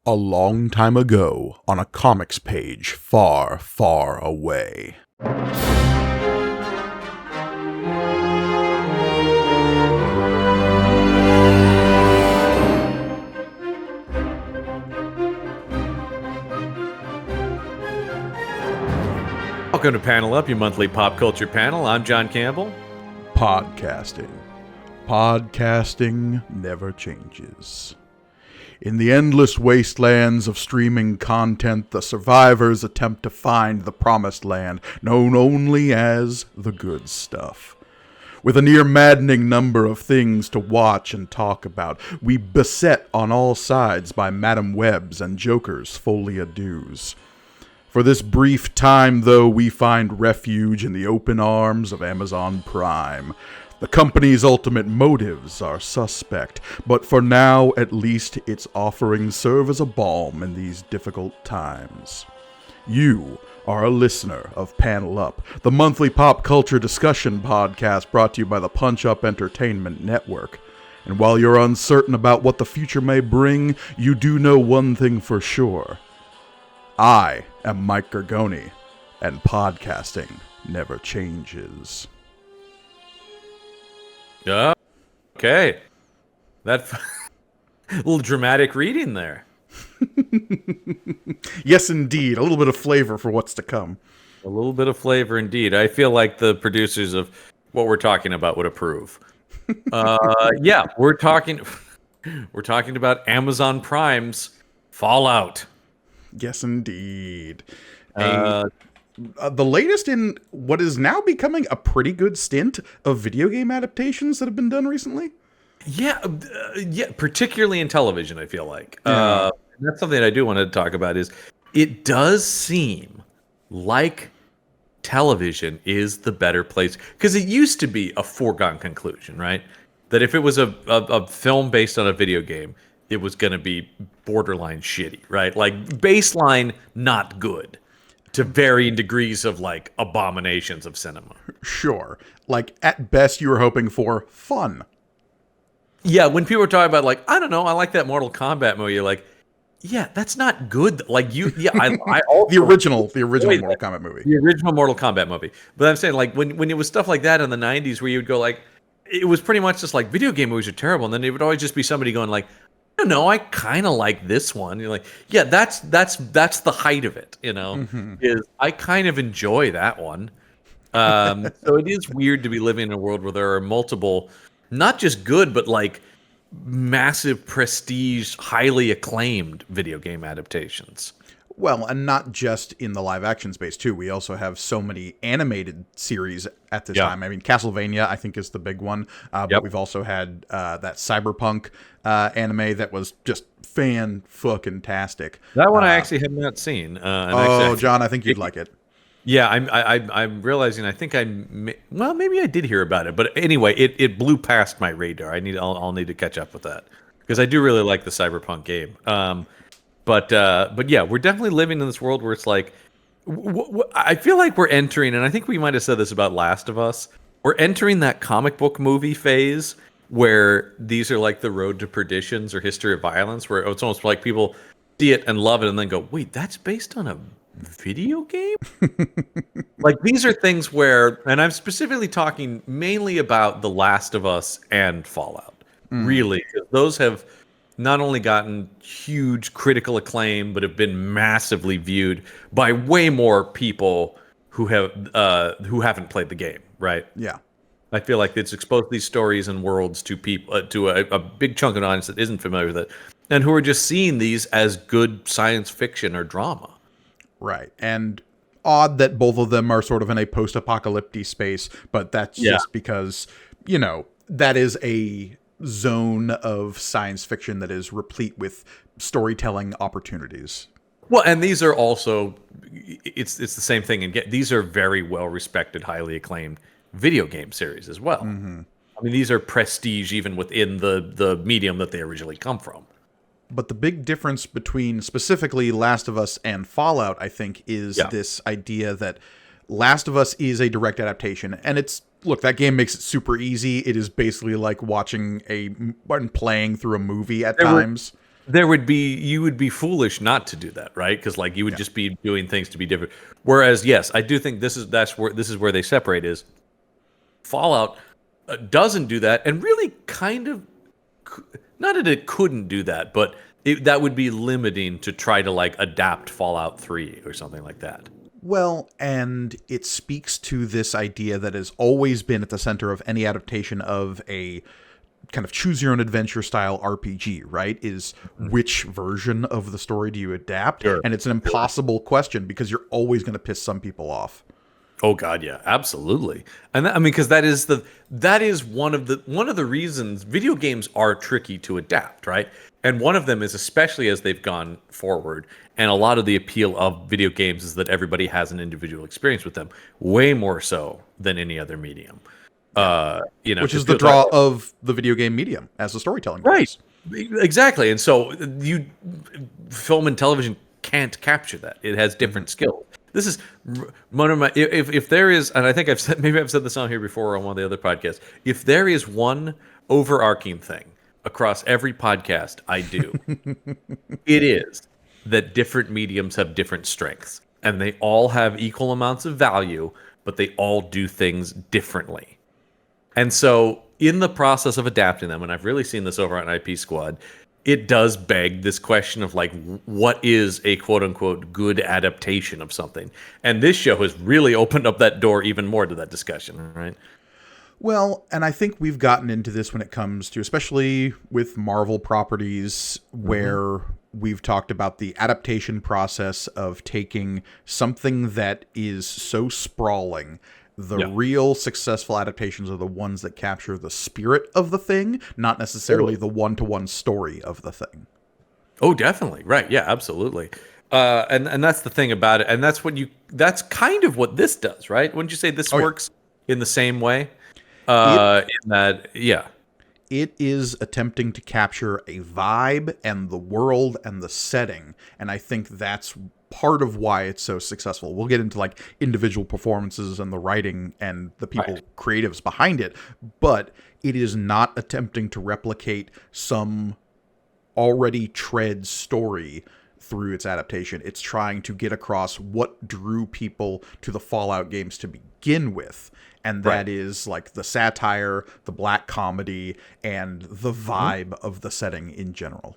A long time ago, on a comics page far, far away. Welcome to Panel Up, your monthly pop culture panel. I'm John Campbell. Podcasting. Podcasting never changes. In the endless wastelands of streaming content, the survivors attempt to find the promised land, known only as the good stuff. With a near maddening number of things to watch and talk about, we beset on all sides by Madam Webs and Joker's folie à deux. For this brief time, though, we find refuge in the open arms of Amazon Prime. The company's ultimate motives are suspect, but for now, at least, its offerings serve as a balm in these difficult times. You are a listener of Panel Up, the monthly pop culture discussion podcast brought to you by the Punch Up Entertainment Network. And while you're uncertain about what the future may bring, you do know one thing for sure. I am Mike Gargoni, and podcasting never changes. Okay. That little dramatic reading there. Yes, indeed. A little bit of flavor for what's to come. A little bit of flavor indeed. I feel like the producers of what we're talking about would approve. Yeah, we're talking about Amazon Prime's Fallout. Yes, indeed. The latest in what is now becoming a pretty good stint of video game adaptations that have been done recently. Yeah, particularly in television, I feel like. Yeah. That's something I do want to talk about is it does seem like television is the better place. Because it used to be a foregone conclusion, right? That if it was a film based on a video game, it was going to be borderline shitty, right? Like baseline, not good. To varying degrees of like abominations of cinema. Sure. Like at best you were hoping for fun. Yeah, when people are talking about like, I don't know, I like that Mortal Kombat movie, you're like, yeah, that's not good. Like I also the original Mortal Kombat movie. The original Mortal Kombat movie. But I'm saying like when it was stuff like that in the 90s where you would go like, it was pretty much just like video game movies are terrible, and then it would always just be somebody going like, I don't know, I kind of like this one. You're like, yeah, that's the height of it, you know, is I kind of enjoy that one. So it is weird to be living in a world where there are multiple, not just good, but like massive prestige, highly acclaimed video game adaptations. Well, and not just in the live action space too. We also have so many animated series at this time. I mean, Castlevania, I think, is the big one. But we've also had that Cyberpunk anime that was just fan-fucking-tastic. That one I actually have not seen. John, I think you'd like it. Yeah, I'm realizing. I think maybe I did hear about it, but anyway, it blew past my radar. I'll need to catch up with that because I do really like the Cyberpunk game. But yeah, we're definitely living in this world where it's like, I feel like we're entering, and I think we might have said this about Last of Us. We're entering that comic book movie phase where these are like the Road to Perditions or History of Violence, where it's almost like people see it and love it and then go, wait, that's based on a video game? Like these are things where, and I'm specifically talking mainly about The Last of Us and Fallout. Really, those have not only gotten huge critical acclaim, but have been massively viewed by way more people who haven't played the game, right? Yeah. I feel like it's exposed these stories and worlds to people, to a big chunk of the audience that isn't familiar with it, and who are just seeing these as good science fiction or drama. Right. And odd that both of them are sort of in a post-apocalyptic space, but that's just because, you know, that is a zone of science fiction that is replete with storytelling opportunities. Well, and these are also, it's the same thing. And these are very well-respected, highly acclaimed video game series as well. I mean, these are prestige even within the medium that they originally come from. But the big difference between specifically Last of Us and Fallout, I think, is this idea that Last of Us is a direct adaptation. And it's, look, that game makes it super easy. It is basically like watching and playing through a movie at times. you would be foolish not to do that, right? Because like you would just be doing things to be different. Whereas, yes, I do think this is where they separate is Fallout doesn't do that, and really kind of not that it couldn't do that, but that would be limiting to try to like adapt Fallout 3 or something like that. Well, and it speaks to this idea that has always been at the center of any adaptation of a kind of choose your own adventure style RPG, right? Is which version of the story do you adapt? Sure. And it's an impossible question because you're always going to piss some people off. Oh God, yeah, absolutely. And I mean, because that is one of the reasons video games are tricky to adapt, right? And one of them is especially as they've gone forward, and a lot of the appeal of video games is that everybody has an individual experience with them, way more so than any other medium. Which is the draw of the video game medium as a storytelling device. Right, exactly. And so film and television can't capture that. It has different skills. This is one of my. If there is, and I think I've said this on here before on one of the other podcasts. If there is one overarching thing across every podcast I do, it is that different mediums have different strengths, and they all have equal amounts of value, but they all do things differently. And so, in the process of adapting them, and I've really seen this over on IP Squad, it does beg this question of like, what is a quote unquote good adaptation of something? And this show has really opened up that door even more to that discussion, right? Well, and I think we've gotten into this when it comes to, especially with Marvel properties, where we've talked about the adaptation process of taking something that is so sprawling. The real successful adaptations are the ones that capture the spirit of the thing, not necessarily the one-to-one story of the thing. Oh, definitely. Right. Yeah, absolutely. And that's the thing about it. And that's kind of what this does, right? Wouldn't you say this works in the same way? It is attempting to capture a vibe and the world and the setting. And I think that's part of why it's so successful. We'll get into like individual performances and the writing and the people creatives behind it, but it is not attempting to replicate some already tread story through its adaptation. It's trying to get across what drew people to the Fallout games to begin with. And that is like the satire, the black comedy, and the vibe of the setting in general.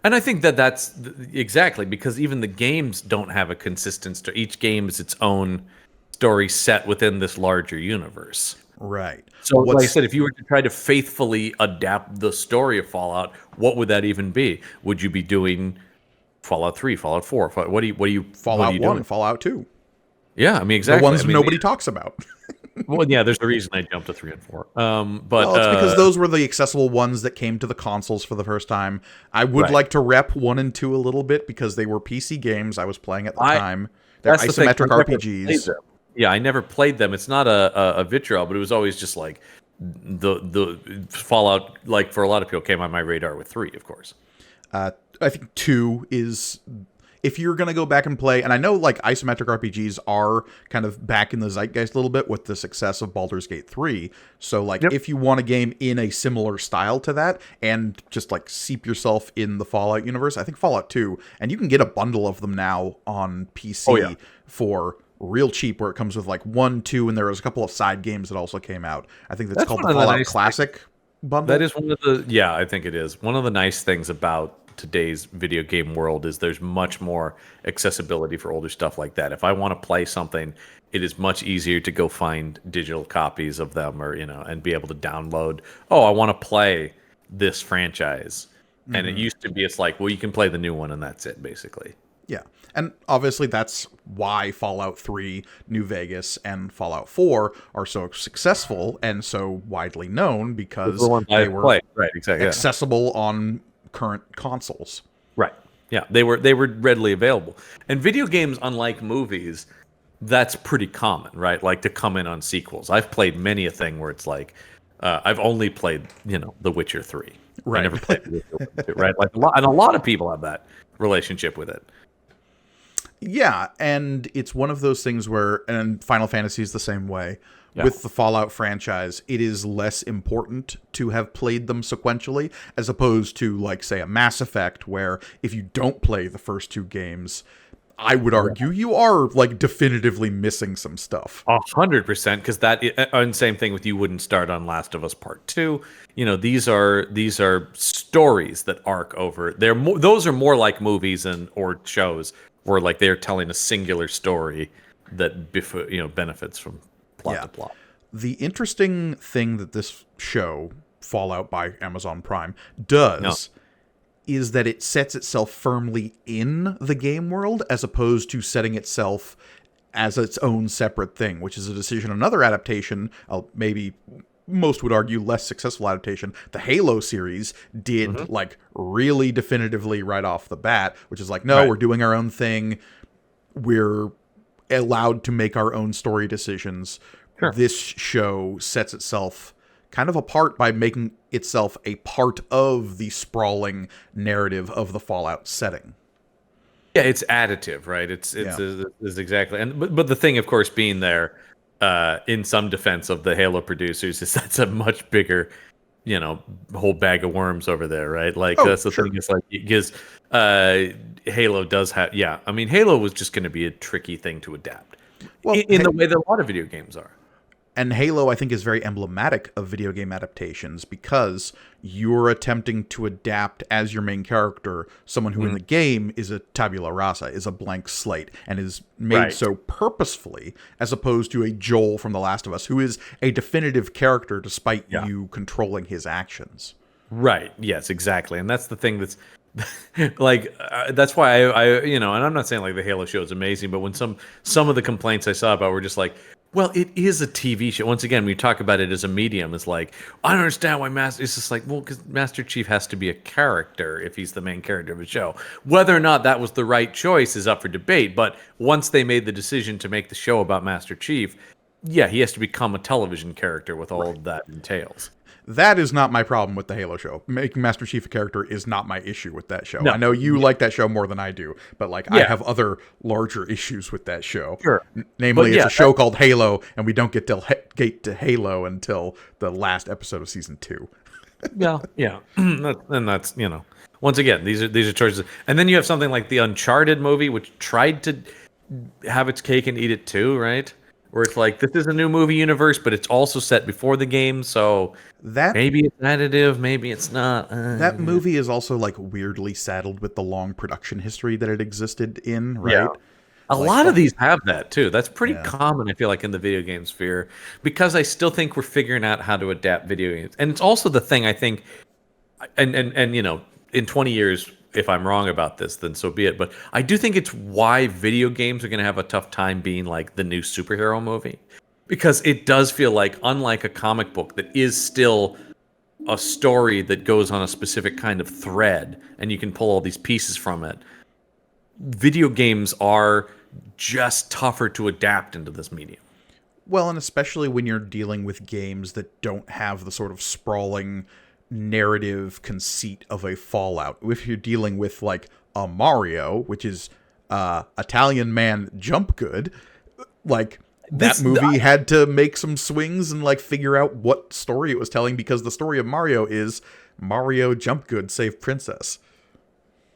And I think that's exactly because even the games don't have a consistent story. Each game is its own story set within this larger universe. Right. So, like I said, if you were to try to faithfully adapt the story of Fallout, what would that even be? Would you be doing Fallout 3, Fallout 4? What do you Fallout 1, doing? Fallout 2. Yeah, I mean, exactly. The ones nobody talks about. Well, yeah, there's a reason I jumped to 3 and 4. But well, it's because those were the accessible ones that came to the consoles for the first time. I would like to rep 1 and 2 a little bit because they were PC games I was playing at the time. They're isometric RPGs. Yeah, I never played them. It's not a vitriol, but it was always just like the Fallout, like for a lot of people, came on my radar with 3, of course. I think 2 is... If you're going to go back and play, and I know like isometric RPGs are kind of back in the zeitgeist a little bit with the success of Baldur's Gate 3. So like if you want a game in a similar style to that and just like seep yourself in the Fallout universe, I think Fallout 2, and you can get a bundle of them now on PC for real cheap where it comes with like 1, 2, and there was a couple of side games that also came out. I think that's called the Fallout Classic bundle. That is one of the, I think it is. One of the nice things about today's video game world is there's much more accessibility for older stuff like that. If I want to play something, it is much easier to go find digital copies of them or, and be able to download, I want to play this franchise. And it used to be, it's like, well, you can play the new one and that's it, basically. Yeah. And obviously that's why Fallout 3, New Vegas, and Fallout 4 are so successful and so widely known because they were accessible on current consoles. Right. Yeah, they were readily available. And video games, unlike movies, that's pretty common, right? Like to come in on sequels. I've played many a thing where it's like I've only played, The Witcher 3. Right. I never played The Witcher 2, right? Like a lot of people have that relationship with it. Yeah, and it's one of those things where, and Final Fantasy is the same way. Yeah. With the Fallout franchise, it is less important to have played them sequentially, as opposed to, like, say, a Mass Effect, where if you don't play the first two games, I would argue you are, like, definitively missing some stuff. 100%, because and same thing with you wouldn't start on Last of Us Part 2. You know, these are stories that arc over. Those are more like movies or shows where like they're telling a singular story that benefits from plot to plot. The interesting thing that this show, Fallout by Amazon Prime, does is that it sets itself firmly in the game world as opposed to setting itself as its own separate thing, which is a decision another adaptation, maybe most would argue less successful adaptation, the Halo series did like really definitively right off the bat, which is like, no, we're doing our own thing. We're allowed to make our own story decisions. Sure. This show sets itself kind of apart by making itself a part of the sprawling narrative of the Fallout setting. Yeah, it's additive, right? It's exactly, but the thing, of course, being there, in some defense of the Halo producers, is that's a much bigger, whole bag of worms over there, right? Like that's the thing. Is like because Halo does have, I mean, Halo was just going to be a tricky thing to adapt, in the way that a lot of video games are. And Halo, I think, is very emblematic of video game adaptations because you're attempting to adapt as your main character someone who in the game is a tabula rasa, is a blank slate, and is made so purposefully, as opposed to a Joel from The Last of Us, who is a definitive character despite you controlling his actions. Right. Yes, exactly. And that's the thing that's like that's why I and I'm not saying like the Halo show is amazing, but when some of the complaints I saw about were just like, well, it is a TV show. Once again, we talk about it as a medium. It's like, I don't understand why it's just like, well, because Master Chief has to be a character if he's the main character of a show. Whether or not that was the right choice is up for debate. But once they made the decision to make the show about Master Chief, he has to become a television character with all that entails. That is not my problem with the Halo show. Making Master Chief a character is not my issue with that show. No. I know you like that show more than I do, but like I have other larger issues with that show. Sure. Namely, it's a show called Halo, and we don't get to Halo until the last episode of season 2. Yeah. And that's, once again, these are choices. And then you have something like the Uncharted movie, which tried to have its cake and eat it too, right? Where it's like, this is a new movie universe, but it's also set before the game, so maybe it's additive, maybe it's not. That movie is also like weirdly saddled with the long production history that it existed in, right? Yeah. A lot of these have that too. That's pretty common, I feel like, in the video game sphere, because I still think we're figuring out how to adapt video games. And it's also the thing, I think, and in 20 years, if I'm wrong about this, then so be it. But I do think it's why video games are going to have a tough time being like the new superhero movie. Because it does feel like, unlike a comic book that is still a story that goes on a specific kind of thread, and you can pull all these pieces from it, video games are just tougher to adapt into this medium. Well, and especially when you're dealing with games that don't have the sort of sprawling narrative conceit of a Fallout. If you're dealing with like a Mario, which is Italian man jump good, like that movie had to make some swings and like figure out what story it was telling, because the story of Mario is Mario jump good save princess.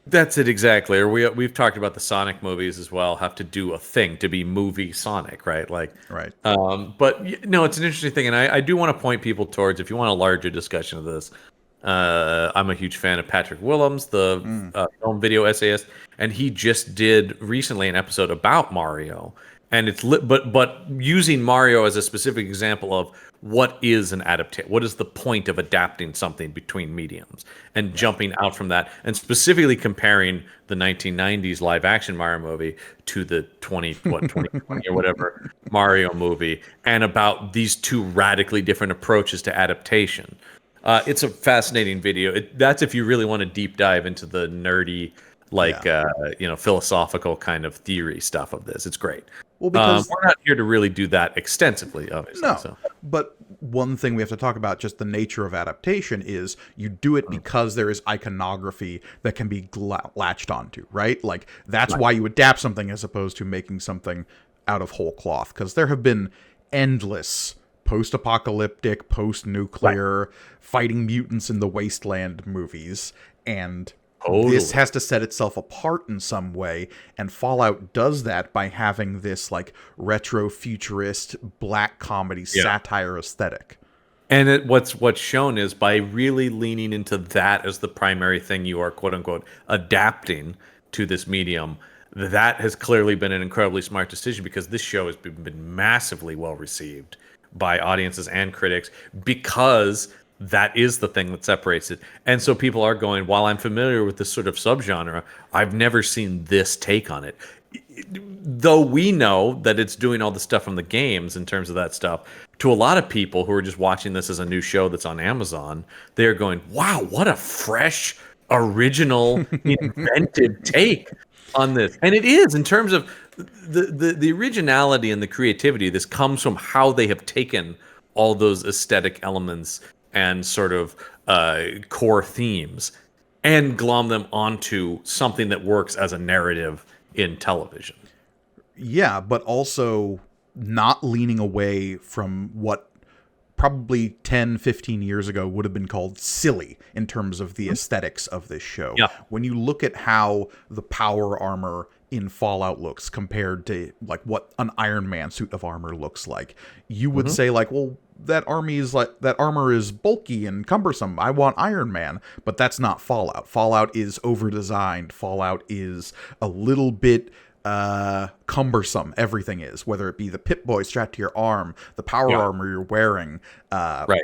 That's it exactly. Or we've talked about the Sonic movies as well, have to do a thing to be movie Sonic, right? Like, right. But no, it's an interesting thing, and I do want to point people towards, if you want a larger discussion of this, I'm a huge fan of Patrick Willems, the film video essayist, and he just did recently an episode about Mario, and it's but using Mario as a specific example of what is an adaptation, what is the point of adapting something between mediums, and jumping out from that, and specifically comparing the 1990s live action Mario movie to the 2020 or whatever Mario movie, and about these two radically different approaches to adaptation. It's a fascinating video. That's if you really want to deep dive into the nerdy, philosophical kind of theory stuff of this. It's great. Well, because we're not here to really do that extensively, obviously. no, So. but one thing we have to talk about, just the nature of adaptation, is you do it because there is iconography that can be latched onto, right? Like, that's why you adapt something as opposed to making something out of whole cloth. Because there have been endless post-apocalyptic, post-nuclear, fighting mutants in the wasteland movies, and this has to set itself apart in some way, and Fallout does that by having this like retro futurist black comedy satire aesthetic. And what's shown is by really leaning into that as the primary thing you are quote unquote adapting to this medium. That has clearly been an incredibly smart decision, because this show has been massively well received by audiences and critics, because that is the thing that separates it. And so people are going, while I'm familiar with this sort of subgenre, I've never seen this take on it. Though we know that it's doing all the stuff from the games in terms of that stuff, to a lot of people who are just watching this as a new show that's on Amazon, they're going, wow, what a fresh, original, inventive take on this. And it is, in terms of the originality and the creativity. This comes from how they have taken all those aesthetic elements and sort of core themes and glom them onto something that works as a narrative in television. Yeah, but also not leaning away from what probably 10, 15 years ago would have been called silly in terms of the aesthetics of this show. Yeah. When you look at how the power armor in Fallout looks compared to like what an Iron Man suit of armor looks like, you would say like, well, that armor is bulky and cumbersome. I want Iron Man, but that's not Fallout. Fallout is over-designed. Fallout is a little bit cumbersome. Everything is, whether it be the Pip-Boy strapped to your arm, the power armor you're wearing. Right.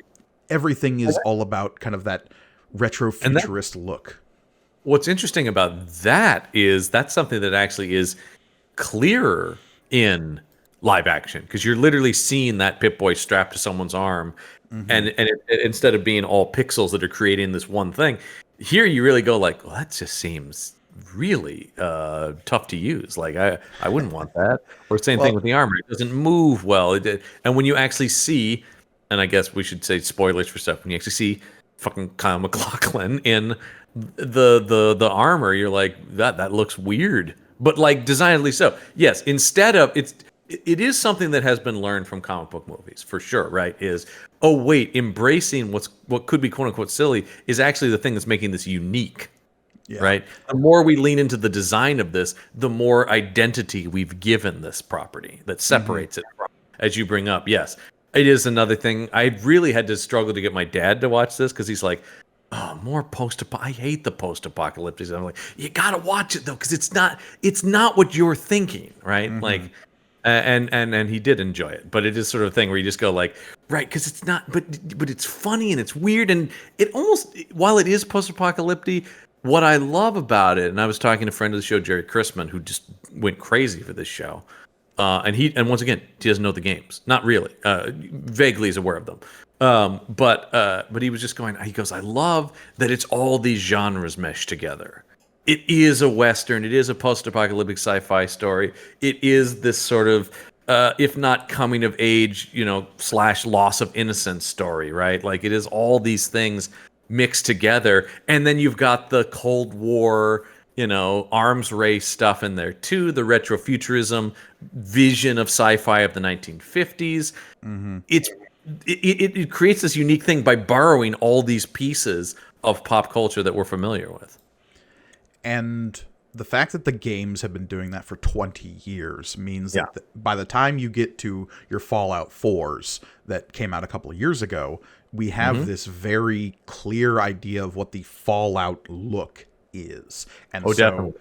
Everything is all about kind of that retro futurist look. What's interesting about that is that's something that actually is clearer in live action, because you're literally seeing that Pip-Boy strapped to someone's arm, and instead of being all pixels that are creating this one thing, here you really go like, well, that just seems really tough to use. Like I wouldn't want that. Or same thing with the armor; it doesn't move well. And when you actually see, and I guess we should say spoilers for stuff, when you actually see fucking Kyle MacLachlan in the armor, you're like, that looks weird, but like designedly so. Yes, instead of it is something that has been learned from comic book movies for sure, right? Is, oh wait, embracing what could be quote unquote silly is actually the thing that's making this unique. Yeah. Right? The more we lean into the design of this, the more identity we've given this property that separates it from, as you bring up. Yes, it is another thing. I really had to struggle to get my dad to watch this, because he's like, oh, more I hate the post-apocalyptic. I'm like, you gotta watch it though, because it's not what you're thinking, right? Like, and he did enjoy it, but it is sort of a thing where you just go like, right, because it's not, but it's funny and it's weird, and it almost, while it is post-apocalyptic, what I love about it, and I was talking to a friend of the show, Jerry Chrisman, who just went crazy for this show, and once again, he doesn't know the games, not really, vaguely is aware of them. But he was just going, he goes, I love that it's all these genres meshed together. It is a Western. It is a post-apocalyptic sci-fi story. It is this sort of, if not coming of age, / loss of innocence story, right? Like, it is all these things mixed together. And then you've got the Cold War, arms race stuff in there too, the retrofuturism vision of sci-fi of the 1950s. It creates this unique thing by borrowing all these pieces of pop culture that we're familiar with. And the fact that the games have been doing that for 20 years means that by the time you get to your Fallout 4s that came out a couple of years ago, we have this very clear idea of what the Fallout look is. And so definitely.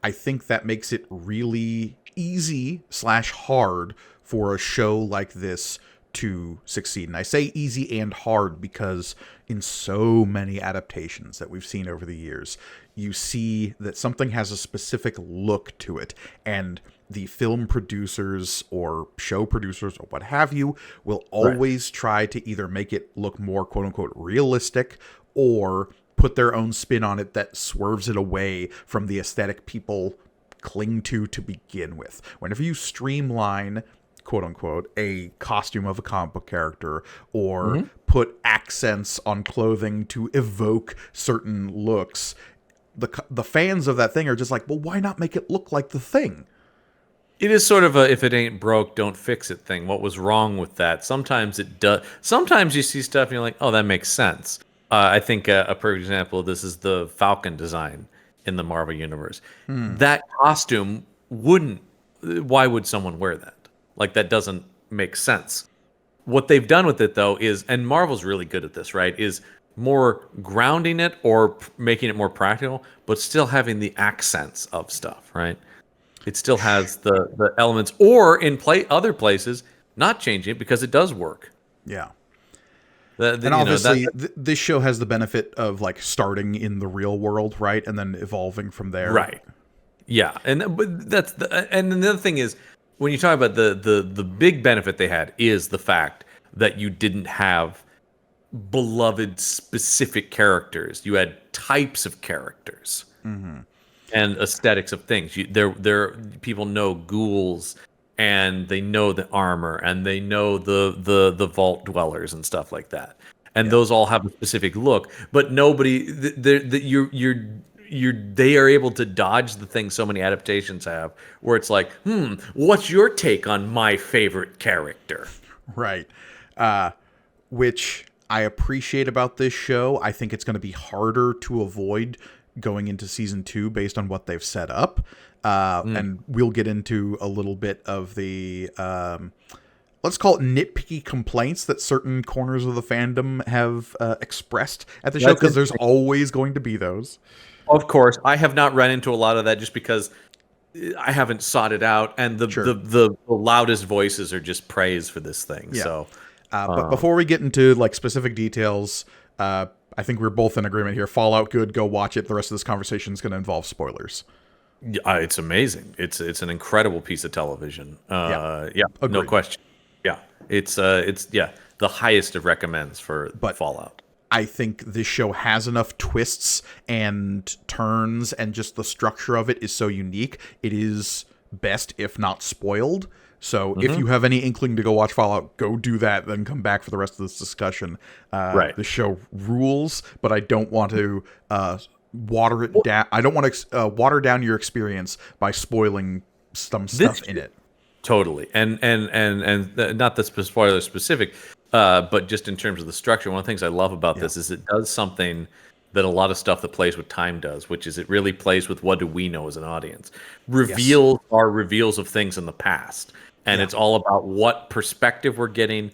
I think that makes it really easy / hard for a show like this to succeed. And I say easy and hard because in so many adaptations that we've seen over the years, you see that something has a specific look to it, and the film producers or show producers or what have you will always try to either make it look more quote unquote realistic or put their own spin on it that swerves it away from the aesthetic people cling to begin with. Whenever you streamline, quote unquote, a costume of a comic book character, or put accents on clothing to evoke certain looks, the fans of that thing are just like, well, why not make it look like the Thing? It is sort of a if it ain't broke, don't fix it thing. What was wrong with that? Sometimes it does. Sometimes you see stuff and you're like, oh, that makes sense. I think a perfect example of this is the Falcon design in the Marvel Universe. That costume wouldn't. Why would someone wear that? Like, that doesn't make sense. What they've done with it, though, is, and Marvel's really good at this, right, is more grounding it or making it more practical, but still having the accents of stuff, right? It still has the elements, or in other places, not changing it because it does work. Yeah. And obviously, this show has the benefit of like starting in the real world, right, and then evolving from there. Right. Yeah, but that's and then the other thing is, when you talk about the big benefit they had is the fact that you didn't have beloved specific characters. You had types of characters and aesthetics of things. There people know ghouls, and they know the armor, and they know the vault dwellers and stuff like that. And those all have a specific look, but nobody they are able to dodge the thing so many adaptations have, where it's like, what's your take on my favorite character? Right. Which I appreciate about this show. I think it's going to be harder to avoid going into season 2 based on what they've set up. And we'll get into a little bit of the, let's call it nitpicky complaints that certain corners of the fandom have expressed at the show, because there's always going to be those. Of course, I have not run into a lot of that just because I haven't sought it out, and the loudest voices are just praise for this thing. Yeah. So, but before we get into like specific details, I think we're both in agreement here. Fallout, good. Go watch it. The rest of this conversation is going to involve spoilers. It's amazing. It's an incredible piece of television. No question. Yeah, it's the highest of recommends for Fallout. I think this show has enough twists and turns, and just the structure of it is so unique. It is best if not spoiled. So if you have any inkling to go watch Fallout, go do that, then come back for the rest of this discussion. The show rules, but I don't want to water it down. I don't want to water down your experience by spoiling some stuff in it. Totally, and not the spoiler specific, but just in terms of the structure. One of the things I love about this is it does something that a lot of stuff that plays with time does, which is it really plays with what do we know as an audience. Reveals are reveals of things in the past, and it's all about what perspective we're getting,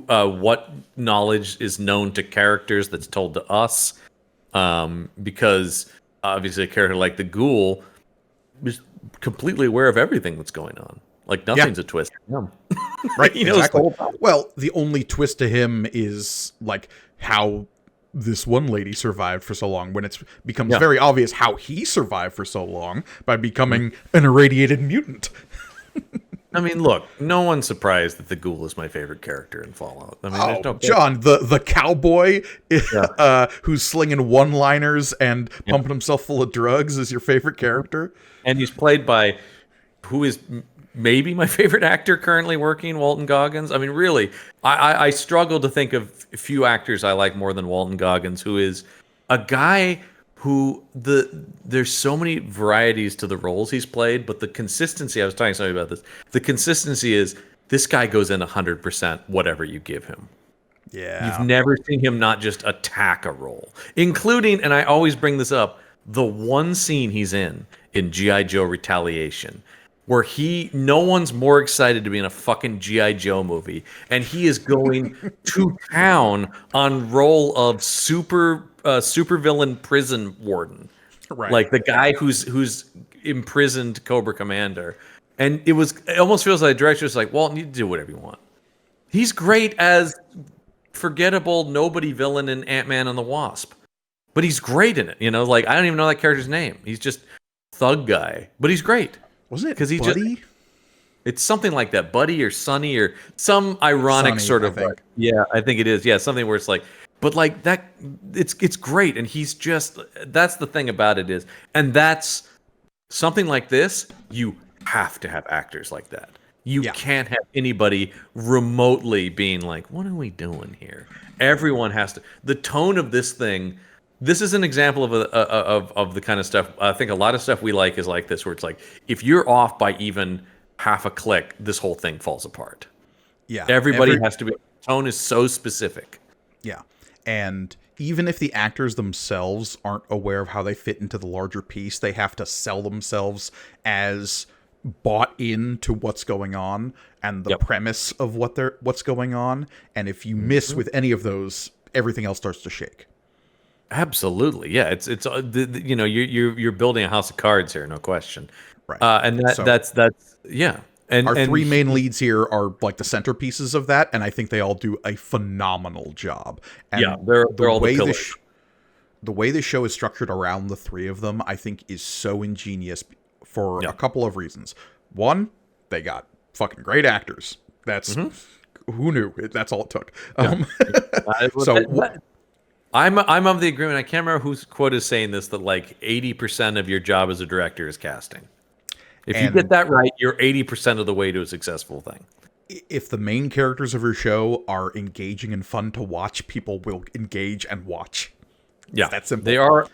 what knowledge is known to characters that's told to us. Because obviously a character like the Ghoul is completely aware of everything that's going on. Like nothing's a twist to him. Right, exactly. Well, the only twist to him is like how this one lady survived for so long, when it becomes very obvious how he survived for so long by becoming an irradiated mutant. I mean, look, no one's surprised that the Ghoul is my favorite character in Fallout. I mean, there's no John, the cowboy who's slinging one-liners and pumping himself full of drugs is your favorite character? And he's played by who is maybe my favorite actor currently working, Walton Goggins. I mean, really, I struggle to think of a few actors I like more than Walton Goggins, who is a guy who there's so many varieties to the roles he's played, but the consistency, I was talking to somebody about this, the consistency is this guy goes in 100% whatever you give him. Yeah. You've never seen him not just attack a role, including, and I always bring this up, the one scene he's in G.I. Joe Retaliation, where he, no one's more excited to be in a fucking G.I. Joe movie, and he is going to town on role of supervillain prison warden, right? Like the guy who's imprisoned Cobra Commander, and it almost feels like the director's like, well, you do whatever you want. He's great as forgettable nobody villain in Ant-Man and the Wasp, but he's great in it. You know, like I don't even know that character's name. He's just thug guy, but he's great. Wasn't it because he's Buddy? It's something like that, Buddy or Sonny or some ironic Sonny, sort of. Like, yeah, I think it is. Yeah, something where it's like, but like that, it's great, and he's just, that's the thing about it is, and that's Something like this, you have to have actors like that. You Yeah. can't have anybody remotely being like, "What are we doing here?" Everyone has to. The tone of this thing. This is an example of the kind of stuff. I think a lot of stuff we like is like this, where it's like if you're off by even half a click, this whole thing falls apart. Yeah. Everybody has to be. Tone is so specific. Yeah. And even if the actors themselves aren't aware of how they fit into the larger piece, they have to sell themselves as bought into what's going on and the premise of what's going on. And if you miss with any of those, everything else starts to shake. Absolutely, yeah. It's you know, you're building a house of cards here, no question. Right. And that's yeah. And our and three main leads here are like the centerpieces of that, and I think they all do a phenomenal job. And yeah, they're all the pillars. The way the show is structured around the three of them, I think, is so ingenious for a couple of reasons. One, they got fucking great actors. That's who knew? That's all it took. I'm of the agreement. I can't remember whose quote is saying this, that like 80% of your job as a director is casting. If you get that right, you're 80% of the way to a successful thing. If the main characters of your show are engaging and fun to watch, people will engage and watch. Yeah, that's simple. They are.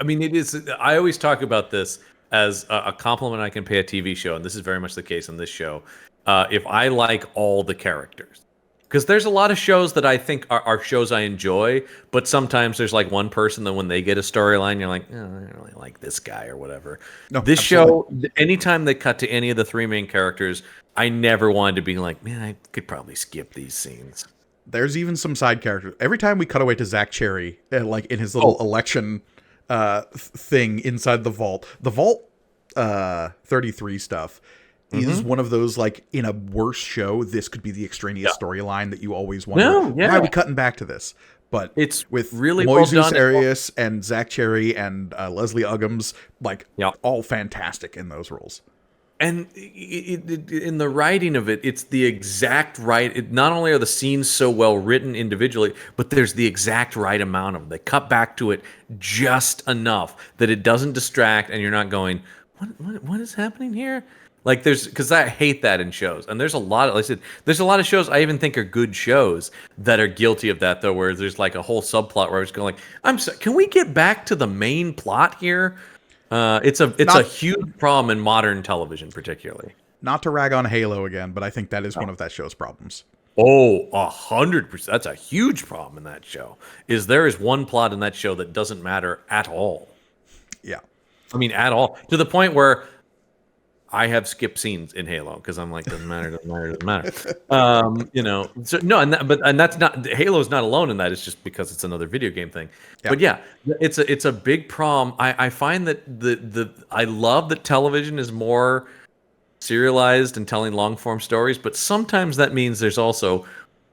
I mean, it is. I always talk about this as a compliment I can pay a TV show, and this is very much the case in this show. If I like all the characters, because there's a lot of shows that I think are shows I enjoy, but sometimes there's like one person that when they get a storyline, you're like, oh, I don't really like this guy or whatever. No, this absolutely. Show, anytime they cut to any of the three main characters, I never wanted to be like, man, I could probably skip these scenes. There's even some side characters. Every time we cut away to Zach Cherry, like in his little election thing inside the Vault 33 stuff is one of those, like, in a worse show, this could be the extraneous storyline that you always wonder, why are we cutting back to this? But it's with really Moises well done. Arias and Zach Cherry and Leslie Uggams, like, all fantastic in those roles. And in the writing of it, it's the exact right. Not only are the scenes so well written individually, but there's the exact right amount of them. They cut back to it just enough that it doesn't distract, and you're not going, what is happening here? Like because I hate that in shows, and there's a lot of, like I said, there's a lot of shows I even think are good shows that are guilty of that, though, where there's like a whole subplot where I was going like, I'm sorry, can we get back to the main plot here? It's a huge problem in modern television, particularly. Not to rag on Halo again, but I think that is one of that show's problems. Oh, 100%. That's a huge problem in that show. There is one plot in that show that doesn't matter at all. Yeah, I mean, at all, to the point where I have skipped scenes in Halo because I'm like, doesn't matter. You know, so no, and that's not, Halo's not alone in that. It's just because it's another video game thing. Yeah. But yeah, it's a big problem. I find that I love that television is more serialized and telling long form stories, but sometimes that means there's also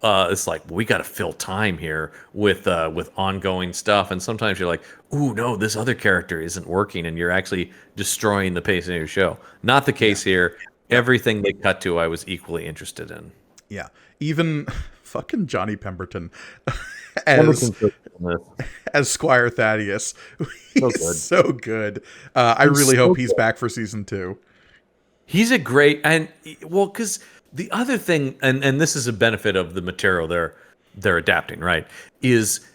it's like, we got to fill time here with ongoing stuff, and sometimes you're like, ooh, no, this other character isn't working, and you're actually destroying the pace of your show. Not the case here. Everything they cut to, I was equally interested in. Yeah, even fucking Johnny Pemberton as Squire Thaddeus, he's so good. I really hope he's back for season 2. He's a great, and well, because the other thing, and this is a benefit of the material they're adapting, right, is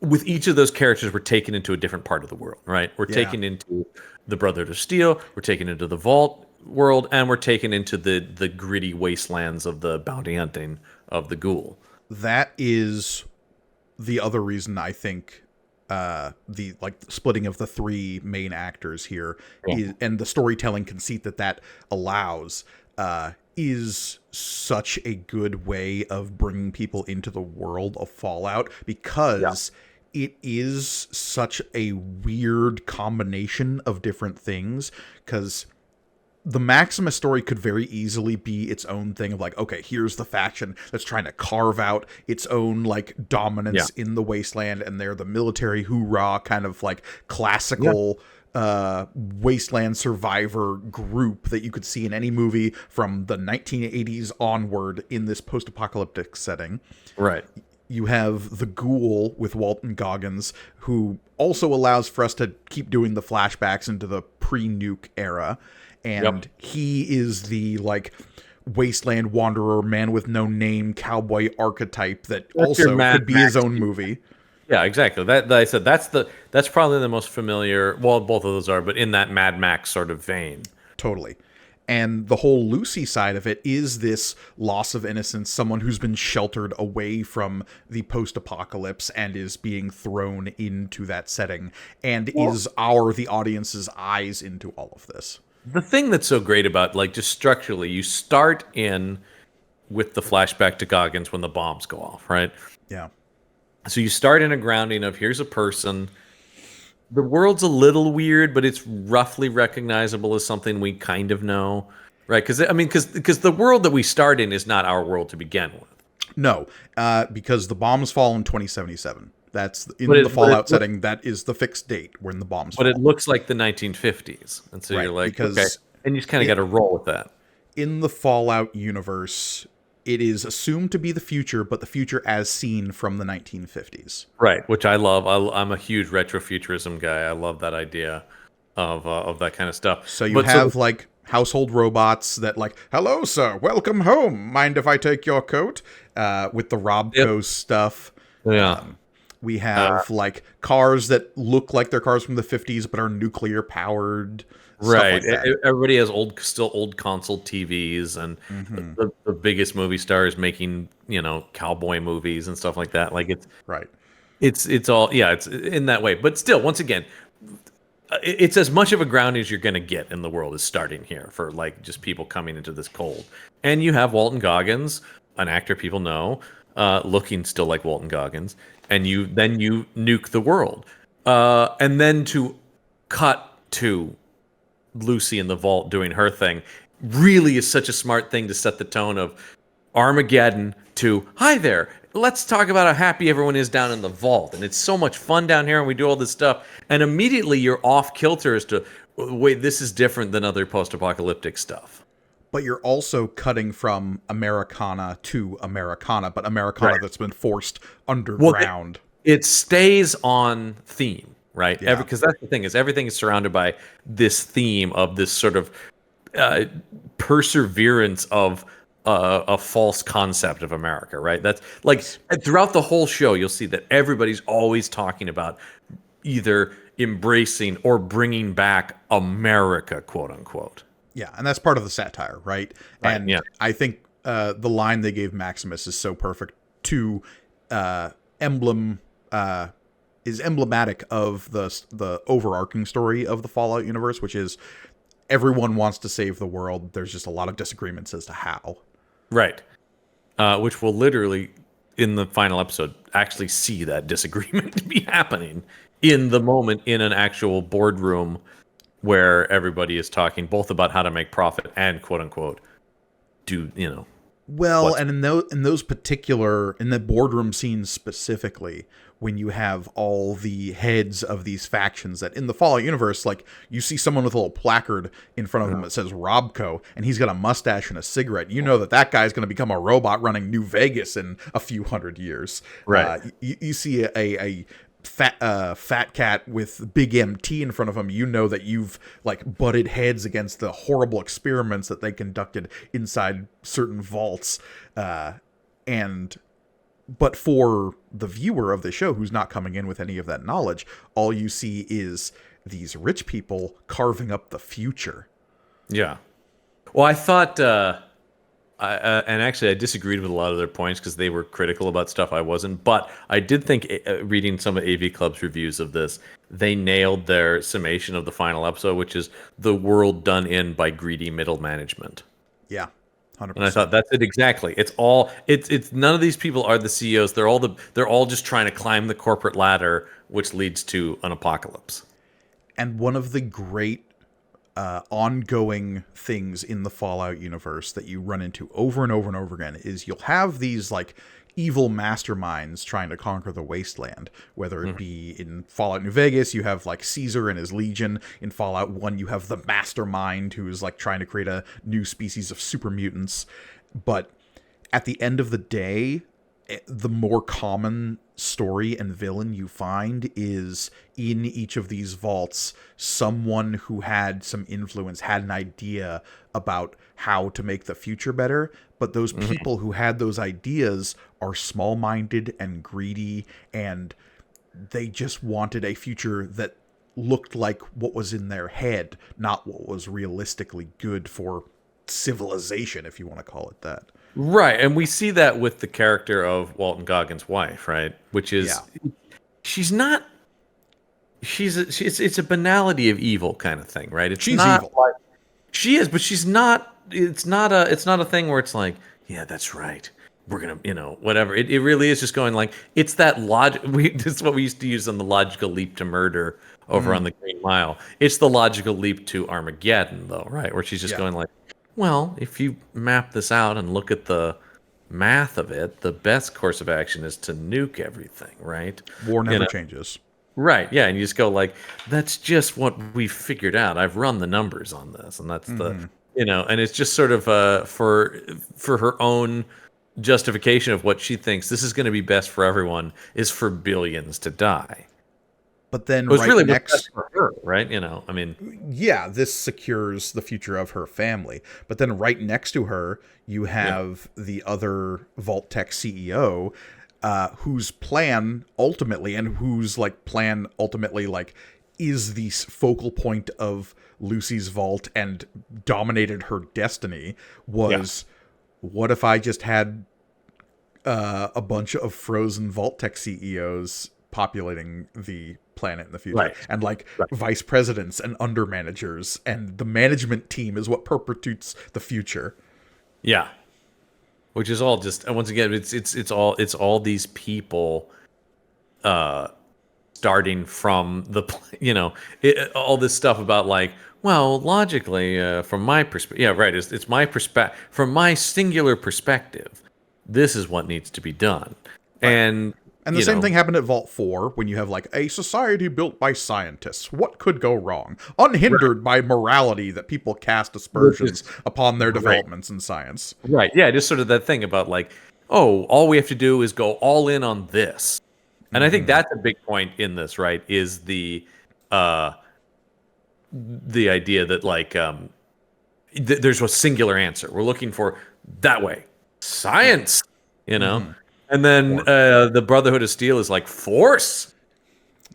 with each of those characters, we're taken into a different part of the world, right? We're taken into the Brotherhood of Steel, we're taken into the Vault world, and we're taken into the gritty wastelands of the bounty hunting of the Ghoul. That is the other reason I think the splitting of the three main actors here is, and the storytelling conceit that allows is such a good way of bringing people into the world of Fallout, because it is such a weird combination of different things. Because the Maximus story could very easily be its own thing of like, okay, here's the faction that's trying to carve out its own like dominance in the wasteland, and they're the military hoorah kind of like classical wasteland survivor group that you could see in any movie from the 1980s onward in this post-apocalyptic setting. Right. You have the Ghoul with Walton Goggins, who also allows for us to keep doing the flashbacks into the pre-nuke era. And he is the, like, wasteland wanderer, man with no name, cowboy archetype that also could be his own movie. Yeah, exactly. That I said that's probably the most familiar. Well, both of those are, but in that Mad Max sort of vein. Totally. And the whole Lucy side of it is this loss of innocence, someone who's been sheltered away from the post-apocalypse and is being thrown into that setting, and is the audience's eyes into all of this. The thing that's so great about, like, just structurally, you start in with the flashback to Goggins when the bombs go off, right? Yeah. So you start in a grounding of, here's a person. The world's a little weird, but it's roughly recognizable as something we kind of know, right? Because the world that we start in is not our world to begin with. No, because the bombs fall in 2077. That's in the Fallout setting. That is the fixed date when the bombs fall. But it looks like the 1950s, and so you're like, okay, and you just kind of got to roll with that. In the Fallout universe, it is assumed to be the future, but the future as seen from the 1950s. Right, which I love. I'm a huge retrofuturism guy. I love that idea of that kind of stuff. So you have like household robots that like, hello, sir, welcome home. Mind if I take your coat? With the Robco stuff. Yeah. We have like cars that look like they're cars from the 50s, but are nuclear powered. Right. Like everybody has still old console TVs, and the biggest movie stars making, cowboy movies and stuff like that. Like it's all, it's in that way. But still, once again, it's as much of a ground as you're going to get in the world is starting here for like just people coming into this cold. And you have Walton Goggins, an actor people know, looking still like Walton Goggins, and you nuke the world. And then to cut to Lucy in the vault doing her thing really is such a smart thing to set the tone of Armageddon to, hi there, let's talk about how happy everyone is down in the vault, and it's so much fun down here, and we do all this stuff, and immediately you're off kilter as to, wait, this is different than other post-apocalyptic stuff. But you're also cutting from Americana to Americana, but Americana that's been forced underground. Well, it stays on theme. Right, because that's the thing, is everything is surrounded by this theme of this sort of perseverance of a false concept of America. Right, that's like throughout the whole show, you'll see that everybody's always talking about either embracing or bringing back America, quote unquote. Yeah, and that's part of the satire, right? And I think the line they gave Maximus is so perfect to is emblematic of the overarching story of the Fallout universe, which is everyone wants to save the world. There's just a lot of disagreements as to how. Right. Which will literally, in the final episode, actually see that disagreement be happening in the moment in an actual boardroom where everybody is talking both about how to make profit and, quote unquote, do, Well, and in the boardroom scenes specifically, when you have all the heads of these factions that in the Fallout universe, like you see someone with a little placard in front of him that says Robco, and he's got a mustache and a cigarette. You know that guy's going to become a robot running New Vegas in a few hundred years. Right. You see a fat cat with big MT in front of him, you know that you've like butted heads against the horrible experiments that they conducted inside certain vaults. But for the viewer of the show who's not coming in with any of that knowledge, all you see is these rich people carving up the future. Yeah. Well, I thought, and actually I disagreed with a lot of their points because they were critical about stuff I wasn't. But I did think, reading some of AV Club's reviews of this, they nailed their summation of the final episode, which is the world done in by greedy middle management. Yeah. 100%. And I thought that's it exactly. It's none of these people are the CEOs. They're all just trying to climb the corporate ladder, which leads to an apocalypse. And one of the great ongoing things in the Fallout universe that you run into over and over and over again is you'll have these like evil masterminds trying to conquer the wasteland, whether it be in Fallout New Vegas, you have like Caesar and his Legion. In Fallout 1, you have the Mastermind, who is like trying to create a new species of super mutants. But at the end of the day, the more common story and villain you find is in each of these vaults, someone who had some influence, had an idea about how to make the future better. But those people who had those ideas are small-minded and greedy, and they just wanted a future that looked like what was in their head, not what was realistically good for civilization, if you want to call it that. Right, and we see that with the character of Walton Goggins' wife, right? Which is, she's not, it's a banality of evil kind of thing, right? It's She's not evil. like, she is, but she's not. It's not a thing where it's like, yeah, that's right. We're gonna, whatever. It really is just going like, it's that logic. This is what we used to use on the logical leap to murder over on the Green Mile. It's the logical leap to Armageddon, though, right? Where she's just going like, well, if you map this out and look at the math of it, the best course of action is to nuke everything, right? War never changes. Right, yeah, and you just go like, that's just what we figured out. I've run the numbers on this, and that's the, and it's just sort of for her own justification of what she thinks this is going to be best for everyone is for billions to die. But then It was right really next, best for her, right? I mean, yeah, this secures the future of her family. But then right next to her, you have the other Vault-Tec CEO, whose plan ultimately, is the focal point of Lucy's vault and dominated her destiny, was, what if I just had a bunch of frozen Vault-Tec CEOs populating the planet in the future, and vice presidents and under managers, and the management team is what perpetuates the future. Yeah, which is all just, and once again, it's all these people starting from the all this stuff about like, well, logically, from my perspective, it's my perspective, from my singular perspective, this is what needs to be done. And the same thing happened at Vault 4 when you have like a society built by scientists. What could go wrong? Unhindered by morality that people cast aspersions upon their developments in science. Right. Yeah, just sort of that thing about like, oh, all we have to do is go all in on this. And I think that's a big point in this, right? Is the idea that like there's a singular answer. We're looking for that way. Science, And then the Brotherhood of Steel is like force.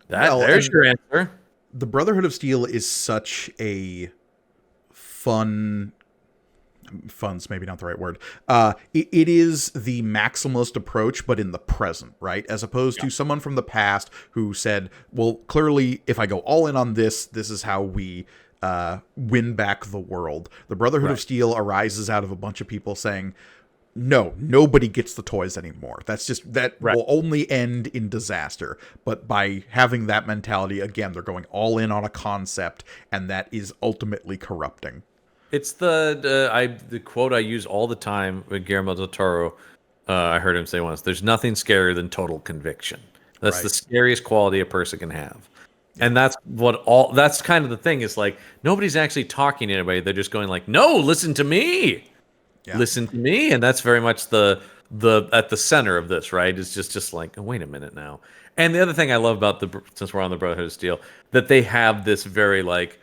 There's your answer. The Brotherhood of Steel is such a fun's maybe not the right word. It is the maximalist approach, but in the present, right? As opposed to someone from the past who said, well, clearly, if I go all in on this, this is how we win back the world. The Brotherhood of Steel arises out of a bunch of people saying, no, nobody gets the toys anymore. That will only end in disaster. But by having that mentality, again, they're going all in on a concept, and that is ultimately corrupting. It's the quote I use all the time with Guillermo del Toro. I heard him say once, there's nothing scarier than total conviction. That's the scariest quality a person can have. And that's kind of the thing, is like, nobody's actually talking to anybody. They're just going like, no, listen to me. Yeah. Listen to me, and that's very much the at the center of this, right? It's just like, oh, wait a minute now. And the other thing I love about since we're on the Brotherhood of Steel, that they have this very like,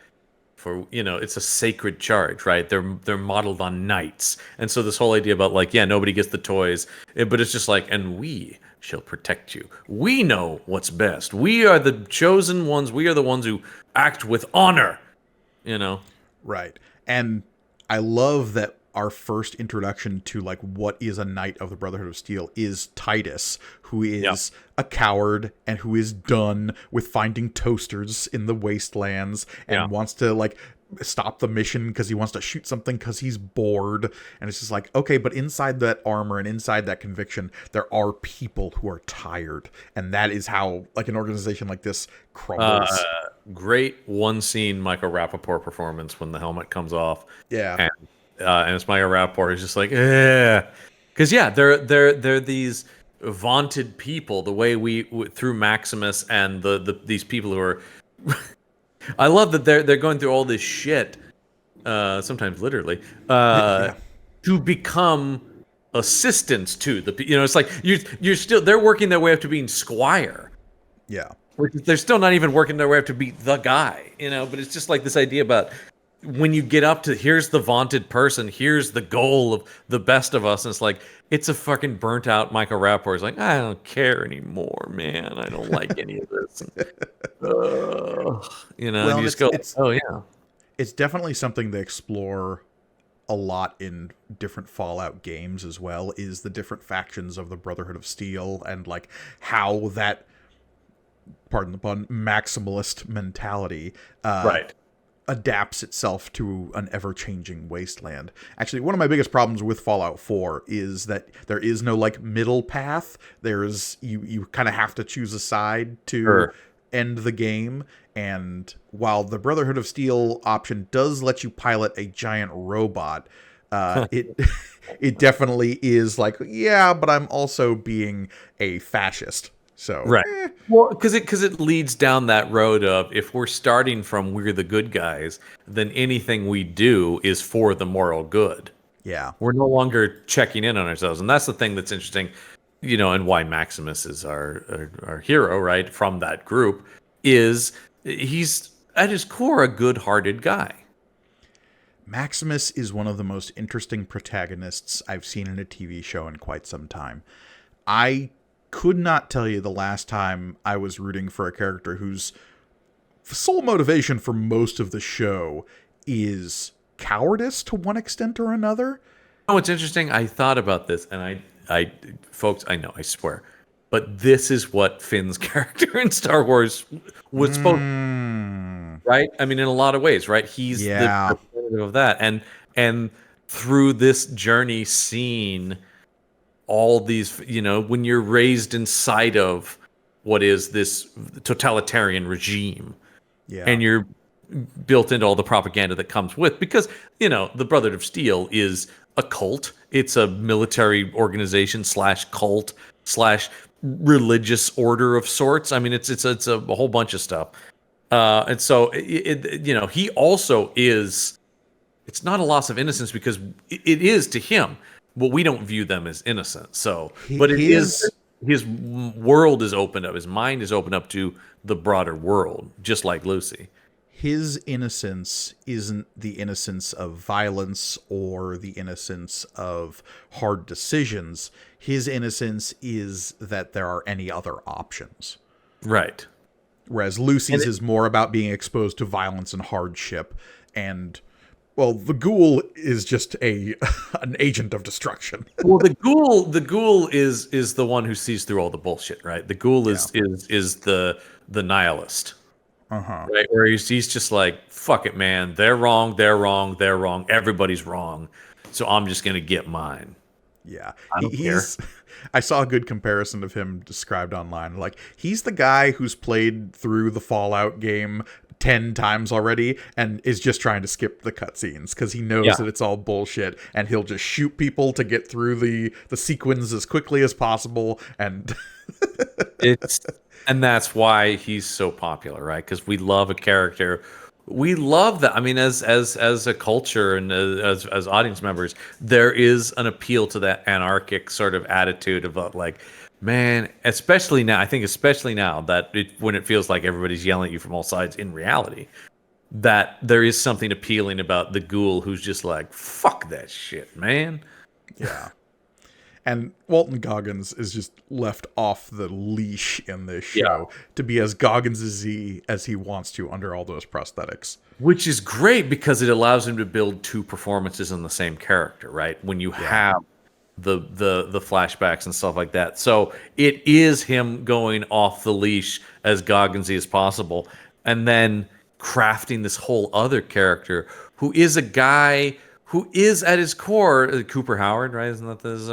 it's a sacred charge, right? They're modeled on knights, and so this whole idea about like, nobody gets the toys, but it's just like, and we shall protect you. We know what's best. We are the chosen ones. We are the ones who act with honor. Right. And I love that our first introduction to like what is a knight of the Brotherhood of Steel is Titus, who is a coward and who is done with finding toasters in the wastelands and wants to like stop the mission because he wants to shoot something because he's bored. And it's just like, okay, but inside that armor and inside that conviction, there are people who are tired, and that is how like an organization like this crumbles. Great one scene Michael Rappaport performance when the helmet comes off. Yeah. And it's Michael Rappaport who's just like, because they're these vaunted people. The way we through Maximus and these people who are, I love that they're going through all this shit, sometimes literally, to become assistants to the, it's like you're still, they're working their way up to being squire. Yeah. They're still not even working their way up to be the guy, but it's just like this idea about when you get up to, here's the vaunted person, here's the goal of the best of us, and it's like, it's a fucking burnt out Michael Rapport. It's like, I don't care anymore, man. I don't like any of this. And you just go, oh yeah. It's definitely something they explore a lot in different Fallout games as well, is the different factions of the Brotherhood of Steel, and like how that, pardon the pun, maximalist mentality adapts itself to an ever-changing wasteland. Actually, one of my biggest problems with Fallout 4 is that there is no like middle path. There's you kind of have to choose a side to end the game. And while the Brotherhood of Steel option does let you pilot a giant robot, it definitely is like, yeah, but I'm also being a fascist. So well, because it leads down that road of, if we're starting from we're the good guys, then anything we do is for the moral good. Yeah, we're no longer checking in on ourselves, and that's the thing that's interesting, and why Maximus is our hero, right? From that group, is he's at his core a good-hearted guy. Maximus is one of the most interesting protagonists I've seen in a TV show in quite some time. I could not tell you the last time I was rooting for a character whose sole motivation for most of the show is cowardice to one extent or another. Oh, it's interesting. I thought about this, and I folks, I know, I swear, but this is what Finn's character in Star Wars was supposed to, right? I mean, in a lot of ways, right? He's the representative of that, and through this journey, seeing all these, when you're raised inside of what is this totalitarian regime, and you're built into all the propaganda that comes with, because, the Brotherhood of Steel is a cult. It's a military organization / cult / religious order of sorts. I mean, it's a whole bunch of stuff. And so, he also is, it's not a loss of innocence, because it is to him. Well, we don't view them as innocent. So, but it is, his world is opened up. His mind is opened up to the broader world, just like Lucy. His innocence isn't the innocence of violence or the innocence of hard decisions. His innocence is that there are any other options. Right. Whereas Lucy's is more about being exposed to violence and hardship, and well, the ghoul is just an agent of destruction. Well, the ghoul is the one who sees through all the bullshit, right? The ghoul is the nihilist. Right? Where he's just like, fuck it, man. They're wrong, they're wrong, they're wrong. Everybody's wrong. So I'm just going to get mine. Yeah. I don't care. I saw a good comparison of him described online. Like, he's the guy who's played through the Fallout game 10 times already and is just trying to skip the cutscenes because he knows that it's all bullshit, and he'll just shoot people to get through the sequence as quickly as possible. And and that's why he's so popular, right? Because we love a character. We love that. I mean, as a culture and as audience members, there is an appeal to that anarchic sort of attitude about like, man, especially now. I think especially now that when it feels like everybody's yelling at you from all sides. In reality, that there is something appealing about the ghoul who's just like, fuck that shit, man. Yeah. And Walton Goggins is just left off the leash in this show to be as Goggins-y as he wants to under all those prosthetics. Which is great because it allows him to build two performances in the same character, right? When you have the flashbacks and stuff like that. So it is him going off the leash as Goggins-y as possible, and then crafting this whole other character who is a guy who is at his core Cooper Howard, right? Isn't that his?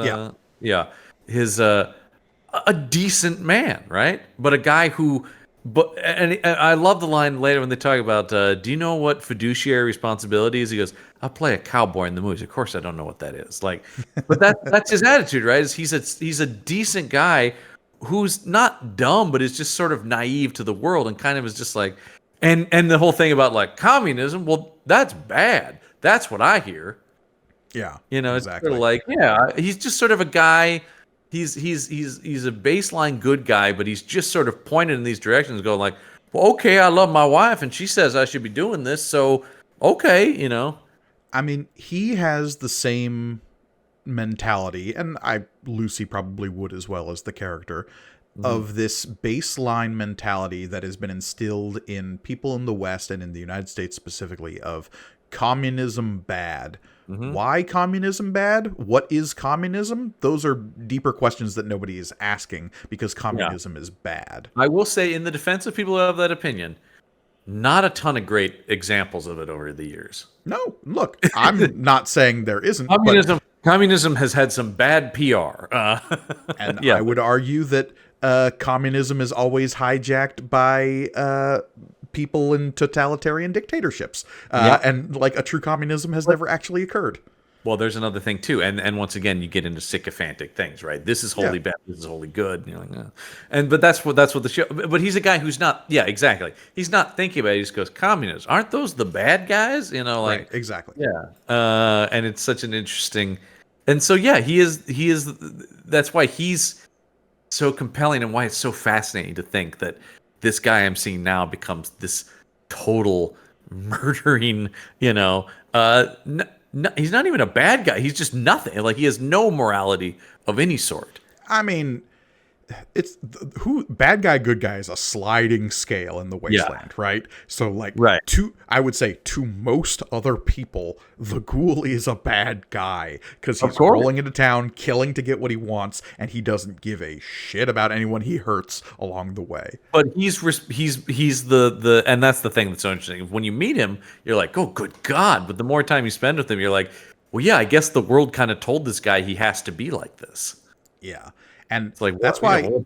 His a decent man, right? But a guy who, and I love the line later when they talk about, do you know what fiduciary responsibility is? He goes, I'll play a cowboy in the movies. Of course, I don't know what that is. Like, but that's his attitude, right? Is he's a decent guy who's not dumb, but is just sort of naive to the world and kind of is just like, and the whole thing about like communism. Well, that's bad. That's what I hear. Yeah, You know, it's sort of exactly. like, yeah, he's just sort of a guy. He's a baseline good guy, but he's just sort of pointed in these directions, going like, well, okay, I love my wife, and she says I should be doing this, so okay, you know. I mean, he has the same mentality, and Lucy probably would as well as the character, Hmm. of this baseline mentality that has been instilled in people in the West and in the United States specifically of communism bad. Hmm. Why communism bad? What is communism? Those are deeper questions that nobody is asking because Yeah, communism is bad. I will say, in the defense of people who have that opinion, not a ton of great examples of it over the years. No, look, I'm not saying there isn't, but Communism has had some bad PR. and Yeah, I would argue that communism is always hijacked by people in totalitarian dictatorships, yeah. and like a true communism has never actually occurred. Well, there's another thing too, and once again, you get into sycophantic things, right? This is Yeah, wholly bad. This is wholly good. You know, like, and but that's what the show. But he's a guy who's not. Yeah, exactly. He's not thinking about it. He just goes, "Communists, aren't those the bad guys?" You know, right, like, exactly. yeah. And it's such an interesting. And so yeah, he is. He is. That's why he's so compelling, and why it's so fascinating to think that this guy I'm seeing now becomes this total murdering, you know, he's not even a bad guy. He's just nothing. Like he has no morality of any sort. I mean, it's who bad guy good guy is a sliding scale in the Yeah. wasteland, right? So like Right. to I would say to most other people the ghoul is a bad guy because Of he's course. rolling into town killing to get what he wants, and he doesn't give a shit about anyone he hurts along the way. But he's the and that's the thing that's so interesting. When you meet him, you're like, oh, good God. But the more time you spend with him, you're like, well, yeah, I guess the world kind of told this guy he has to be like this. Yeah, and It's like, that's what? Yeah, why well,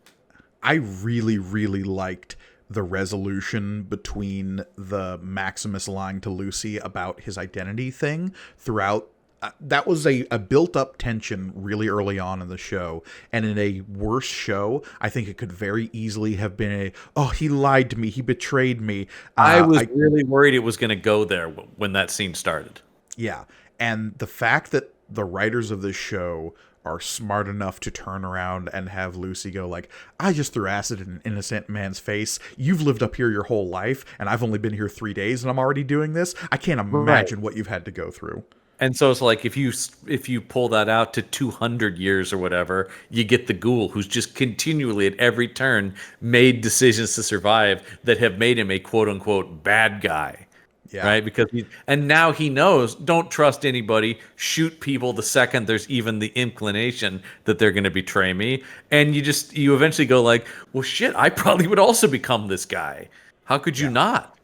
I really, really liked the resolution between the Maximus lying to Lucy about his identity thing throughout. That was a built up tension really early on in the show. And in a worse show, I think it could very easily have been oh, he lied to me, he betrayed me. I was I really worried it was going to go there when that scene started. Yeah. And the fact that the writers of this show are smart enough to turn around and have Lucy go like, I just threw acid in an innocent man's face. You've lived up here your whole life, and I've only been here 3 days, and I'm already doing this. I can't Right. imagine what you've had to go through. And so it's like if you pull that out to 200 years or whatever, you get the ghoul who's just continually at every turn made decisions to survive that have made him a quote unquote bad guy, Yeah. right? Because and now he knows, don't trust anybody, shoot people the second there's even the inclination that they're going to betray me. And you eventually go like, well, shit, I probably would also become this guy. How could you Yeah. not?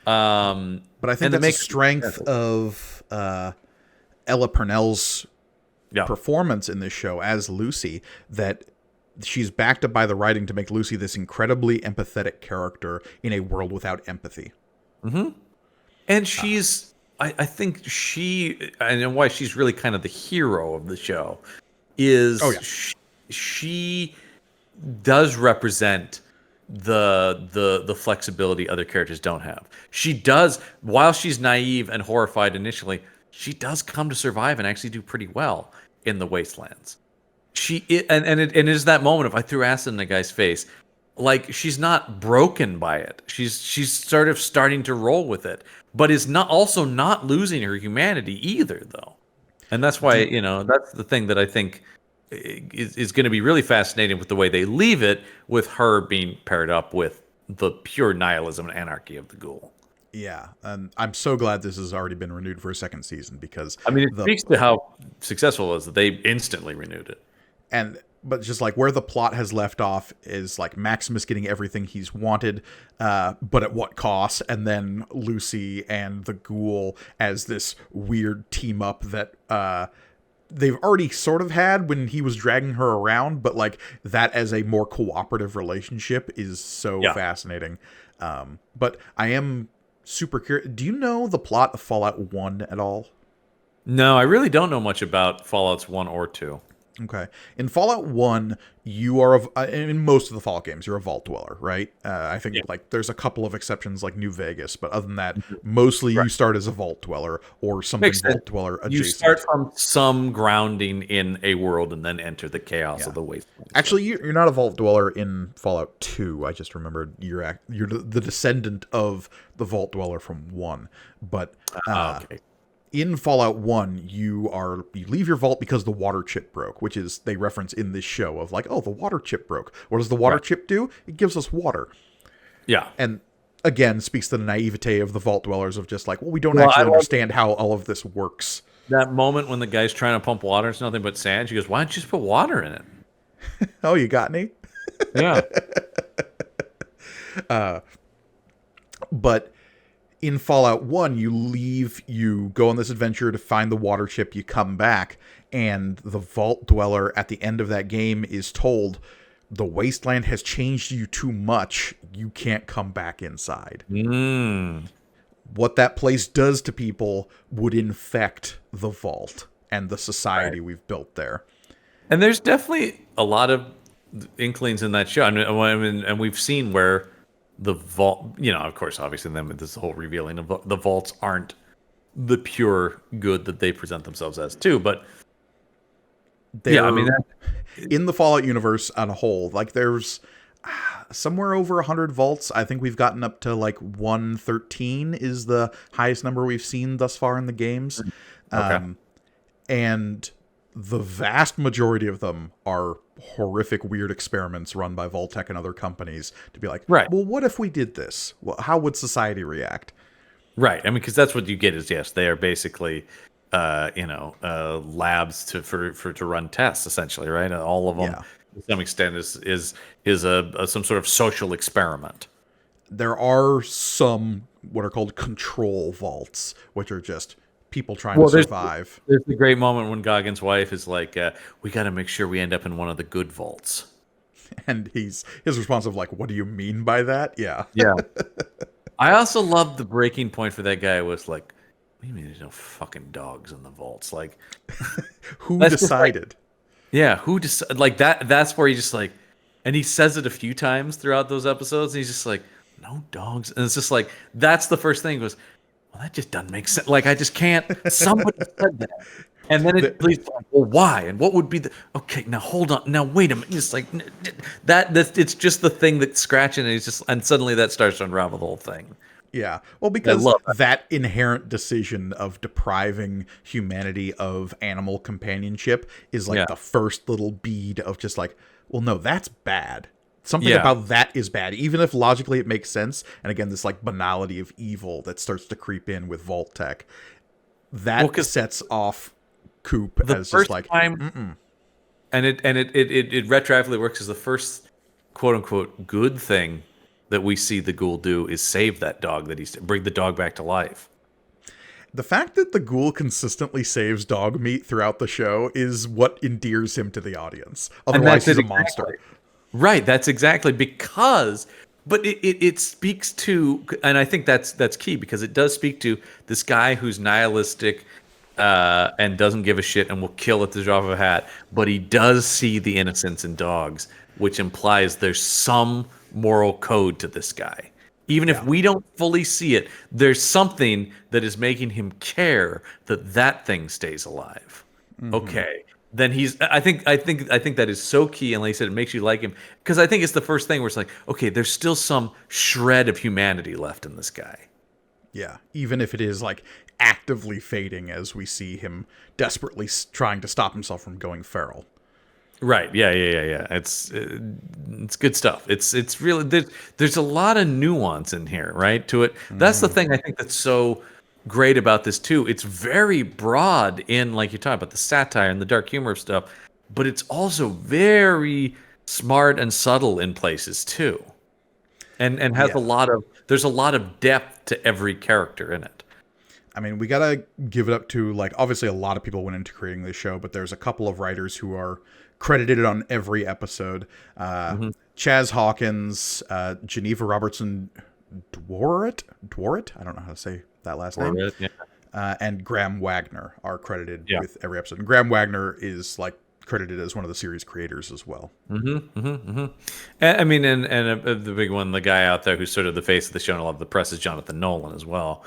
But I think And it that's a makes strength of Ella Purnell's yeah. performance in this show as Lucy, that she's backed up by the writing to make Lucy this incredibly empathetic character in a world without empathy. And I think I know why she's really kind of the hero of the show, is Oh yeah. she does represent the flexibility other characters don't have. She does, while she's naive and horrified initially, she does come to survive and actually do pretty well in the wastelands. And it is that moment of I threw acid in a guy's face. Like she's not broken by it. She's sort of starting to roll with it, but is not losing her humanity either, though. And that's why, that's the thing that I think is going to be really fascinating with the way they leave it, with her being paired up with the pure nihilism and anarchy of the ghoul. Yeah, and I'm so glad this has already been renewed for a second season because I mean, it the speaks to how successful it was that they instantly renewed it. but just like where the plot has left off is like Maximus getting everything he's wanted, but at what cost? And then Lucy and the ghoul as this weird team up that they've already sort of had when he was dragging her around, but like that as a more cooperative relationship is so Yeah. fascinating. But I am super curious. Do you know the plot of Fallout 1 at all? No, I really don't know much about Fallout's 1 or 2. Okay. In Fallout 1, you are, in most of the Fallout games, you're a vault dweller, right? I think, Yeah. like, there's a couple of exceptions, like New Vegas, but other than that, mostly Right. you start as a vault dweller or something Makes sense. vault dweller You adjacent. start from some grounding in a world and then enter the chaos Yeah. of the wasteland. Actually, you're not a vault dweller in Fallout 2. I just remembered you're the descendant of the vault dweller from 1. But Okay. in Fallout 1, you leave your vault because the water chip broke, which is they reference in this show of like, oh, the water chip broke. What does the water Right. chip do? It gives us water. Yeah. And again, speaks to the naivete of the vault dwellers of just like, well, we don't Well, I actually love- understand how all of this works. That moment when the guy's trying to pump water, it's nothing but sand. She goes, "Why don't you just put water in it?" Oh, you got any? Yeah. But in Fallout 1, you go on this adventure to find the water chip, you come back, and the vault dweller at the end of that game is told, the wasteland has changed you too much, you can't come back inside. What that place does to people would infect the vault and the society we've built there. And there's definitely a lot of inklings in that show. I mean, and we've seen where the vault, of course, obviously, then with this whole revealing of the vaults aren't the pure good that they present themselves as, too. But yeah, I mean, in the Fallout universe on a whole, like there's somewhere over 100 vaults. I think we've gotten up to like 113 is the highest number we've seen thus far in the games. Okay. And the vast majority of them are horrific, weird experiments run by Vault-Tec and other companies to be like, Right. well, what if we did this? Well, how would society react? Right. I mean, because that's what you get is, yes, they are basically, labs to run tests, essentially, right? And all of them, Yeah. to some extent, is a some sort of social experiment. There are some what are called control vaults, which are just people trying to survive. There's the great moment when Goggins' wife is like, "We got to make sure we end up in one of the good vaults." And his response of like, what do you mean by that? Yeah. Yeah. I also love the breaking point for that guy was like, "What do you mean there's no fucking dogs in the vaults?" Like, Who That's just decided? yeah, who just like that? That's where he just like, and he says it a few times throughout those episodes. And he's just like, "No dogs," and it's just like that's the first thing was, well, that just doesn't make sense. Like, I just can't. Somebody said that. And then it leads like, well, why? And what would be the? Okay, now hold on. Now wait a minute. It's like that. It's just the thing that's scratching, and it's just, and suddenly that starts to unravel the whole thing. Yeah. Well, because love that inherent decision of depriving humanity of animal companionship is like Yeah. the first little bead of just like, well, no, that's bad. Something Yeah. about that is bad, even if logically it makes sense. And again, this like banality of evil that starts to creep in with Vault-Tec, that Well, 'cause sets off Coop The as first just like, time, and it retroactively works as the first quote unquote good thing that we see the ghoul do is save that dog bring the dog back to life. the fact that the ghoul consistently saves dog meat throughout the show is what endears him to the audience. Otherwise, he's a monster. Right, that's exactly because, but it speaks to, and I think that's key because it does speak to this guy who's nihilistic and doesn't give a shit and will kill at the drop of a hat, but he does see the innocence in dogs, which implies there's some moral code to this guy. Even if we don't fully see it, there's something that is making him care that thing stays alive. Okay. Then I think that is so key, and like I said, it makes you like him because I think it's the first thing where it's like, okay, there's still some shred of humanity left in this guy. Yeah, even if it is like actively fading as we see him desperately trying to stop himself from going feral. Right? Yeah. It's good stuff. It's really there's a lot of nuance in here, right? To it. That's the thing I think that's so great about this too. It's very broad in, like you're talking about, the satire and the dark humor stuff, but it's also very smart and subtle in places too, and has there's a lot of depth to every character in it. I mean, we gotta give it up to, like, obviously a lot of people went into creating this show, but there's a couple of writers who are credited on every episode. Chaz Hawkins, Geneva Robertson Dworet? I don't know how to say that last name. Yeah. And Graham Wagner are credited Yeah. with every episode. And Graham Wagner is like credited as one of the series creators as well. And, I mean, the big one, the guy out there who's sort of the face of the show and a lot of the press is Jonathan Nolan as well,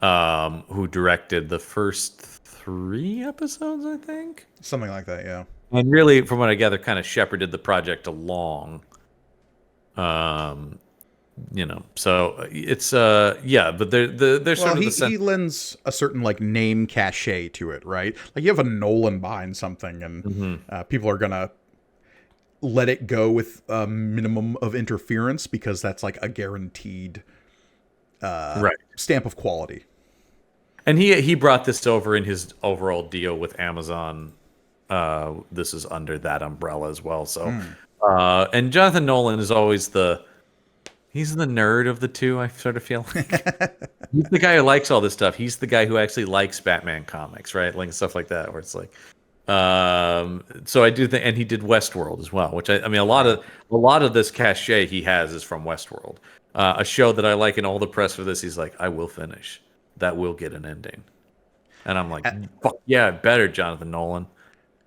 who directed the first 3 episodes, I think. Something like that, yeah. And really, from what I gather, kind of shepherded the project along. So it's but there's sort of the sense. He lends a certain like name cachet to it, right? Like you have a Nolan behind something, and people are gonna let it go with a minimum of interference because that's like a guaranteed stamp of quality. And he brought this over in his overall deal with Amazon. This is under that umbrella as well. So, and Jonathan Nolan is always he's the nerd of the two, I sort of feel like. He's the guy who likes all this stuff. He's the guy who actually likes Batman comics, right? Like stuff like that, where it's like, so I do think, and he did Westworld as well, which I mean, a lot of this cachet he has is from Westworld, a show that I like in all the press for this. He's like, I will finish. That will get an ending. And I'm like, fuck yeah, better, Jonathan Nolan.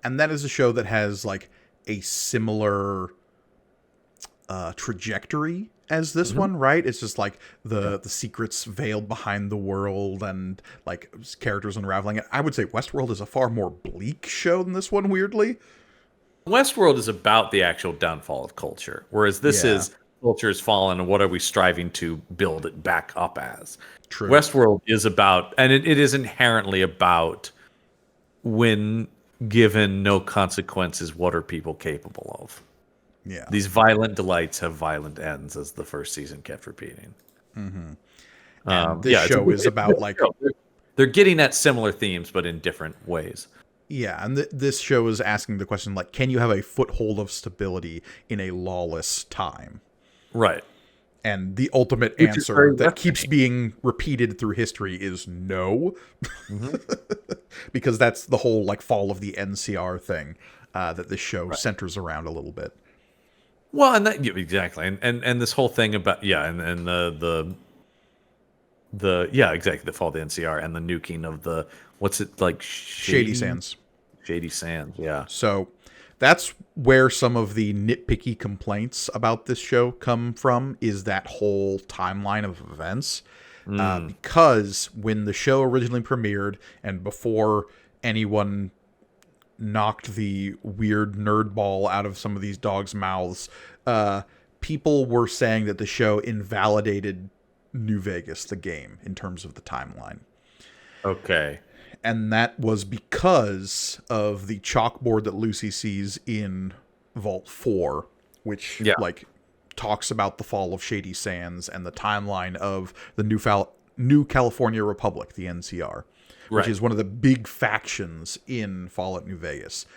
And that is a show that has like a similar trajectory as this one, right? It's just like the secrets veiled behind the world and like characters unraveling it. I would say Westworld is a far more bleak show than this one, weirdly. Westworld is about the actual downfall of culture, whereas this is culture has fallen and what are we striving to build it back up as? True. Westworld is about, and it is inherently about, when given no consequences, what are people capable of? Yeah. These violent delights have violent ends, as the first season kept repeating. And this show is about like they're getting at similar themes, but in different ways. Yeah, and this show is asking the question like, can you have a foothold of stability in a lawless time? Right. And the ultimate answer that keeps being repeated through history is no. Because that's the whole like fall of the NCR thing that this show centers around a little bit. Well, and that exactly, and this whole thing about and the exactly, the fall of the NCR and the nuking of the what's it like Shady Sands. Shady Sands, yeah. So that's where some of the nitpicky complaints about this show come from, is that whole timeline of events. Because when the show originally premiered and before anyone knocked the weird nerd ball out of some of these dogs' mouths, people were saying that the show invalidated New Vegas, the game, in terms of the timeline. Okay. And that was because of the chalkboard that Lucy sees in Vault 4, which like talks about the fall of Shady Sands and the timeline of the New California Republic, the NCR, which is one of the big factions in Fallout New Vegas.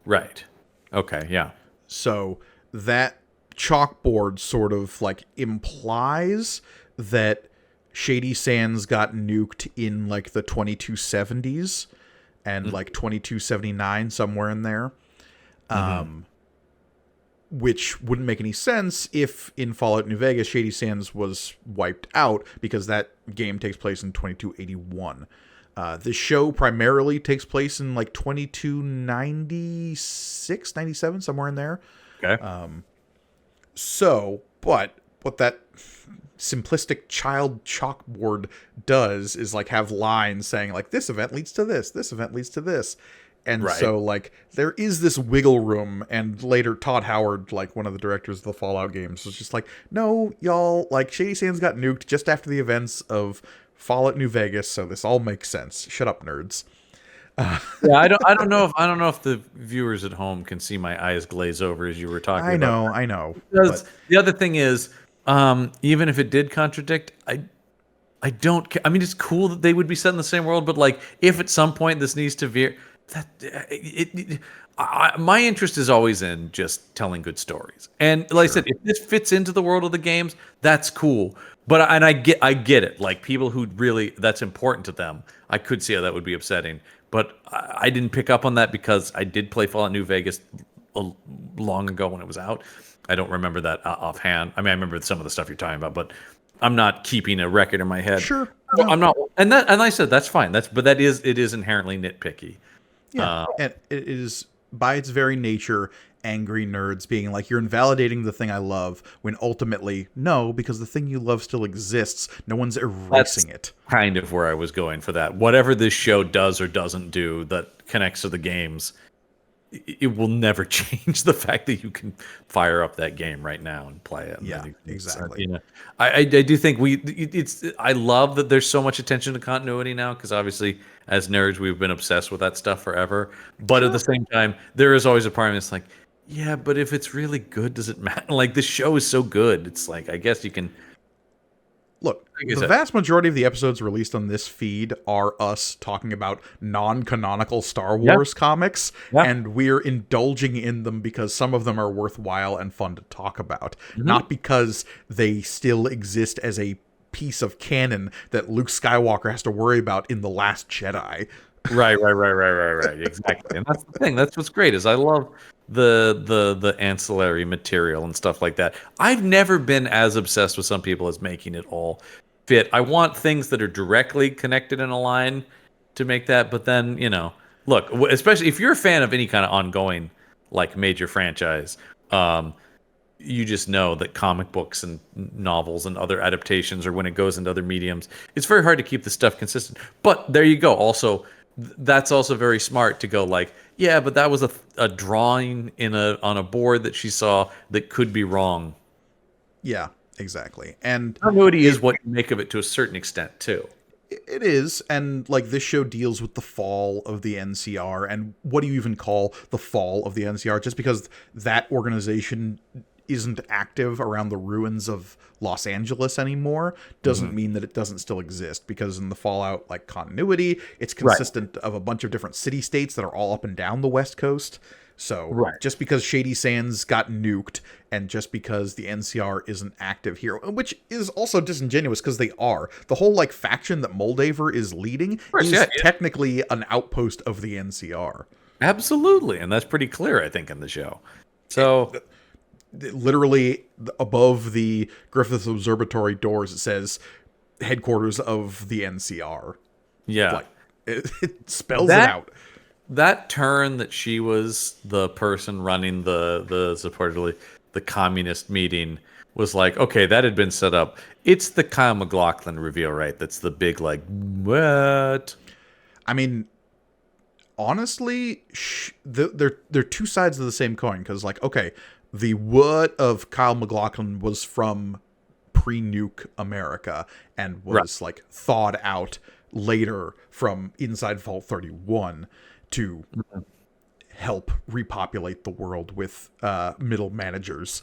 Right. Okay, yeah. So that chalkboard sort of like implies that Shady Sands got nuked in like the 2270s and like 2279, somewhere in there. Which wouldn't make any sense if in Fallout New Vegas, Shady Sands was wiped out, because that game takes place in 2281. The show primarily takes place in like 2296, 97, somewhere in there. Okay. So, but what that simplistic child chalkboard does is like have lines saying like, this event leads to this event leads to this. And so like there is this wiggle room, and later Todd Howard, like one of the directors of the Fallout games, was just like, no, y'all, like Shady Sands got nuked just after the events of Fallout New Vegas, so this all makes sense. Shut up, nerds. Yeah, I don't know if the viewers at home can see my eyes glaze over as you were talking about. I know. Because the other thing is, even if it did contradict, I don't I mean, it's cool that they would be set in the same world, but like if at some point this needs to veer, my interest is always in just telling good stories. And like I said, if this fits into the world of the games, that's cool. But I get it. Like people who really that's important to them, I could see how that would be upsetting. But I didn't pick up on that because I did play Fallout New Vegas long ago when it was out. I don't remember that offhand. I mean, I remember some of the stuff you're talking about, but I'm not keeping a record in my head. Sure, no. I'm not. And I said that's fine. It is inherently nitpicky. Yeah, and it is by its very nature, angry nerds being like, you're invalidating the thing I love, when ultimately, no, because the thing you love still exists. No one's erasing it. Kind of where I was going for that. Whatever this show does or doesn't do that connects to the games, it will never change the fact that you can fire up that game right now and play it. Yeah, exactly. You know, I do think I love that there's so much attention to continuity now, because obviously as nerds we've been obsessed with that stuff forever. But at the same time, there is always a part of me that's like, yeah, but if it's really good, does it matter? Like, the show is so good. It's like, I guess you can. Look, the vast majority of the episodes released on this feed are us talking about non-canonical Star Wars comics, and we're indulging in them because some of them are worthwhile and fun to talk about, not because they still exist as a piece of canon that Luke Skywalker has to worry about in The Last Jedi. Right. Exactly. And that's the thing. That's what's great, is I love the ancillary material and stuff like that. I've never been as obsessed with some people as making it all fit. I want things that are directly connected in a line to make that, but then, you know, look, especially if you're a fan of any kind of ongoing, like, major franchise, you just know that comic books and novels and other adaptations, or when it goes into other mediums, it's very hard to keep the stuff consistent. But there you go. Also, that's also very smart to go like, yeah, but that was a drawing on a board that she saw that could be wrong. Yeah, exactly. And continuity is what you make of it to a certain extent too. It is, and like, this show deals with the fall of the NCR, and what do you even call the fall of the NCR? Just because that organization isn't active around the ruins of Los Angeles anymore doesn't mean that it doesn't still exist, because in the Fallout, like, continuity, it's consistent of a bunch of different city-states that are all up and down the West Coast. So just because Shady Sands got nuked, and just because the NCR isn't active here, which is also disingenuous because they are. The whole, like, faction that Moldaver is leading is technically an outpost of the NCR. Absolutely, and that's pretty clear, I think, in the show. So literally above the Griffith Observatory doors, it says headquarters of the NCR. Yeah. Like, it spells it out. That turn that she was the person running the supposedly the communist meeting was like, okay, that had been set up. It's the Kyle MacLachlan reveal, right? That's the big, like, what? I mean, honestly, they're two sides of the same coin, because, like, okay, the what of Kyle MacLachlan was from pre-nuke America and was like thawed out later from inside Vault 31 to help repopulate the world with middle managers.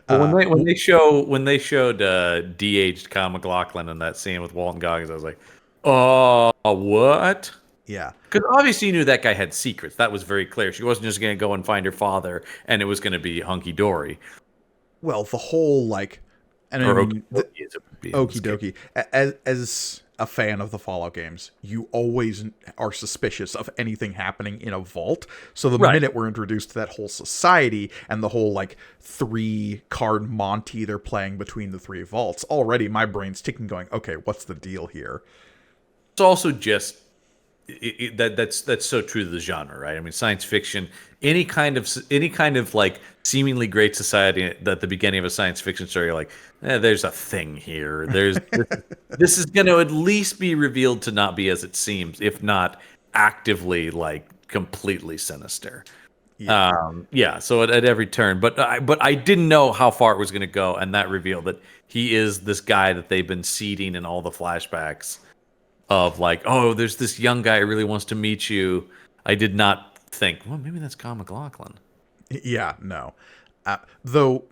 When they showed de-aged Kyle MacLachlan in that scene with Walton Goggins, I was like, oh, what? Yeah. Because obviously you knew that guy had secrets. That was very clear. She wasn't just going to go and find her father and it was going to be hunky-dory. Well, the whole, like... And I mean, okie dokie. As a fan of the Fallout games, you always are suspicious of anything happening in a vault. So the minute we're introduced to that whole society and the whole, like, 3-card Monty they're playing between the 3 vaults, already my brain's ticking going, okay, what's the deal here? It's also just... that's so true to the genre, right? I mean, science fiction, any kind of like seemingly great society at the beginning of a science fiction story, you're like, there's a thing here. This is going to at least be revealed to not be as it seems, if not actively, like, completely sinister. So at every turn, but I didn't know how far it was going to go, and that reveal that he is this guy that they've been seeding in all the flashbacks. Of like, oh, there's this young guy who really wants to meet you. I did not think, well, maybe that's Kyle MacLachlan. Yeah, no. Though,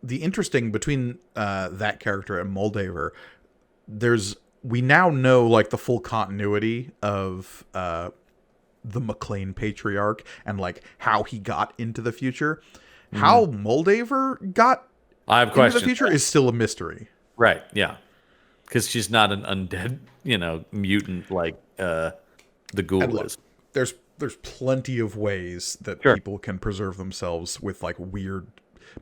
the interesting between that character and Moldaver, we now know, like, the full continuity of the McLean patriarch and, like, how he got into the future. How Moldaver got into the future is still a mystery. Right, yeah. Because she's not an undead, mutant like the ghoul is. There's plenty of ways that people can preserve themselves with, like, weird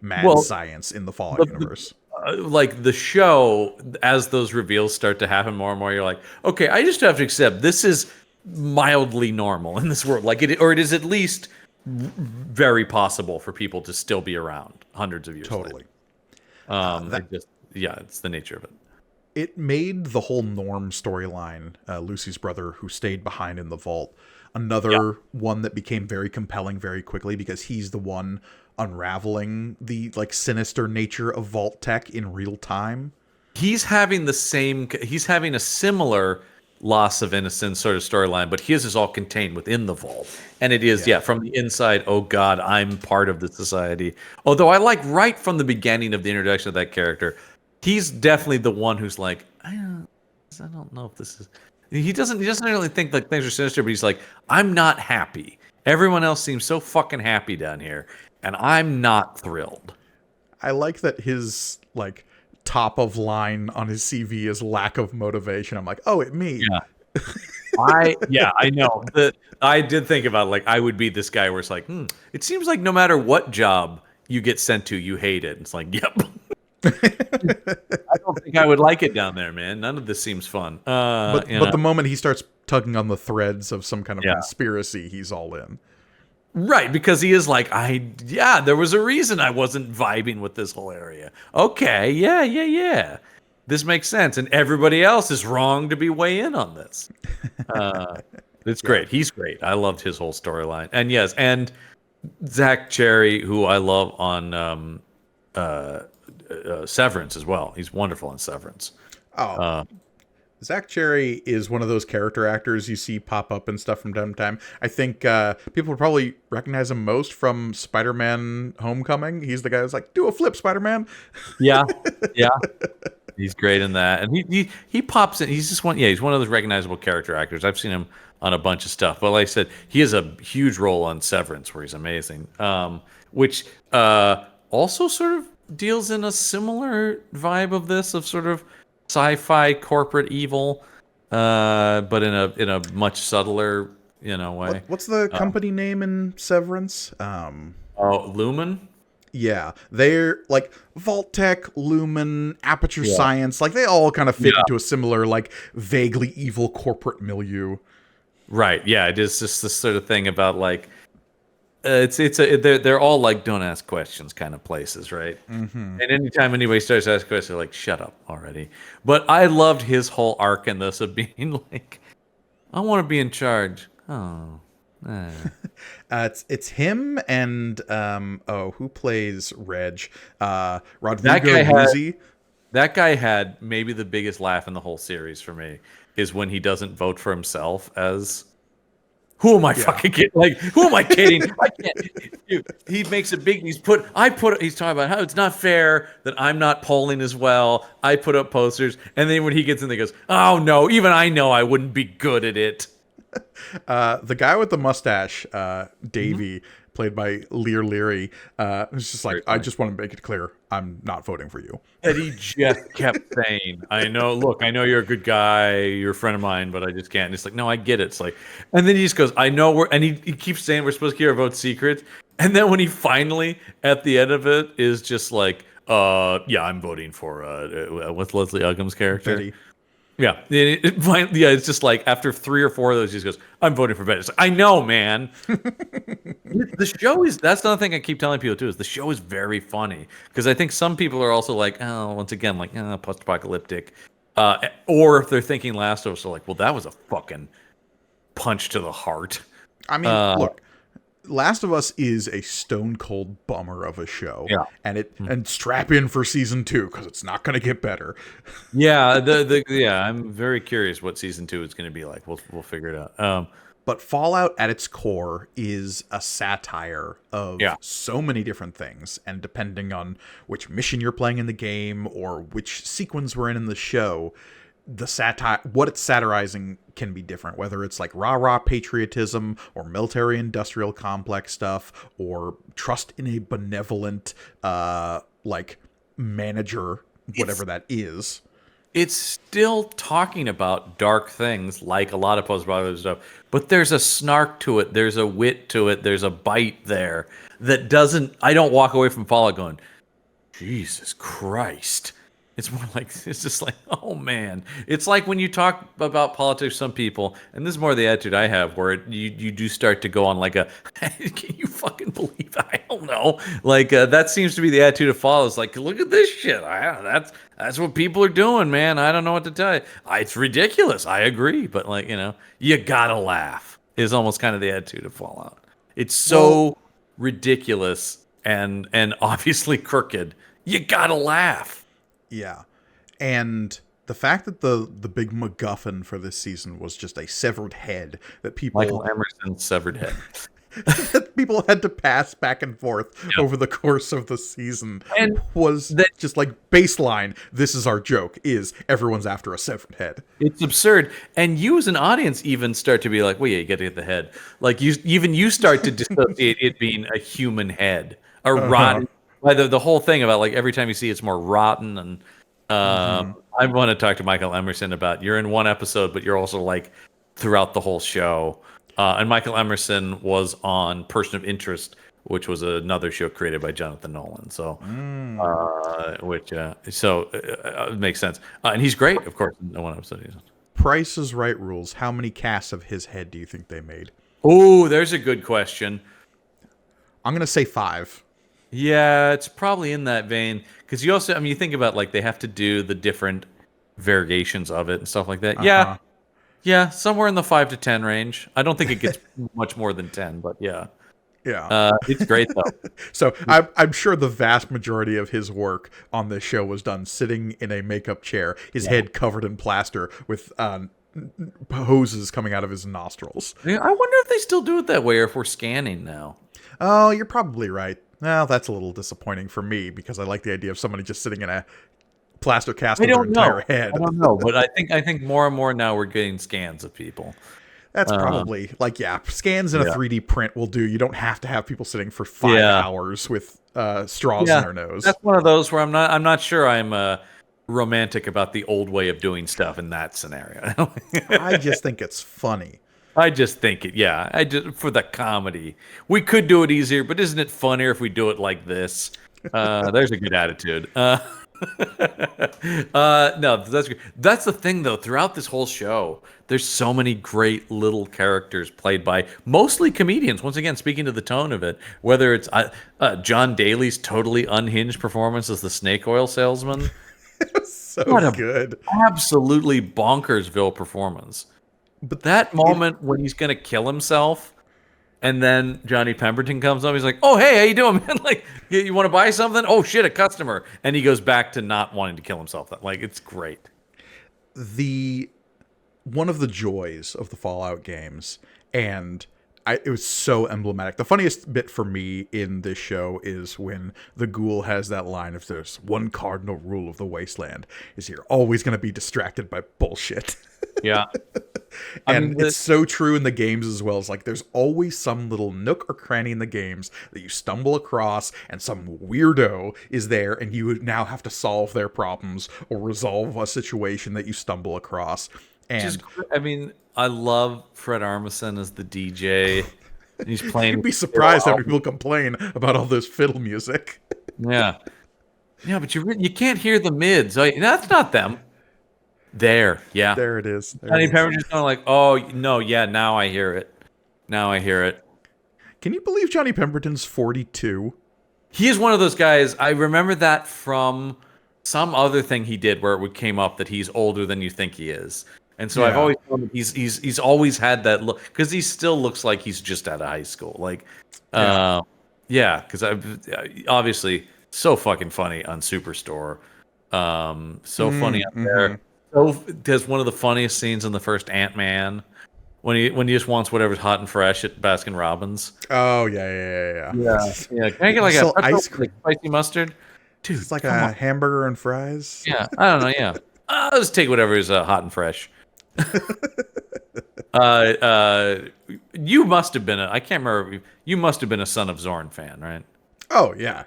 mad science in the Fallout universe. Like, the show, as those reveals start to happen more and more, you're like, okay, I just have to accept this is mildly normal in this world. Like it, or it is at least very possible for people to still be around hundreds of years Totally. later. It's the nature of it. It made the whole Norm storyline, Lucy's brother who stayed behind in the vault, another one that became very compelling very quickly because he's the one unraveling the like sinister nature of vault tech in real time. He's having a similar loss of innocence sort of storyline, but his is all contained within the vault. And it is, from the inside, oh God, I'm part of the society. Although I like right from the beginning of the introduction of that character, he's definitely the one who's like, I don't know if this is... He doesn't really think like things are sinister, but he's like, I'm not happy. Everyone else seems so fucking happy down here, and I'm not thrilled. I like that his like top of line on his CV is lack of motivation. I'm like, oh, me. Yeah. I know. I did think about like I would be this guy where it's like, it seems like no matter what job you get sent to, you hate it. It's like, yep. I don't think I would like it down there, man. None of this seems fun. But the moment he starts tugging on the threads of some kind of conspiracy, he's all in. Right, because he is like, there was a reason I wasn't vibing with this whole area. Okay, yeah. This makes sense, and everybody else is wrong to be way in on this. It's great. He's great. I loved his whole storyline. And yes, and Zach Cherry, who I love on Severance as well. He's wonderful on Severance. Zach Cherry is one of those character actors you see pop up and stuff from time to time. I think people would probably recognize him most from Spider-Man Homecoming. He's the guy that's like, do a flip, Spider-Man. Yeah. He's great in that. And he pops in. He's just he's one of those recognizable character actors. I've seen him on a bunch of stuff. But like I said, he has a huge role on Severance where he's amazing. Which also sort of deals in a similar vibe of this, of sort of sci-fi corporate evil, but in a much subtler, way. What's the company name in Severance? Lumen. Yeah, they're like Vault-Tec, Lumen, Aperture Science. Like they all kind of fit into a similar, like vaguely evil corporate milieu. Right. Yeah, it is just this sort of thing about like. They're all like don't ask questions kind of places, right? Mm-hmm. And anytime anybody starts asking questions, they're like, shut up already. But I loved his whole arc in this of being like, I want to be in charge. Oh, it's him and who plays Reg? Rodrigo Guzzi. That guy had maybe the biggest laugh in the whole series for me is when he doesn't vote for himself as. Who am I fucking kidding? Like, who am I kidding? I can't. Dude, he makes a big. He's talking about how it's not fair that I'm not polling as well. I put up posters, and then when he gets in, he goes, "Oh no, even I know I wouldn't be good at it." The guy with the mustache, Davey, played by Lear Leary, was just like, I just want to make it clear, I'm not voting for you. And he just kept saying, I know you're a good guy, you're a friend of mine, but I just can't. And it's like, no, I get it. It's like, and then he just goes, I know he keeps saying we're supposed to keep our votes secret. And then when he finally, at the end of it, is just like, I'm voting for, what's Leslie Uggams' character? Betty. Yeah, it's just like after 3 or 4 of those, he just goes, I'm voting for Betty. It's like, I know, man. The show that's another thing I keep telling people too, is the show is very funny. Because I think some people are also like, once again, like, post-apocalyptic. Or if they're thinking Last of Us, they're like, well, that was a fucking punch to the heart. I mean, look. Last of Us is a stone cold bummer of a show, and strap in for season 2 because it's not going to get better. I'm very curious what season 2 is going to be like. We'll figure it out. But Fallout at its core is a satire of so many different things, and depending on which mission you're playing in the game or which sequence we're in the show, the satire, what it's satirizing can be different, whether it's like rah-rah patriotism or military-industrial complex stuff or trust in a benevolent like manager, whatever that is. It's still talking about dark things like a lot of post-apocalyptic stuff, but there's a snark to it, there's a wit to it, there's a bite there that I don't walk away from Fallout going, Jesus Christ. It's more like it's just like, oh man. It's like when you talk about politics, some people, and this is more the attitude I have, where you do start to go on like a, can you fucking believe that? I don't know. Like that seems to be the attitude of follows. Like, look at this shit. That's what people are doing, man. I don't know what to tell you. It's ridiculous. I agree, but like you gotta laugh. Is almost kind of the attitude of Fallout. It's so ridiculous and obviously crooked. You gotta laugh. Yeah. And the fact that the big MacGuffin for this season was just a severed head that people Michael Emerson's severed head. that people had to pass back and forth over the course of the season And was just like baseline. This is our joke, is everyone's after a severed head. It's absurd. And you as an audience even start to be like, well, yeah, you got to get the head. Like you start to dissociate it being a human head. A rotten, by the whole thing about like every time you see it's more rotten. And I want to talk to Michael Emerson about, you're in one episode, but you're also like throughout the whole show. And Michael Emerson was on Person of Interest, which was another show created by Jonathan Nolan. So, it makes sense. And he's great, of course, in one episode. Price is Right rules. How many casts of his head do you think they made? Oh, there's a good question. I'm going to say 5. Yeah, it's probably in that vein. Because you also, you think about like they have to do the different variations of it and stuff like that. Yeah, somewhere in the 5 to 10 range. I don't think it gets much more than 10, but yeah. Yeah. It's great though. So I'm sure the vast majority of his work on this show was done sitting in a makeup chair, his head covered in plaster with hoses coming out of his nostrils. I wonder if they still do it that way or if we're scanning now. Oh, you're probably right. Well, that's a little disappointing for me because I like the idea of somebody just sitting in a plaster cast of their entire head. I don't know, but I think more and more now we're getting scans of people. That's probably scans in a 3D print will do. You don't have to have people sitting for 5 hours with straws in their nose. That's one of those where I'm not sure I'm romantic about the old way of doing stuff in that scenario. I just think it's funny. I just think for the comedy. We could do it easier, but isn't it funnier if we do it like this? There's a good attitude. No, that's great. That's the thing though. Throughout this whole show, there's so many great little characters played by mostly comedians. Once again, speaking to the tone of it, whether it's John Daly's totally unhinged performance as the snake oil salesman, so good, absolutely bonkersville performance. But that moment when he's gonna kill himself. And then Johnny Pemberton comes up. He's like, "Oh, hey, how you doing, man? Like, you want to buy something? Oh shit, a customer." And he goes back to not wanting to kill himself. Like, it's great. One of the joys of the Fallout games, and it was so emblematic. The funniest bit for me in this show is when the ghoul has that line of "There's one cardinal rule of the wasteland: is you're always going to be distracted by bullshit." Yeah. And it's so true in the games as well. It's like there's always some little nook or cranny in the games that you stumble across and some weirdo is there and you now have to solve their problems or resolve a situation that you stumble across. And I love Fred Armisen as the DJ. He's playing. You'd be surprised how many people complain about all this fiddle music. Yeah. Yeah, but you can't hear the mids. That's not them. There it is. Johnny Pemberton's going like, "Oh no, yeah, now I hear it. Can you believe Johnny Pemberton's 42? He is one of those guys. I remember that from some other thing he did where it came up that he's older than you think he is, and so I've always known he's always had that look because he still looks like he's just out of high school. Like, because obviously so fucking funny on Superstore, so funny up there. So there's one of the funniest scenes in the first Ant-Man when he just wants whatever's hot and fresh at Baskin Robbins. Oh yeah. Can I get like a ice cream, spicy mustard? Dude, it's like a hamburger and fries. Yeah, I don't know. Yeah, I'll just take whatever is hot and fresh. You must have been I can't remember. You must have been a Son of Zorn fan, right? Oh yeah.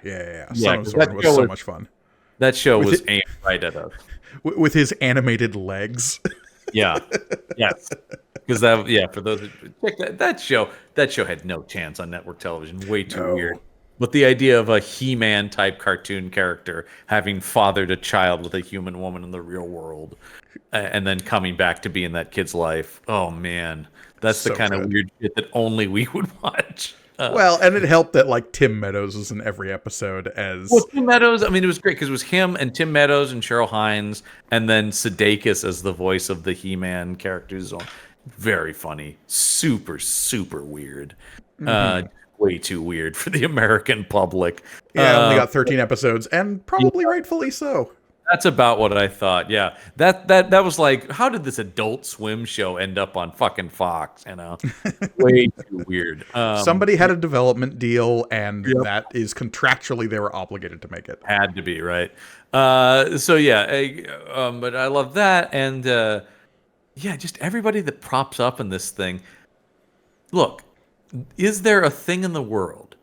Son of Zorn was so much fun. That show was aimed right at us. With his animated legs. Yeah. Yes. Because for those check that show had no chance on network television. Way too weird. But the idea of a He-Man type cartoon character having fathered a child with a human woman in the real world, and then coming back to be in that kid's life. Oh man, that's the So kind of good. weird shit that only we would watch. Well, and it helped that like Tim Meadows was in every episode as Well, Tim Meadows. I mean, it was great because it was him and Tim Meadows and Cheryl Hines, and then Sudeikis as the voice of the He-Man characters. Very funny, super super weird. Way too weird for the American public. yeah, only got 13 episodes, and probably rightfully so. That's about what I thought. Yeah, that was like, how did this Adult Swim show end up on fucking Fox? You know, way too weird. Somebody had a development deal, and Yep. that is contractually they were obligated to make it. Had to be right. So yeah, but I love that, and yeah, just everybody that props up in this thing. Look, is there a thing in the world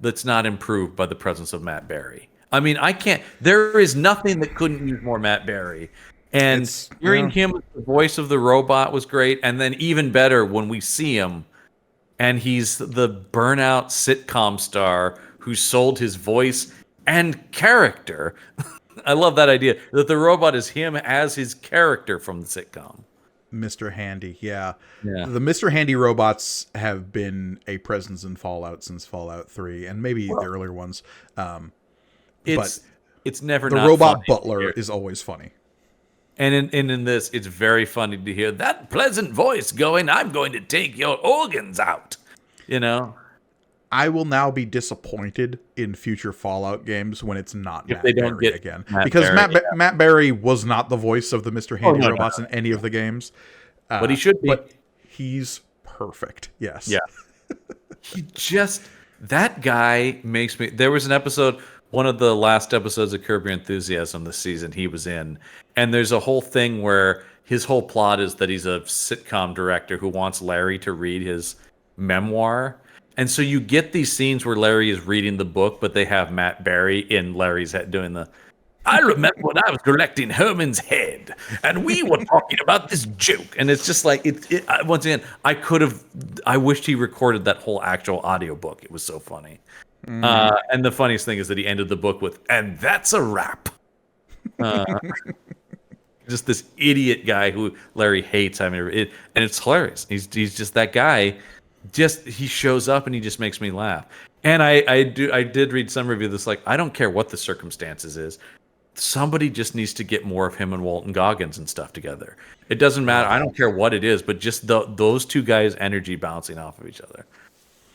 that's not improved by the presence of Matt Berry? I mean, I can't. There is nothing that couldn't use more Matt Berry. And hearing him as the voice of the robot was great. And then even better when we see him and he's the burnout sitcom star who sold his voice and character. I love that idea that the robot is him as his character from the sitcom. Mr. Handy, yeah. Yeah. The Mr. Handy robots have been a presence in Fallout since Fallout 3, and maybe the earlier ones. It's never The not robot funny to butler hear. is always funny. And in this, it's very funny to hear that pleasant voice going, "I'm going to take your organs out." You know, I will now be disappointed in future Fallout games when it's not If Matt they don't Berry get again. Matt Because Berry, Matt Berry was not the voice of the Mr. Handy no, robots in any of the games. but he should be. But he's perfect. Yes. Yeah. He just, that guy makes me. There was an episode, one of the last episodes of Curb Your Enthusiasm this season, he was in, and there's a whole thing where his whole plot is that he's a sitcom director who wants Larry to read his memoir. And so you get these scenes where Larry is reading the book, but they have Matt Berry in Larry's head doing the, "I remember when I was collecting Herman's head, and we were talking about this joke." And it's just like, once again, I wished he recorded that whole actual audiobook. It was so funny. And the funniest thing is that he ended the book with, "And that's a wrap." Just this idiot guy who Larry hates. I mean, and it's hilarious. He's just that guy. Just he shows up and he just makes me laugh. And I did read some review that's like, I don't care what the circumstances is. Somebody just needs to get more of him and Walton Goggins and stuff together. It doesn't matter. I don't care what it is, but just those two guys' energy bouncing off of each other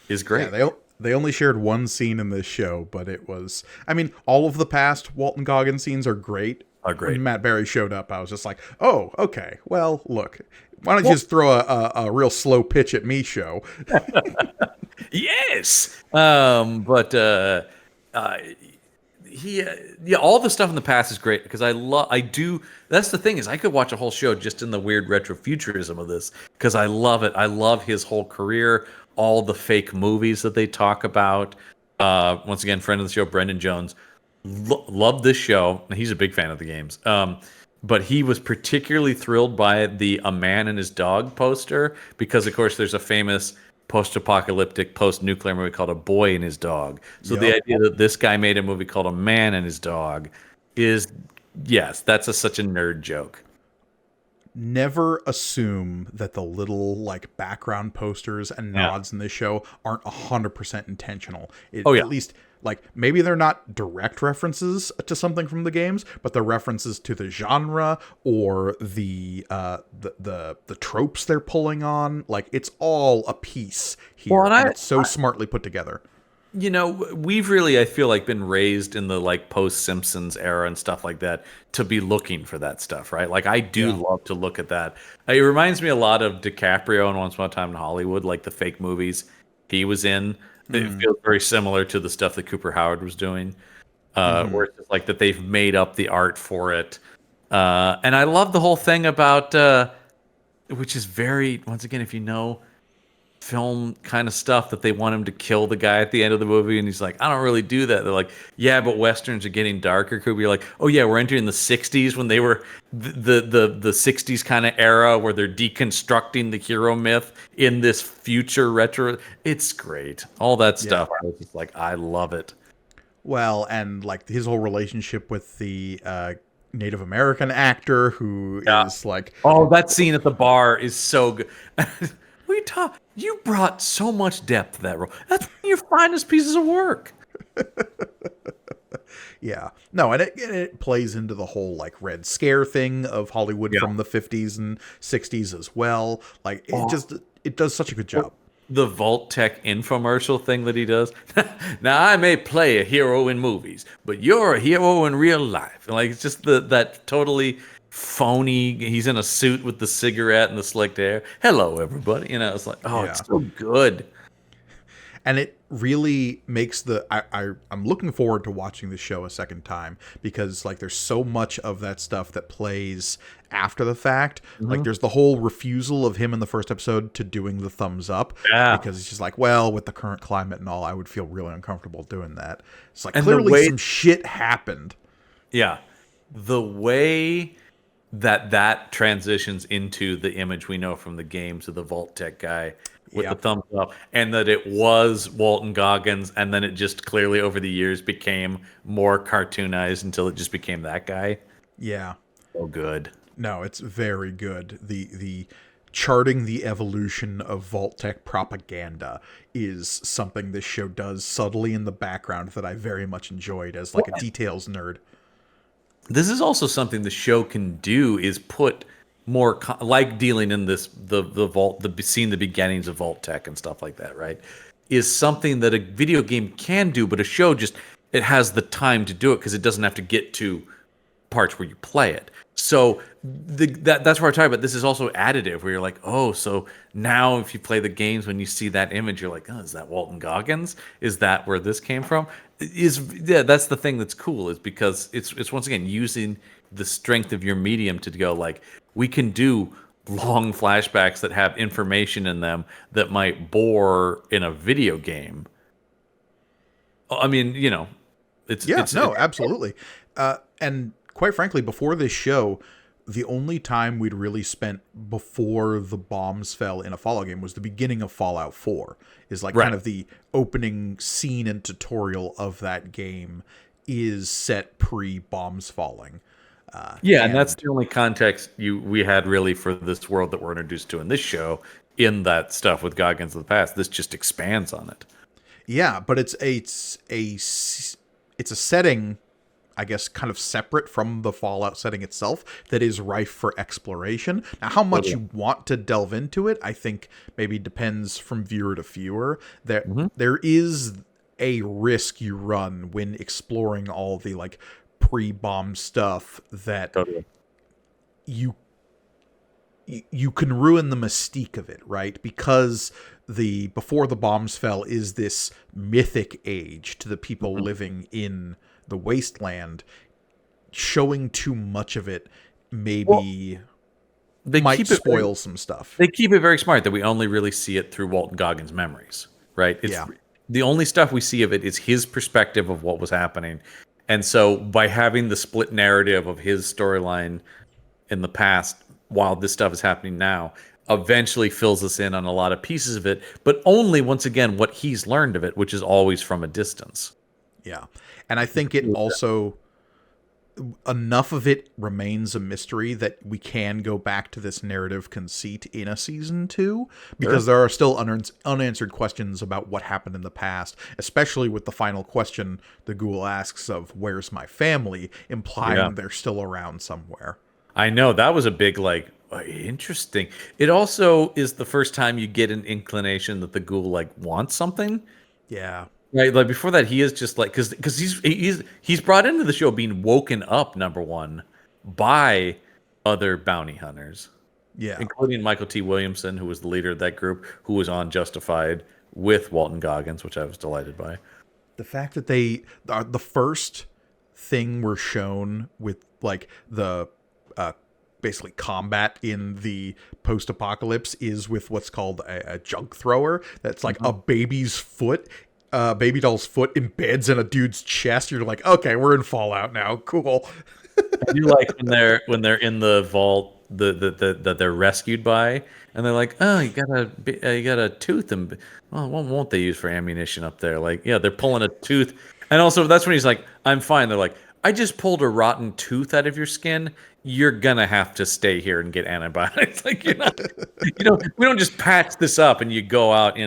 is great. Yeah, they only shared one scene in this show, but it was. I mean, all of the past Walton Goggins scenes are great. When Matt Berry showed up, I was just like, "Oh, okay. Well, look, why don't you just throw a real slow pitch at me show?" Yes. Yeah, all the stuff in the past is great because I do. That's the thing is I could watch a whole show just in the weird retrofuturism of this because I love it. I love his whole career, all the fake movies that they talk about. Once again, friend of the show, Brendan Jones, loved this show. He's a big fan of the games. But he was particularly thrilled by the "A Man and His Dog" poster because, of course, there's a famous post-apocalyptic, post-nuclear movie called "A Boy and His Dog." So the idea that this guy made a movie called "A Man and His Dog" is, yes, that's such a nerd joke. Never assume that the little like background posters and nods in this show aren't 100% intentional. At least like maybe they're not direct references to something from the games, but they're references to the genre or the tropes they're pulling on. Like it's all a piece here. Well, and it's so smartly put together. You know, we've really, I feel like, been raised in the like post-Simpsons era and stuff like that to be looking for that stuff, right? Like I do love to look at that. It reminds me a lot of DiCaprio in Once Upon a Time in Hollywood, like the fake movies he was in. It feels very similar to the stuff that Cooper Howard was doing, where it's just like that they've made up the art for it. And I love the whole thing about, which is very, once again, if you know film kind of stuff that they want him to kill the guy at the end of the movie, and he's like, I don't really do that. They're like, yeah, but westerns are getting darker. Could be like, oh yeah, we're entering the 60s when they were the 60s kind of era where they're deconstructing the hero myth in this future retro. It's great. All that stuff. I was just like, I love it. Well, and like his whole relationship with the Native American actor who is like, oh, that scene at the bar is so good. We talk. You brought so much depth to that role. That's one of your finest pieces of work. yeah, no, and it plays into the whole like Red Scare thing of Hollywood from the 50s and 60s as well. Like it does such a good job. The Vault-Tec infomercial thing that he does. Now, I may play a hero in movies, but you're a hero in real life. Like, it's just that totally phony. He's in a suit with the cigarette and the slicked hair. Hello, everybody. You know, it's like, it's so good. And it really makes I'm looking forward to watching the show a second time because like there's so much of that stuff that plays after the fact. Like there's the whole refusal of him in the first episode to doing the thumbs up because he's just like, well, with the current climate and all, I would feel really uncomfortable doing that. It's like clearly some shit happened. Yeah. The way that transitions into the image we know from the games of the Vault-Tec guy with the thumbs up, and that it was Walton Goggins, and then it just clearly over the years became more cartoonized until it just became that guy. Yeah. So good. No, it's very good. The charting the evolution of Vault-Tec propaganda is something this show does subtly in the background that I very much enjoyed as like a details nerd. This is also something the show can do, is put more like dealing in this seeing the beginnings of Vault-Tec and stuff like that, right? Is something that a video game can do, but a show just it has the time to do it because it doesn't have to get to parts where you play it. So that's where I talk about this is also additive, where you're like, oh, so now if you play the games, when you see that image, you're like, oh, is that Walton Goggins? Is that where this came from? That's the thing that's cool, is because it's once again using the strength of your medium to go like, we can do long flashbacks that have information in them that might bore in a video game. I mean, you know, absolutely. And quite frankly, before this show, the only time we'd really spent before the bombs fell in a Fallout game was the beginning of Fallout 4. Is like kind of the opening scene and tutorial of that game is set pre-bombs falling. And that's the only context we had really for this world that we're introduced to in this show. In that stuff with Goggins of the past, this just expands on it. Yeah, but it's a setting, I guess, kind of separate from the Fallout setting itself that is rife for exploration. Now, how much you want to delve into it, I think maybe depends from viewer to viewer. There is a risk you run when exploring all the like pre-bomb stuff that you can ruin the mystique of it, right? Because the before the bombs fell is this mythic age to the people living in the wasteland. Showing too much of it maybe might spoil some stuff. They keep it very smart that we only really see it through Walton Goggins' memories, right? The only stuff we see of it is his perspective of what was happening. And so by having the split narrative of his storyline in the past while this stuff is happening now, eventually fills us in on a lot of pieces of it, but only, once again, what he's learned of it, which is always from a distance. Yeah. And I think it also, enough of it remains a mystery that we can go back to this narrative conceit in a season 2, because there are still unanswered questions about what happened in the past, especially with the final question the ghoul asks of where's my family, implying they're still around somewhere. I know, that was a big, like, interesting. It also is the first time you get an inclination that the ghoul, like, wants something. Yeah. Right, like before that, he is just like, because he's brought into the show being woken up, number one, by other bounty hunters, including Michael T. Williamson, who was the leader of that group, who was on Justified with Walton Goggins, which I was delighted by. The fact that they are the first thing we're shown with like the basically combat in the post-apocalypse is with what's called a junk thrower. That's like a baby's foot. Baby doll's foot embeds in a dude's chest. You're like, okay, we're in Fallout now. Cool. I do like when they're in the vault that they're rescued by, and they're like, oh, you got a tooth, and well, what won't they use for ammunition up there? Like, yeah, they're pulling a tooth, and also that's when he's like, I'm fine. They're like, I just pulled a rotten tooth out of your skin. You're gonna have to stay here and get antibiotics. Like, you're not, we don't just patch this up and you go out,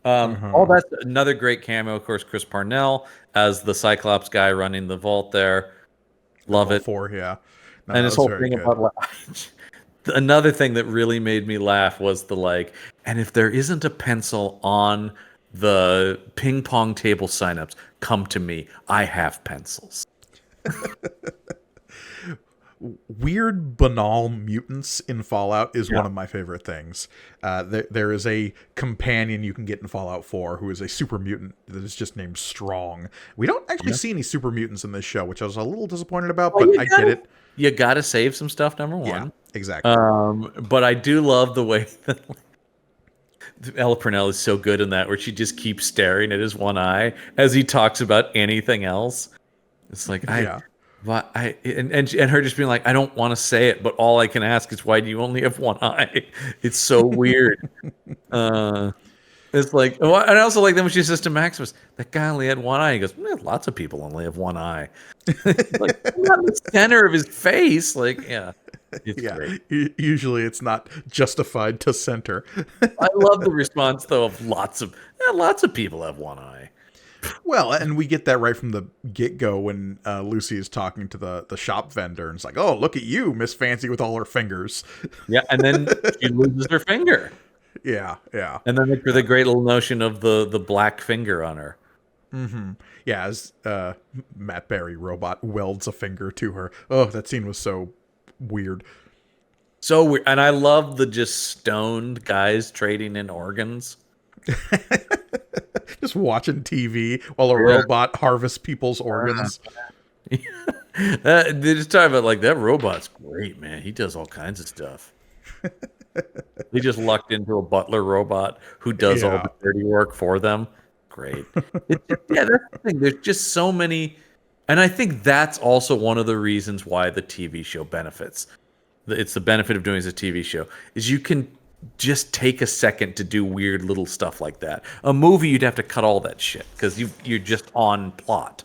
All that's another great cameo, of course, Chris Parnell as the Cyclops guy running the vault there. Love it. 4, yeah. No, And this whole thing good. about another thing that really made me laugh was and if there isn't a pencil on the ping pong table signups, come to me. I have pencils. Weird, banal mutants in Fallout is one of my favorite things. There is a companion you can get in Fallout 4 who is a super mutant that is just named Strong. We don't actually see any super mutants in this show, which I was a little disappointed about, but I get it. You got to save some stuff, number one. Yeah, exactly. But I do love the way that Ella Purnell is so good in that, where she just keeps staring at his one eye as he talks about anything else. It's like, and her just being like, I don't want to say it, but all I can ask is, why do you only have one eye? It's so weird. It's like, and I also like that when she says to Maximus, that guy only had one eye. He goes, lots of people only have one eye. Like, not in the center of his face. Like, yeah. It's great. Usually it's not justified to center. I love the response, though, of lots of people have one eye. Well, and we get that right from the get-go when Lucy is talking to the shop vendor, and it's like, oh, look at you, Miss Fancy with all her fingers. Yeah, and then she loses her finger. Yeah. And then the great little notion of the black finger on her. Mm-hmm. Yeah, as Matt Berry robot welds a finger to her. Oh, that scene was so weird. So weird. And I love the just stoned guys trading in organs. Just watching TV while a robot harvests people's organs. They just talk about, like, that robot's great, man. He does all kinds of stuff. They just lucked into a butler robot who does all the dirty work for them. Great. That's the thing. There's just so many. And I think that's also one of the reasons why the TV show benefits. It's the benefit of doing as a TV show, is you can just take a second to do weird little stuff like that. A movie, you'd have to cut all that shit because you're just on plot.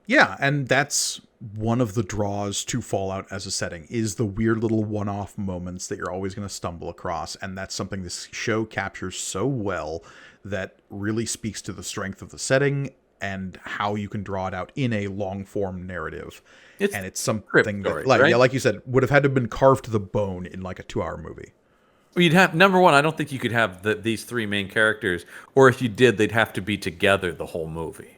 Yeah, and that's one of the draws to Fallout as a setting, is the weird little one-off moments that you're always going to stumble across, and that's something this show captures so well that really speaks to the strength of the setting and how you can draw it out in a long-form narrative. It's something that, like, right? Yeah, like you said, would have had to have been carved to the bone in like a 2-hour movie. You'd have, number one, I don't think you could have these three main characters, or if you did, they'd have to be together the whole movie.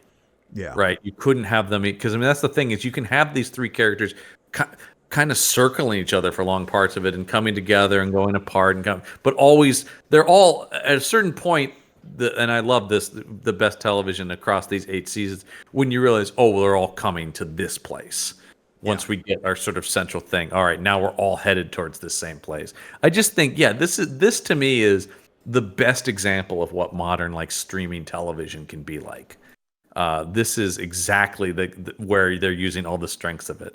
Yeah. Right? You couldn't have them, because, I mean, that's the thing, is you can have these three characters kind of circling each other for long parts of it and coming together and going apart, but always, they're all, at a certain point, and I love this, the best television across these 8 seasons, when you realize, oh, well, they're all coming to this place. Once we get our sort of central thing, all right, now we're all headed towards this same place. I just think, this to me is the best example of what modern, like, streaming television can be like. This is exactly where they're using all the strengths of it.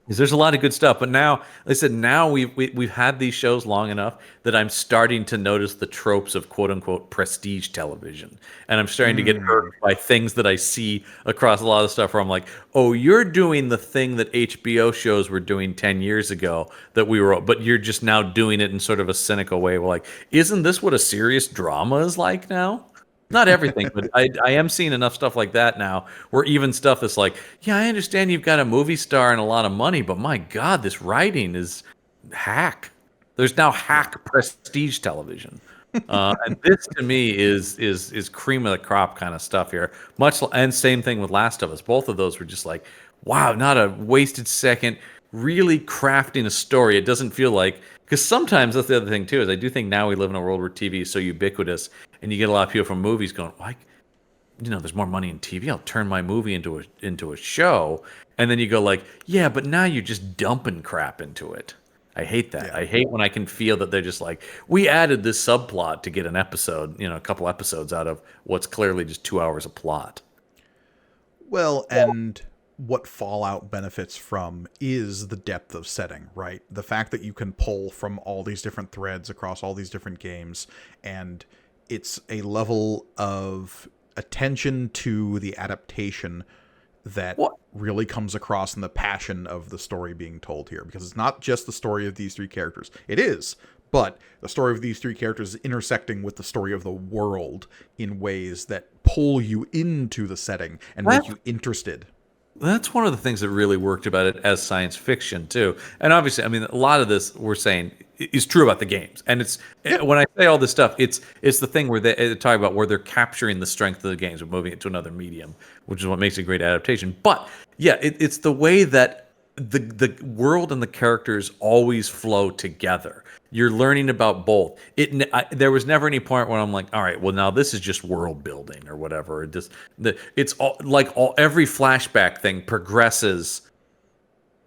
Because there's a lot of good stuff, but now, like I said, now we've had these shows long enough that I'm starting to notice the tropes of quote unquote prestige television, and I'm starting to get hurt by things that I see across a lot of stuff where I'm like, oh, you're doing the thing that HBO shows were doing 10 years ago but you're just now doing it in sort of a cynical way. We're like, isn't this what a serious drama is like now? Not everything, but I am seeing enough stuff like that now, where even stuff that's like, yeah, I understand you've got a movie star and a lot of money, but my God, this writing is hack. There's now hack prestige television, and this to me is cream of the crop kind of stuff here. And same thing with Last of Us. Both of those were just like, wow, not a wasted second. Really crafting a story. It doesn't feel like, because sometimes that's the other thing too, is I do think now we live in a world where TV is so ubiquitous, and you get a lot of people from movies going, like, there's more money in TV. I'll turn my movie into a show, and then you go like, yeah, but now you're just dumping crap into it. I hate that. Yeah. I hate when I can feel that they're just like, we added this subplot to get an episode, a couple episodes out of what's clearly just 2 hours of plot. Well, and what Fallout benefits from is the depth of setting, right? The fact that you can pull from all these different threads across all these different games, and it's a level of attention to the adaptation that What? really comes across in the passion of the story being told here, because it's not just the story of these three characters. It is, but the story of these three characters is intersecting with the story of the world in ways that pull you into the setting and make you interested. That's one of the things that really worked about it as science fiction too. And obviously, I mean, a lot of this we're saying is true about the games. And it's when I say all this stuff, it's the thing where they talk about where they're capturing the strength of the games and moving it to another medium, which is what makes it a great adaptation. But yeah, it's the way that the world and the characters always flow together. You're learning about both. There was never any point where I'm like, all right, well now this is just world building or whatever. It's all every flashback thing progresses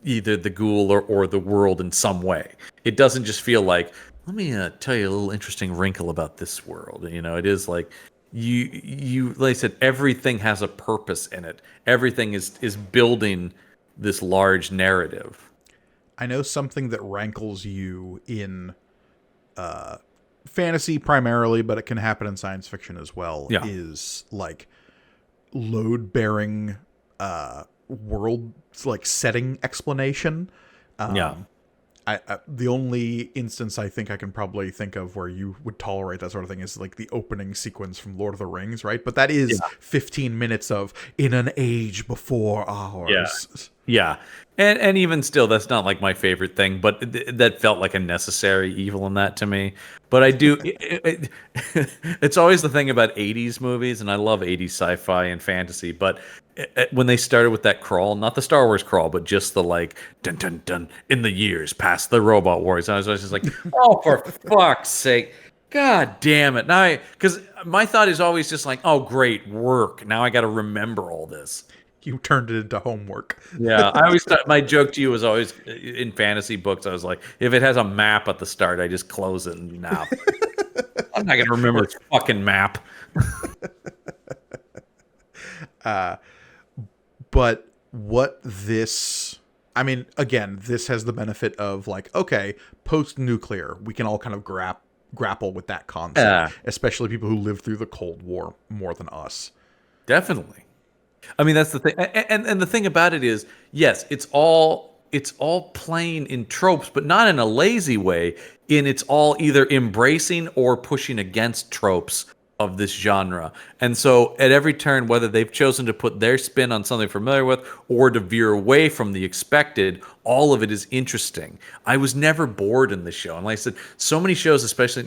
either the ghoul or the world in some way. It doesn't just feel like, let me tell you a little interesting wrinkle about this world. It is like you like I said, everything has a purpose in it. Everything is building this large narrative. I know something that rankles you in fantasy primarily, but it can happen in science fiction as well, is like load-bearing world, like setting explanation. The only instance I think I can probably think of where you would tolerate that sort of thing is like the opening sequence from Lord of the Rings, right? But that is 15 minutes of in an age before ours. Yeah. And even still, that's not like my favorite thing, but that felt like a necessary evil in that to me. But I do, it's always the thing about 80s movies, and I love 80s sci-fi and fantasy, but when they started with that crawl, not the Star Wars crawl, but just the like, dun dun dun, in the years past the Robot Wars, I was just like, oh, for fuck's sake. God damn it. Now, because my thought is always just like, oh, great work. Now I got to remember all this. You turned it into homework. Yeah, I always thought my joke to you was always in fantasy books. I was like, if it has a map at the start, I just close it and now I'm not gonna remember this fucking map. But what this, I mean, again, this has the benefit of like, okay, post-nuclear, we can all kind of grapple with that concept, especially people who lived through the Cold War more than us. Definitely. I mean, that's the thing, and the thing about it is, yes, it's all playing in tropes, but not in a lazy way. It's all either embracing or pushing against tropes of this genre. And so, at every turn, whether they've chosen to put their spin on something familiar with or to veer away from the expected, all of it is interesting. I was never bored in this show, and like I said, so many shows, especially.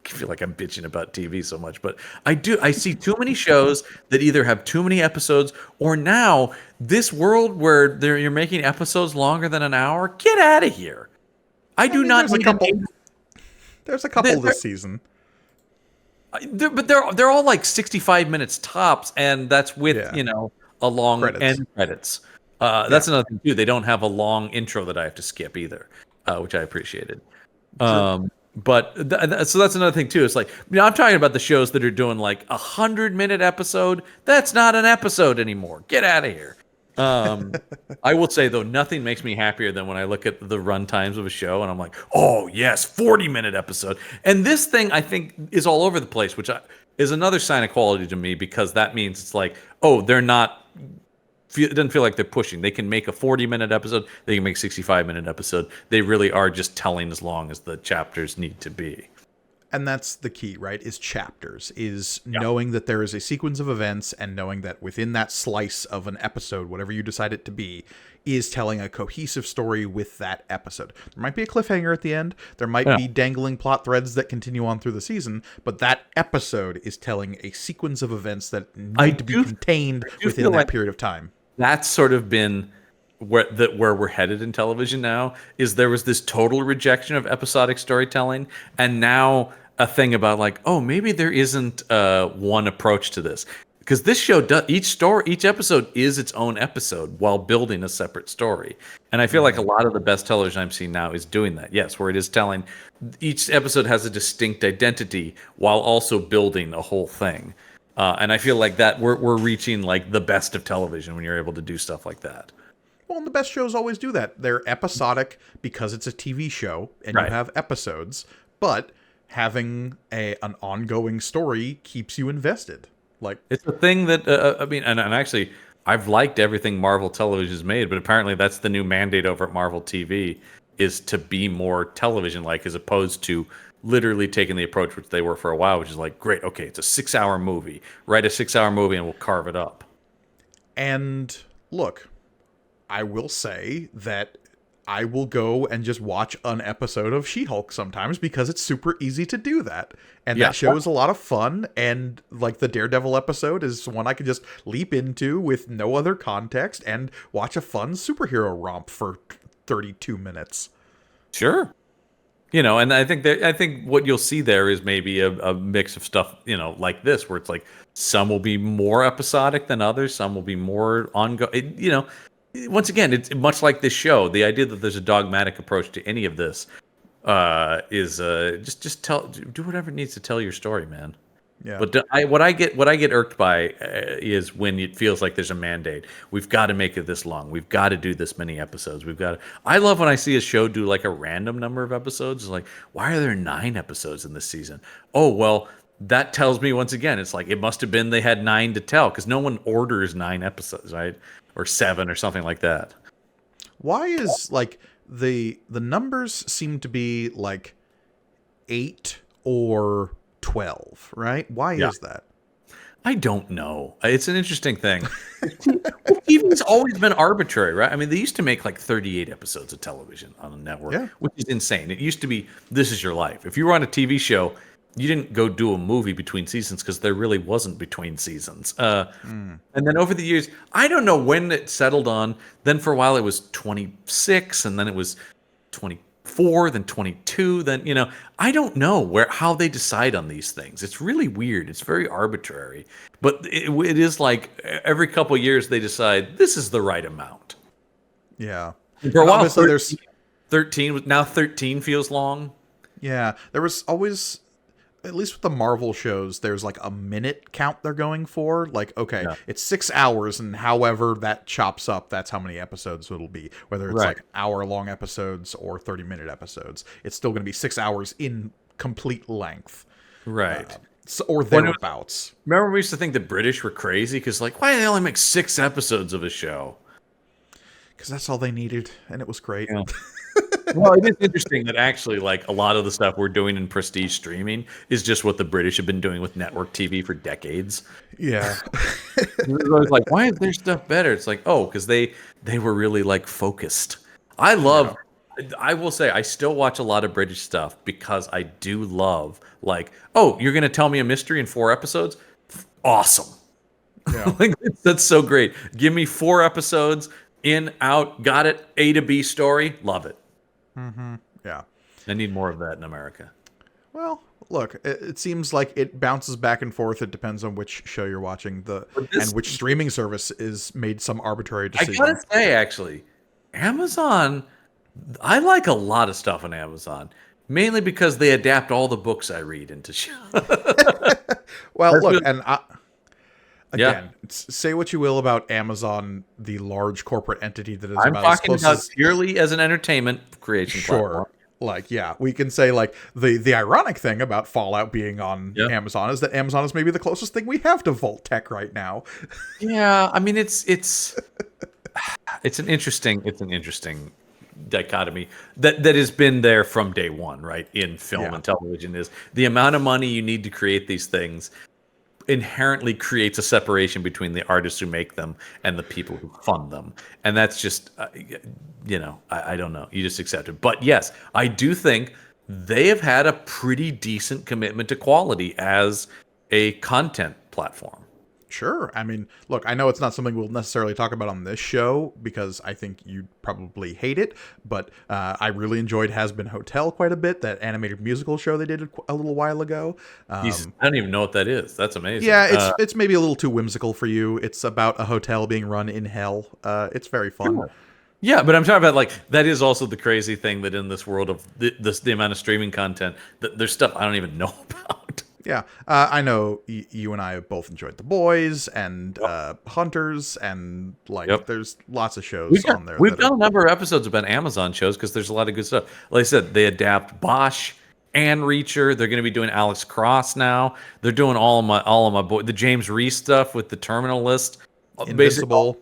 I feel like I'm bitching about TV so much, but I see too many shows that either have too many episodes or now this world where you're making episodes longer than an hour. Get out of here. I do not need There's a couple this season. But they're all like 65 minutes tops, and that's with, a long end credits. That's another thing too. They don't have a long intro that I have to skip either, which I appreciated. Sure. But so that's another thing too. It's like, I'm talking about the shows that are doing like 100-minute episode. That's not an episode anymore. Get out of here. I will say though, nothing makes me happier than when I look at the run times of a show and I'm like, oh yes, 40-minute episode. And this thing I think is all over the place, which is another sign of quality to me, because that means it's like, oh, they're not. It doesn't feel like they're pushing. They can make a 40-minute episode. They can make 65-minute episode. They really are just telling as long as the chapters need to be. And that's the key, right? Is chapters, is knowing that there is a sequence of events and knowing that within that slice of an episode, whatever you decide it to be, is telling a cohesive story with that episode. There might be a cliffhanger at the end. There might be dangling plot threads that continue on through the season, but that episode is telling a sequence of events that need to be contained within that period of time. That's sort of been where we're headed in television now. Is there was this total rejection of episodic storytelling, and now a thing about like, oh, maybe there isn't one approach to this. because this show does each episode is its own episode while building a separate story. And I feel like a lot of the best television I'm seeing now is doing that. Yes, where it is telling each episode has a distinct identity while also building a whole thing. And I feel like that we're reaching like the best of television when you're able to do stuff like that. Well, and the best shows always do that. They're episodic because it's a TV show and Right. you have episodes, but having an ongoing story keeps you invested. Like, It's a thing that I mean, and actually, I've liked everything Marvel Television has made, but apparently that's the new mandate over at Marvel TV is to be more television-like, as opposed to literally taking the approach which they were for a while, which is like, great, okay, it's a 6-hour movie, write a 6-hour movie, and we'll carve it up. and look, I will say that I will go and just watch an episode of She-Hulk sometimes because it's super easy to do that. And Yeah. that show is a lot of fun. And like the Daredevil episode is one I could just leap into with no other context and watch a fun superhero romp for 32 minutes. Sure. And I think what you'll see there is maybe a mix of stuff, like this, where it's like some will be more episodic than others, some will be more ongoing. Once again, it's much like this show. The idea that there's a dogmatic approach to any of this is just do whatever it needs to tell your story, man. Yeah. But what I get irked by is when it feels like there's a mandate. We've got to make it this long. We've got to do this many episodes. I love when I see a show do like a random number of episodes. It's like, why are there 9 episodes in this season? Oh, well, that tells me once again, it's like it must have been they had 9 to tell, because no one orders 9 episodes, right? Or 7 or something like that. Why is like the numbers seem to be like 8 or 12, right? Why is that? I don't know. It's an interesting thing. TV's always been arbitrary, right? I mean, they used to make like 38 episodes of television on a network, Yeah. which is insane. It used to be, this is your life. If you were on a TV show, you didn't go do a movie between seasons because there really wasn't between seasons. And then over the years, I don't know when it settled on. Then for a while it was 26, and then it was 24, then 22. Then I don't know how they decide on these things. It's really weird. It's very arbitrary. But it is like every couple of years they decide this is the right amount. Yeah. And for a while, Obviously, there's 13. Now 13 feels long. Yeah, there was always, at least with the Marvel shows, there's like a minute count they're going for. Like, okay, it's 6 hours, and however that chops up, that's how many episodes it'll be. Whether it's like hour-long episodes or 30-minute episodes, it's still going to be 6 hours in complete length. Right. Or thereabouts. Remember we used to think the British were crazy because, like, why do they only make 6 episodes of a show? Because that's all they needed, and it was great. Yeah. Well, it is interesting that actually, like, a lot of the stuff we're doing in prestige streaming is just what the British have been doing with network TV for decades. Yeah. It's always like, why is their stuff better? It's like, oh, because they were really like focused. I will say, I still watch a lot of British stuff because I do love, like, oh, you're gonna tell me a mystery in 4 episodes? Awesome. Yeah. Like, that's so great. Give me 4 episodes, in, out, got it, A to B story, love it. Yeah. I need more of that in America. Well, look, it seems like it bounces back and forth. It depends on which show you're watching, and which streaming service is made some arbitrary decision. I gotta say, actually, Amazon, I like a lot of stuff on Amazon, mainly because they adapt all the books I read into shows. Well, look, and Yeah. say what you will about Amazon, the large corporate entity that is I'm about as talking close about as purely as an entertainment creation platform. sure. Like, yeah, we can say like the ironic thing about Fallout being on Yeah. Amazon is that Amazon is maybe the closest thing we have to Vault Tech right now. Yeah, I mean it's an interesting dichotomy that has been there from day one, right? In film Yeah. and television, is the amount of money you need to create these things inherently creates a separation between the artists who make them and the people who fund them, and that's just I don't know, you just accept it. But yes, I do think they have had a pretty decent commitment to quality as a content platform. Sure. I mean, look, I know it's not something we'll necessarily talk about on this show because I think you'd probably hate it, but I really enjoyed Has Been Hotel quite a bit, that animated musical show they did a little while ago. I don't even know what that is. That's amazing. Yeah, it's maybe a little too whimsical for you. It's about a hotel being run in hell. It's very fun. Sure. Yeah, but I'm talking about, like, that is also the crazy thing, that in this world of the amount of streaming content, that there's stuff I don't even know about. Yeah, I know you and I have both enjoyed The Boys and Hunters, and there's lots of shows on there. We've done a number of episodes about Amazon shows because there's a lot of good stuff. Like I said, they adapt Bosch and Reacher. They're going to be doing Alex Cross now. They're doing all of my the James Reese stuff with the Terminal List. Invincible.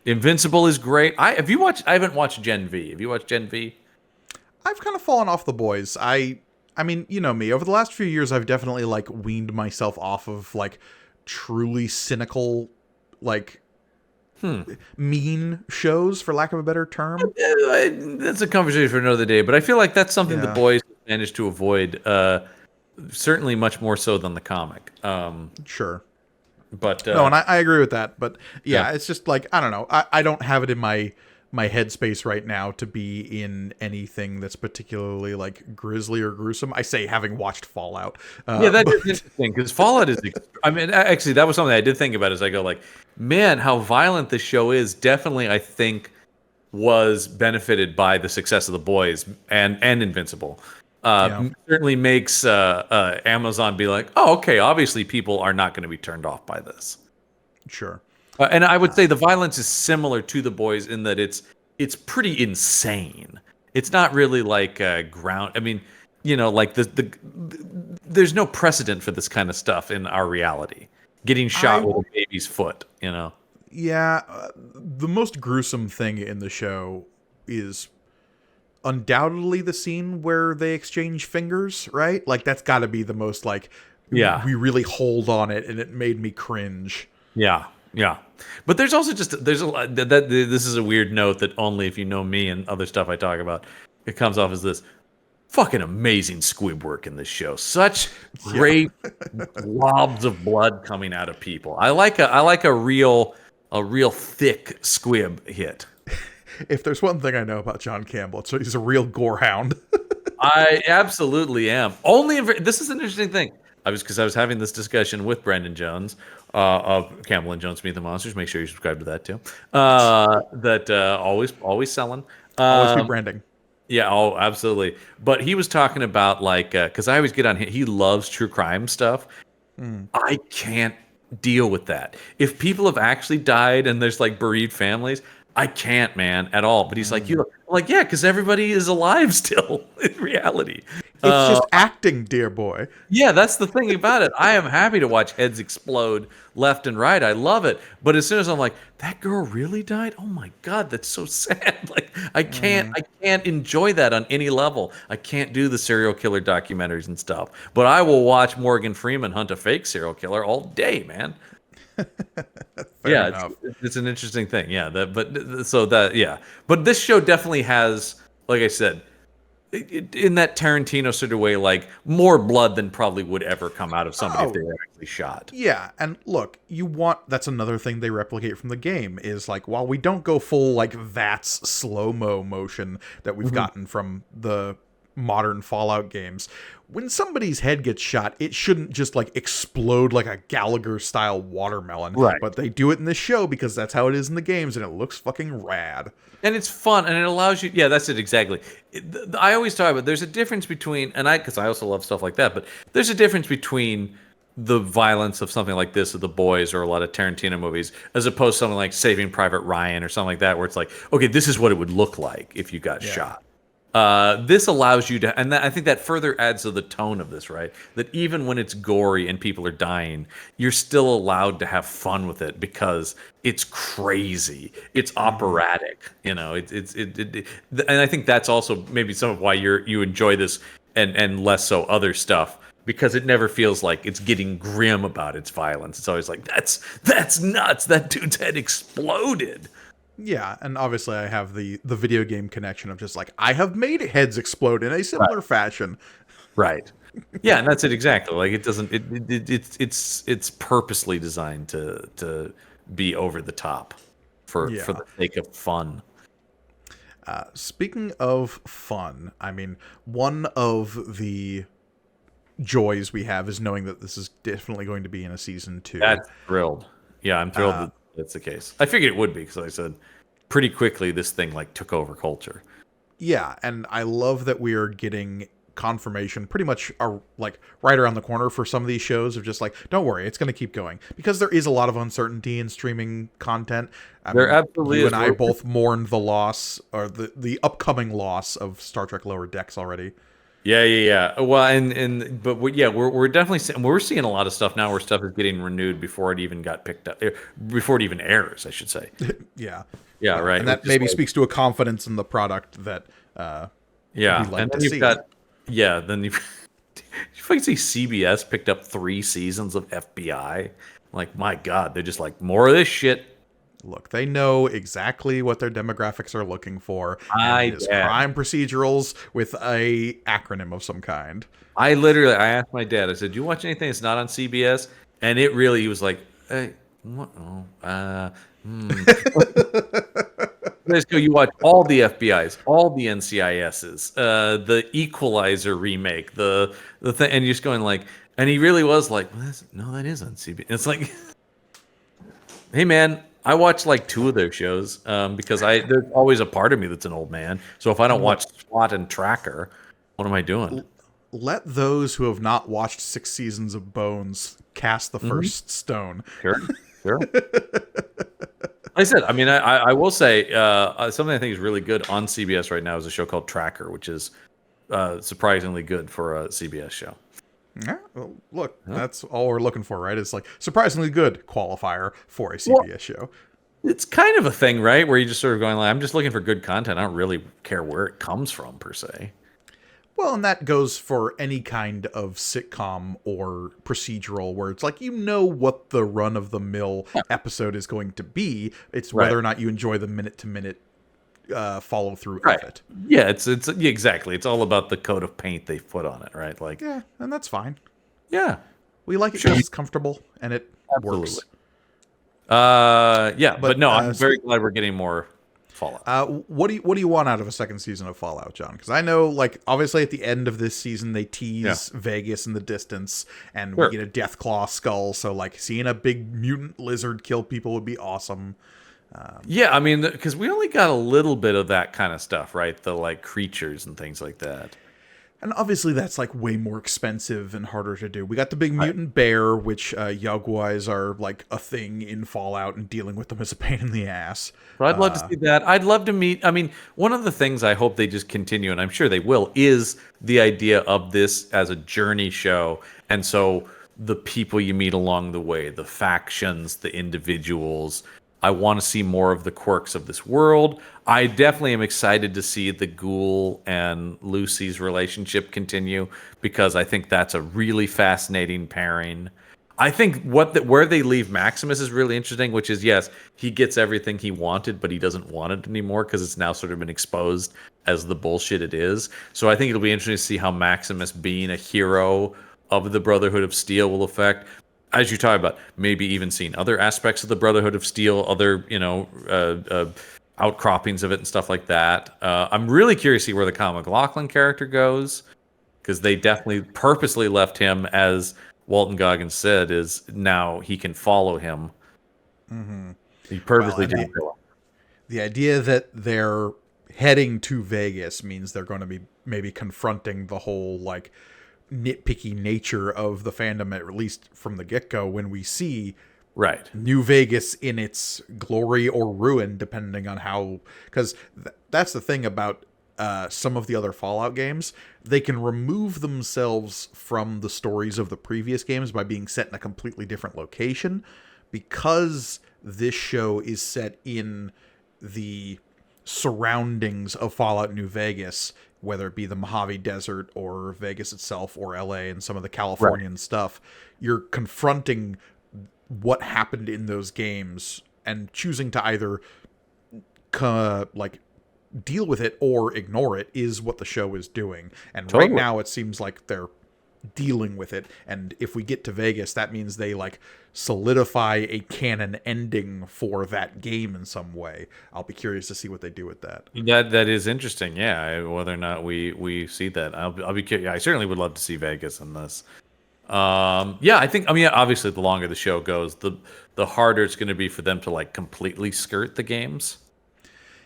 Invincible is great. I haven't watched Gen V. Have you watched Gen V? I've kind of fallen off The Boys. I mean, you know me. Over the last few years, I've definitely weaned myself off of truly cynical, mean shows, for lack of a better term. That's a conversation for another day. But I feel like that's something The Boys managed to avoid. Certainly, much more so than the comic. Sure. But no, and I agree with that. But yeah, it's just I don't know. I don't have it in my headspace right now to be in anything that's particularly grisly or gruesome. I say, having watched Fallout. Yeah, that is interesting because Fallout is. I mean, actually, that was something I did think about. As I go, man, how violent this show is. Definitely, I think was benefited by the success of The Boys and Invincible. Certainly makes Amazon be like, oh, okay, obviously people are not going to be turned off by this. Sure. And I would say the violence is similar to The Boys in that it's pretty insane. It's not really ground. I mean, there's no precedent for this kind of stuff in our reality. Getting shot with a baby's foot, Yeah, the most gruesome thing in the show is undoubtedly the scene where they exchange fingers, right? That's got to be the most we really hold on it, and it made me cringe. Yeah. Yeah, but there's also there's a lot that this is a weird note that only if you know me and other stuff I talk about, it comes off as this fucking amazing squib work in this show. Such great globs of blood coming out of people. I like a real thick squib hit. If there's one thing I know about John Campbell, it's he's a real gorehound. I absolutely am. This is an interesting thing. I was having this discussion with Brendan Jones of Campbell and Jones Meet the Monsters. Make sure you subscribe to that too. Always selling. Always be branding. Yeah, oh, absolutely. But he was talking about because I always get on him. He loves true crime stuff. I can't deal with that. If people have actually died and there's bereaved families, I can't, man, at all. But he's yeah, because everybody is alive still in reality. It's just acting, dear boy. Yeah, that's the thing about it. I am happy to watch heads explode left and right. I love it. But as soon as I'm that girl really died? Oh my God, that's so sad. I can't enjoy that on any level. I can't do the serial killer documentaries and stuff. But I will watch Morgan Freeman hunt a fake serial killer all day, man. It's an interesting thing. Yeah, but this show definitely has, like I said, in that Tarantino sort of way, more blood than probably would ever come out of somebody if they were actually shot. Yeah, and look, that's another thing they replicate from the game is while we don't go full VATS slow-mo motion that we've gotten from the modern Fallout games, when somebody's head gets shot, it shouldn't just explode like a Gallagher-style watermelon. Right. But they do it in this show because that's how it is in the games, and it looks fucking rad. And it's fun, and it allows you. Yeah, that's it exactly. I always talk about there's a difference between, because I also love stuff like that, but there's a difference between the violence of something like this, of The Boys, or a lot of Tarantino movies, as opposed to something like Saving Private Ryan or something like that, where it's okay, this is what it would look like if you got shot. This allows you to, and I think that further adds to the tone of this, right? That even when it's gory and people are dying, you're still allowed to have fun with it because it's crazy, it's operatic, and I think that's also maybe some of why you enjoy this and less so other stuff, because it never feels like it's getting grim about its violence. It's always that's nuts. That dude's head exploded. Yeah, and obviously I have the video game connection of just I have made heads explode in a similar fashion. Right. Yeah, and that's it exactly. Like it doesn't. It's purposely designed to be over the top for Yeah. the sake of fun. Speaking of fun, I mean, one of the joys we have is knowing that this is definitely going to be in a season 2. That's thrilled. Yeah, I'm thrilled that that's the case. I figured it would be because like I said pretty quickly this thing like took over culture. Yeah, and I love that we are getting confirmation pretty much like right around the corner for some of these shows of just like, don't worry, it's going to keep going, because there is a lot of uncertainty in streaming content. I There mean, absolutely you is. and I both mourned the loss, or the upcoming loss, of Star Trek Lower Decks already. Yeah. Well, yeah, we're definitely we're seeing a lot of stuff now where stuff is getting renewed before it even got picked up, before it even airs, I should say. Yeah. Yeah, right. And that Which is maybe like- speaks to a confidence in the product that yeah, we like and to then you've see. got then you you fucking see CBS picked up 3 seasons of FBI. Like, my God, they're just like more of this shit. Look, they know exactly what their demographics are looking for, I and it is bet. crime procedurals with a acronym of some kind. I asked my dad. I said, "Do you watch anything that's not on CBS?" And he was like, "Hey, what? Oh, Let's go. You watch all the FBI's, all the NCIS's, the Equalizer remake, the thing," and you're just going like, and he really was like, well, "No, that is on CBS." It's like, hey man, I watch like 2 of their shows because there's always a part of me that's an old man. So if I don't watch SWAT and Tracker, what am I doing? Let those who have not watched 6 seasons of Bones cast the first stone. Sure. Like I said, I mean, I will say something I think is really good on CBS right now is a show called Tracker, which is surprisingly good for a CBS show. Yeah, well, look, that's all we're looking for, right? It's like surprisingly good qualifier for a CBS show. It's kind of a thing, right? Where you just sort of going like, I'm just looking for good content. I don't really care where it comes from per se. Well, and that goes for any kind of sitcom or procedural where it's like, you know what the run-of-the-mill episode is going to be. It's whether or not you enjoy the minute-to-minute follow-through of it. Yeah, yeah, exactly. It's all about the coat of paint they've put on it, right? Like, Yeah, and that's fine. yeah, We like it because it's comfortable and it works. Yeah, but no, I'm very glad we're getting more Fallout. What do you want out of a second season of Fallout, John? Because I know, like, obviously at the end of this season they tease Vegas in the distance, and we get a Deathclaw skull. So, like, seeing a big mutant lizard kill people would be awesome. Yeah, I mean, because we only got a little bit of that kind of stuff, right? The like creatures and things like that. And obviously that's like way more expensive and harder to do. We got the big mutant bear, which Yaguais are like a thing in Fallout, and dealing with them is a pain in the ass. So I'd love to see that. I'd love to meet. I mean, one of the things I hope they just continue, and I'm sure they will, is the idea of this as a journey show. And so the people you meet along the way, the factions, the individuals. I want to see more of the quirks of this world. I definitely am excited to see the Ghoul and Lucy's relationship continue, because I think that's a really fascinating pairing. I think where they leave Maximus is really interesting, which is, yes, he gets everything he wanted, but he doesn't want it anymore because it's now sort of been exposed as the bullshit it is. So I think it'll be interesting to see how Maximus being a hero of the Brotherhood of Steel will affect, as you talk about, maybe even seeing other aspects of the Brotherhood of Steel, other, outcroppings of it and stuff like that. I'm really curious to see where the Kyle MacLachlan character goes, because they definitely purposely left him, as Walton Goggins said, is now he can follow him. Mm-hmm. He purposely didn't kill him. The idea that they're heading to Vegas means they're going to be maybe confronting the whole, like, nitpicky nature of the fandom, at least from the get-go, when we see New Vegas in its glory or ruin, depending on how, because that's the thing about some of the other Fallout games. They can remove themselves from the stories of the previous games by being set in a completely different location, because this show is set in the surroundings of Fallout New Vegas, whether it be the Mojave Desert or Vegas itself or LA and some of the Californian stuff. You're confronting what happened in those games and choosing to either deal with it or ignore it is what the show is doing. And Totally. right now it seems like they're dealing with it. And if we get to Vegas, that means they like solidify a canon ending for that game in some way. I'll be curious to see what they do with that. That is interesting. Yeah, whether or not we see that, I'll be curious. I certainly would love to see Vegas in this. Yeah, I think. I mean, obviously, the longer the show goes, the harder it's going to be for them to like completely skirt the games.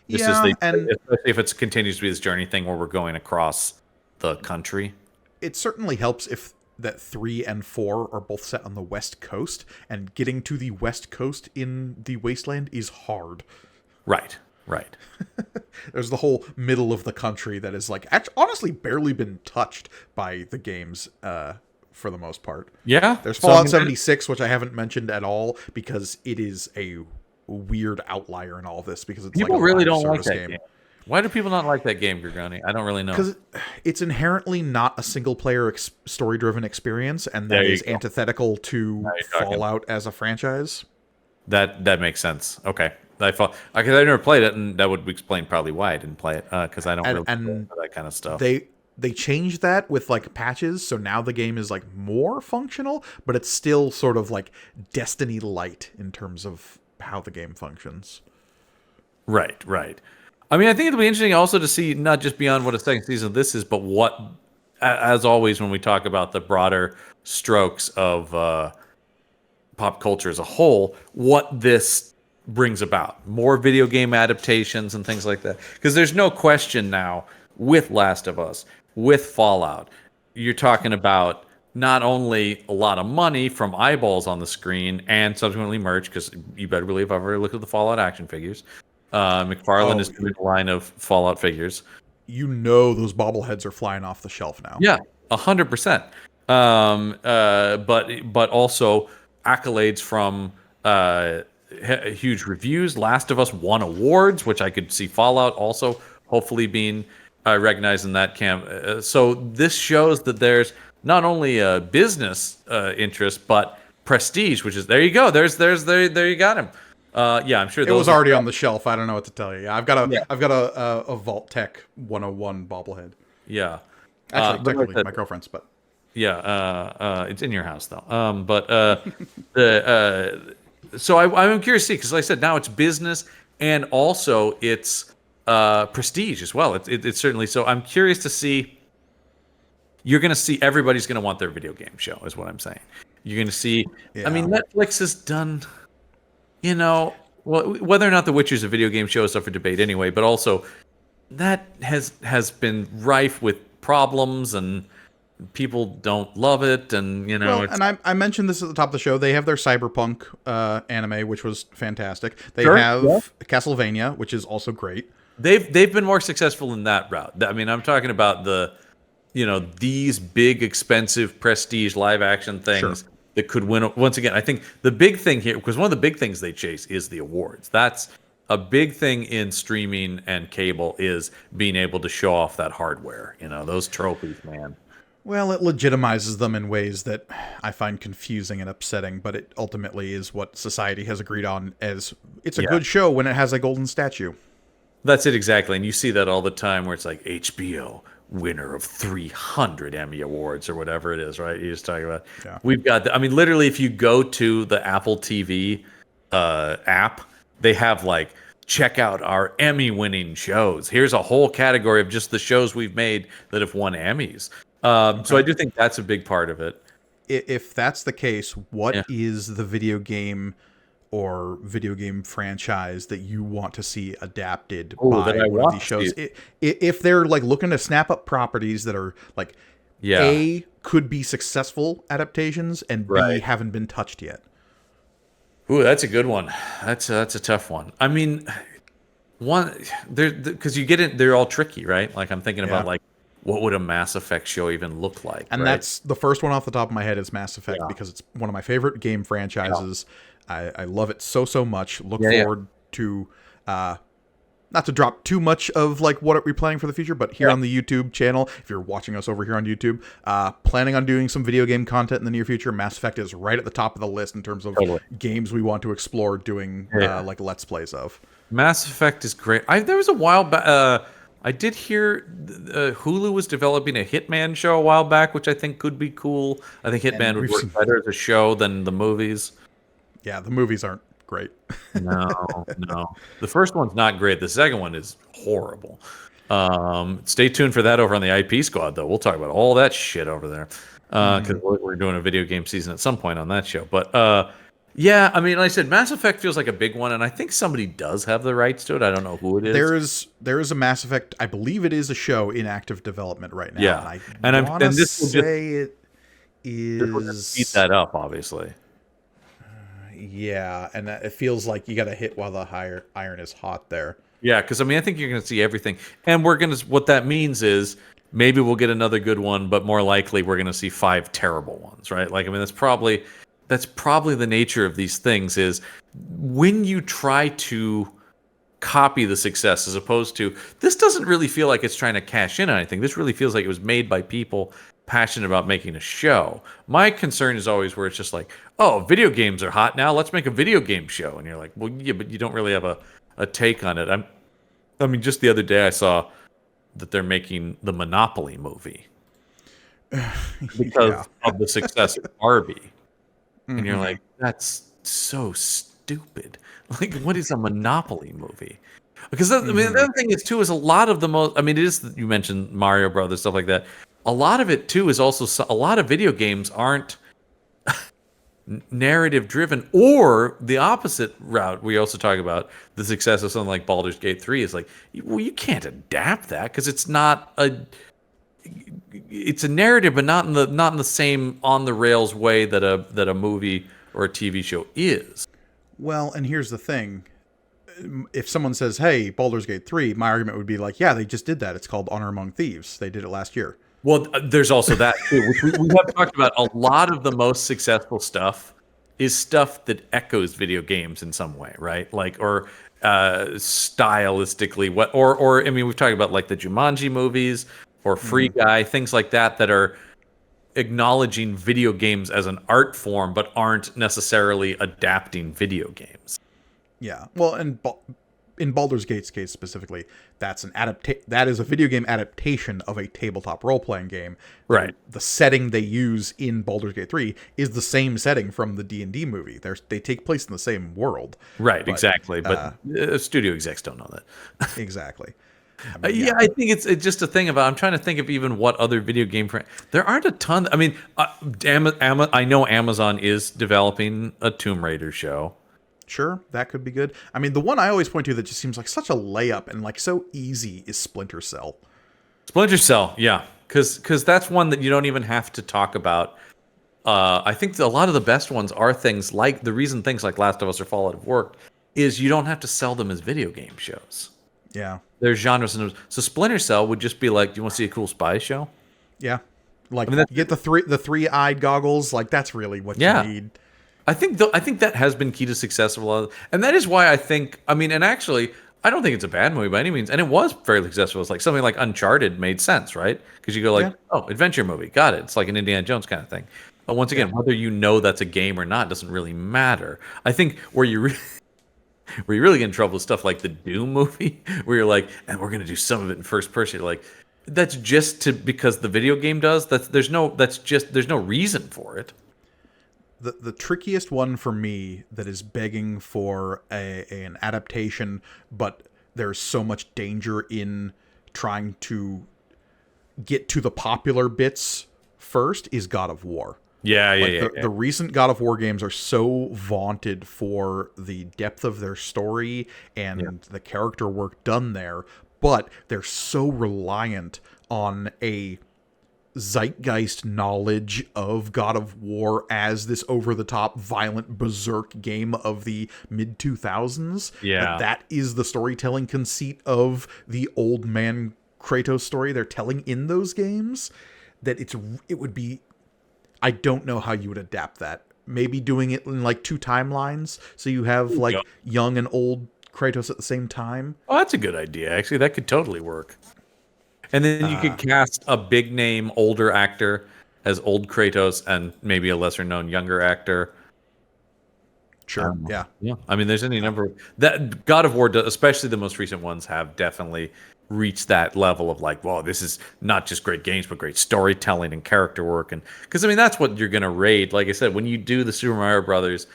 Just as Yeah, and especially if it continues to be this journey thing where we're going across the country. it certainly helps if that 3 and 4 are both set on the West Coast, and getting to the West Coast in the Wasteland is hard. Right. Right. There's the whole middle of the country that is like honestly barely been touched by the games for the most part. Yeah. There's So, Fallout I mean, 76, which I haven't mentioned at all because it is a weird outlier in all of this because it's people like a really live don't like service that game. Why do people not like that game, Grigoni? I don't really know. Because it's inherently not a single-player story-driven experience, and that There you is go. antithetical to Now you're talking. Fallout as a franchise. That makes sense. Okay. I thought because I never played it, and that would explain probably why I didn't play it because I don't And- really and play for that kind of stuff. They changed that with like patches, so now the game is like more functional, but it's still sort of like Destiny light in terms of how the game functions. Right, right. I mean, I think it'll be interesting also to see not just beyond what a second season of this is, but what, as always, when we talk about the broader strokes of pop culture as a whole, what this brings about. More video game adaptations and things like that. Because there's no question now with Last of Us, with Fallout, you're talking about not only a lot of money from eyeballs on the screen and subsequently merch, because you better believe I've already looked at the Fallout action figures. McFarlane is doing a line of Fallout figures. You know those bobbleheads are flying off the shelf now. Yeah, 100%. But also accolades from huge reviews. Last of Us won awards, which I could see Fallout also hopefully being recognized in that camp. So this shows that there's not only a business interest, but prestige, which is there you go. There you got him. Yeah, I'm sure It was already on the shelf. I don't know what to tell you. I've got a Vault Tech 101 bobblehead. Yeah. Actually, but like technically, that- my girlfriend's, but it's in your house though. So I'm curious to see because, like I said, now it's business and also it's prestige as well. It's certainly so. I'm curious to see. You're going to see everybody's going to want their video game show, is what I'm saying. You're going to see. Yeah. I mean, Netflix has done. Well, whether or not The Witcher's a video game show is up for debate anyway. But also, that has been rife with problems and people don't love it, and well, it's, and I mentioned this at the top of the show. They have their Cyberpunk anime, which was fantastic. They Sure, have yeah. Castlevania, which is also great. they've been more successful in that route. I mean, I'm talking about these big, expensive, prestige live action things Sure. that could win. Once again, I think the big thing here, because one of the big things they chase is the awards. That's a big thing in streaming and cable is being able to show off that hardware. Those trophies, man. Well, it legitimizes them in ways that I find confusing and upsetting, but it ultimately is what society has agreed on as it's a Yeah. good show when it has a golden statue. That's it exactly, and you see that all the time where it's like HBO winner of 300 Emmy awards or whatever it is, right? You're just talking about. Yeah. We've got. I mean, literally, if you go to the Apple TV app, they have like check out our Emmy-winning shows. Here's a whole category of just the shows we've made that have won Emmys. So I do think that's a big part of it. If that's the case, what Yeah. is the video game or video game franchise that you want to see adapted Ooh, by that I one of want these to shows? see. If they're like looking to snap up properties that are like Yeah. A, could be successful adaptations, and B, Right. haven't been touched yet. Ooh, that's a good one. That's a tough one. I mean, because you get it, they're all tricky, right? Like I'm thinking about Yeah. like what would a Mass Effect show even look like? And right? that's the first one off the top of my head is Mass Effect Yeah. because it's one of my favorite game franchises. I love it so much. Look Yeah, yeah. forward to not to drop too much of like what we're planning for the future, but here Yeah. on the YouTube channel, if you're watching us over here on YouTube, planning on doing some video game content in the near future. Mass Effect is right at the top of the list in terms of Totally. games we want to explore doing Yeah. like Let's Plays of. Mass Effect is great. There was a while back. I did hear Hulu was developing a Hitman show a while back, which I think could be cool. I think Hitman And would we've work seen, better as a show than the movies. yeah, the movies aren't great. No, no. The first one's not great. The second one is horrible. Stay tuned for that over on the IP Squad, though. We'll talk about all that shit over there because we're doing a video game season at some point on that show. But yeah, I mean, like I said, Mass Effect feels like a big one, and I think somebody does have the rights to it. I don't know who it is. There is a Mass Effect. I believe it is a show in active development right now. Yeah, and I want to this say it is. Beat that up, obviously. Yeah, and it feels like you got to hit while the iron is hot there. Yeah, because I mean, I think you're going to see everything, and we're going to. What that means is maybe we'll get another good one, but more likely we're going to see 5 terrible ones, right? Like, I mean, that's probably the nature of these things. Is when you try to copy the success as opposed to this doesn't really feel like it's trying to cash in on anything. This really feels like it was made by people passionate about making a show. My concern is always where it's just like, oh, video games are hot now, let's make a video game show. And you're like, well, yeah, but you don't really have a take on it. I mean, just the other day I saw that they're making the Monopoly movie because of the success of Barbie. And you're like, that's so stupid. Like, what is a Monopoly movie? Because I mean, the other thing is too is a lot of the most. I mean, it is you mentioned Mario Brothers stuff like that. A lot of it too is also a lot of video games aren't narrative driven, or the opposite route. We also talk about the success of something like Baldur's Gate 3 is like, well, you can't adapt that because it's not a. It's a narrative, but not in the same on the rails way that a movie or a TV show is. Well, and here's the thing. If someone says, hey, Baldur's Gate 3, my argument would be like, yeah, they just did that. It's called Honor Among Thieves. They did it last year. Well, there's also that too, which we have talked about. A lot of the most successful stuff is stuff that echoes video games in some way, right? Like, or stylistically, or I mean, we've talked about like the Jumanji movies or Free Guy, things like that are acknowledging video games as an art form, but aren't necessarily adapting video games. Yeah. Well, and in Baldur's Gate's case specifically, that is a video game adaptation of a tabletop role-playing game. Right. The setting they use in Baldur's Gate 3 is the same setting from the D&D movie. They take place in the same world. Right, exactly. But studio execs don't know that. Exactly. I mean, yeah, I think it's just a thing about. I'm trying to think of even what other video game. There aren't a ton. I mean, I know Amazon is developing a Tomb Raider show. Sure, that could be good. I mean, the one I always point to that just seems like such a layup and like so easy is Splinter Cell. Splinter Cell, yeah, because that's one that you don't even have to talk about. I think a lot of the best ones are things like the reason things like Last of Us or Fallout have worked is you don't have to sell them as video game shows. Yeah. There's genres. So Splinter Cell would just be like, do you want to see a cool spy show? Yeah. Like, I mean, you get the three-eyed goggles. Like, that's really what you need. I think that has been key to success of a lot of, and that is why I think, I mean, and actually, I don't think it's a bad movie by any means, and it was fairly successful. It's like something like Uncharted made sense, right? Because you go like, oh, adventure movie, got it. It's like an Indiana Jones kind of thing. But once again, whether you know that's a game or not doesn't really matter. I think where you really get in trouble with stuff like the Doom movie, where you're like, and we're gonna do some of it in first person. You're like, that's just because the video game does. There's no reason for it. The trickiest one for me that is begging for an adaptation, but there's so much danger in trying to get to the popular bits first is God of War. The recent God of War games are so vaunted for the depth of their story and the character work done there, but they're so reliant on a zeitgeist knowledge of God of War as this over-the-top violent berserk game of the mid-2000s. Yeah. That is the storytelling conceit of the old man Kratos story they're telling in those games. That it would be... I don't know how you would adapt that. Maybe doing it in like 2 timelines, so you have like young and old Kratos at the same time. Oh, that's a good idea. Actually, that could totally work. And then you could cast a big name older actor as old Kratos and maybe a lesser known younger actor. Sure. Yeah. Yeah, I mean, there's any number that God of War, especially the most recent ones, have definitely reached that level of like, well, this is not just great games, but great storytelling and character work, and because I mean, that's what you're gonna rate. Like I said, when you do the Super Mario Brothers,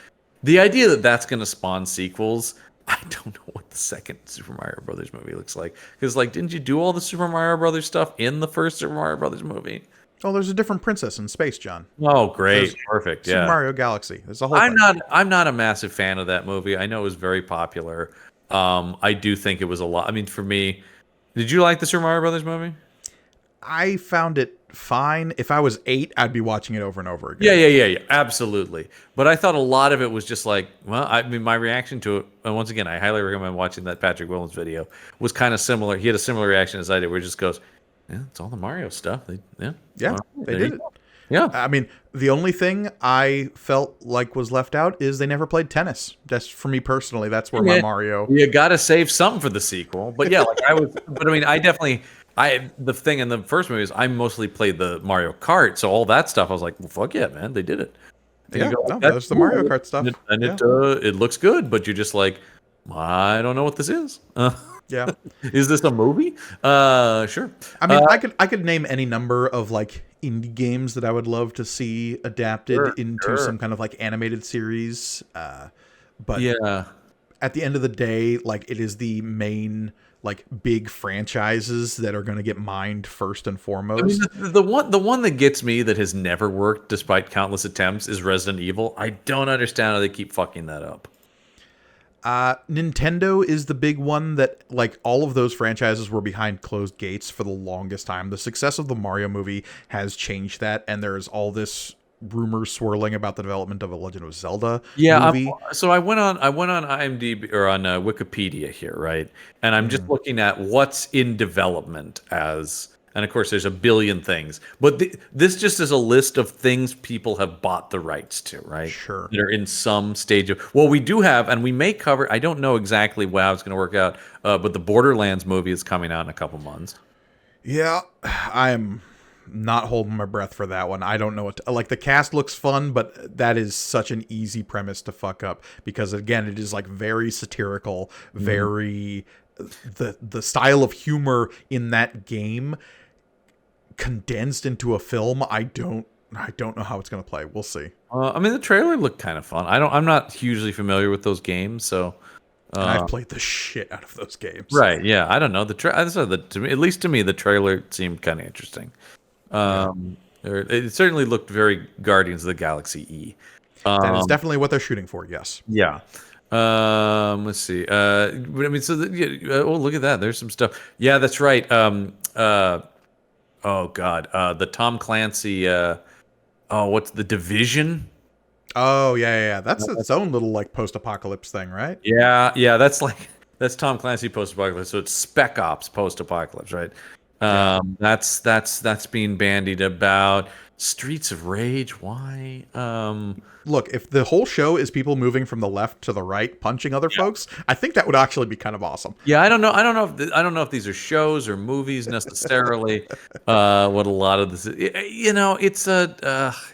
the idea that that's gonna spawn sequels, I don't know what the second Super Mario Brothers movie looks like. Because like, didn't you do all the Super Mario Brothers stuff in the first Super Mario Brothers movie? Oh, there's a different princess in space, John. Oh, great, There's perfect, Super yeah. Mario Galaxy. There's a whole I'm thing. not a massive fan of that movie. I know it was very popular. I do think it was a lot. I mean, for me, did you like the Super Mario Brothers movie? I found it fine. If I was 8, I'd be watching it over and over again. Yeah, absolutely. But I thought a lot of it was just like, well, I mean, my reaction to it, and once again, I highly recommend watching that Patrick Williams video, was kind of similar. He had a similar reaction as I did, where he just goes, yeah, it's all the Mario stuff. Yeah, all right, they there did you it. go. Yeah. I mean, the only thing I felt like was left out is they never played tennis. Just for me personally, that's where my Yeah. Mario. You got to save something for the sequel. But yeah, like but I mean, the thing in the first movie is I mostly played the Mario Kart. So all that stuff, I was like, well, fuck yeah, man, they did it. And you Yeah, go, no, "That's that's the cool." Mario Kart stuff. And Yeah. it looks good, but you're just like, I don't know what this is. Yeah. Is this a movie? Sure. I mean, I could name any number of like indie games that I would love to see adapted into some kind of like animated series. But Yeah. at the end of the day, like it is the main like big franchises that are going to get mined first and I mean, foremost. the one that gets me that has never worked despite countless attempts is Resident Evil. I don't understand how they keep fucking that up. Nintendo is the big one that like all of those franchises were behind closed gates for the longest time. The success of the Mario movie has changed that, and there's all this rumors swirling about the development of a Legend of Zelda movie. So I went on IMDb or on Wikipedia here, right? And I'm just looking at what's in development as, and of course there's a billion things, but this just is a list of things people have bought the rights to, right? Sure. That are in some stage of. Well, we do have, and we may cover. I don't know exactly how it's going to work out, but the Borderlands movie is coming out in a couple months. Yeah, I'm not holding my breath for that one. I don't know what like the cast looks fun, but that is such an easy premise to fuck up because again, it is like very satirical, very the style of humor in that game condensed into a film. I don't know how it's going to play. We'll see. I mean, the trailer looked kind of fun. I'm not hugely familiar with those games, so. And I've played the shit out of those games. Right? Yeah, I don't know. At least to me, the trailer seemed kind of interesting. It certainly looked very Guardians of the Galaxy E. That is definitely what they're shooting for. Yes. Yeah. Let's see. I mean, so oh, look at that. There's some stuff. Yeah, that's right. Oh God. The Tom Clancy. What's the Division? Oh yeah. That's its own little like post-apocalypse thing, right? Yeah. That's Tom Clancy post-apocalypse. So it's Spec Ops post-apocalypse, right? That's being bandied about. Streets of Rage. Why? Look, if the whole show is people moving from the left to the right, punching other folks, I think that would actually be kind of awesome. Yeah, I don't know. I don't know if these are shows or movies necessarily. What a lot of this, it's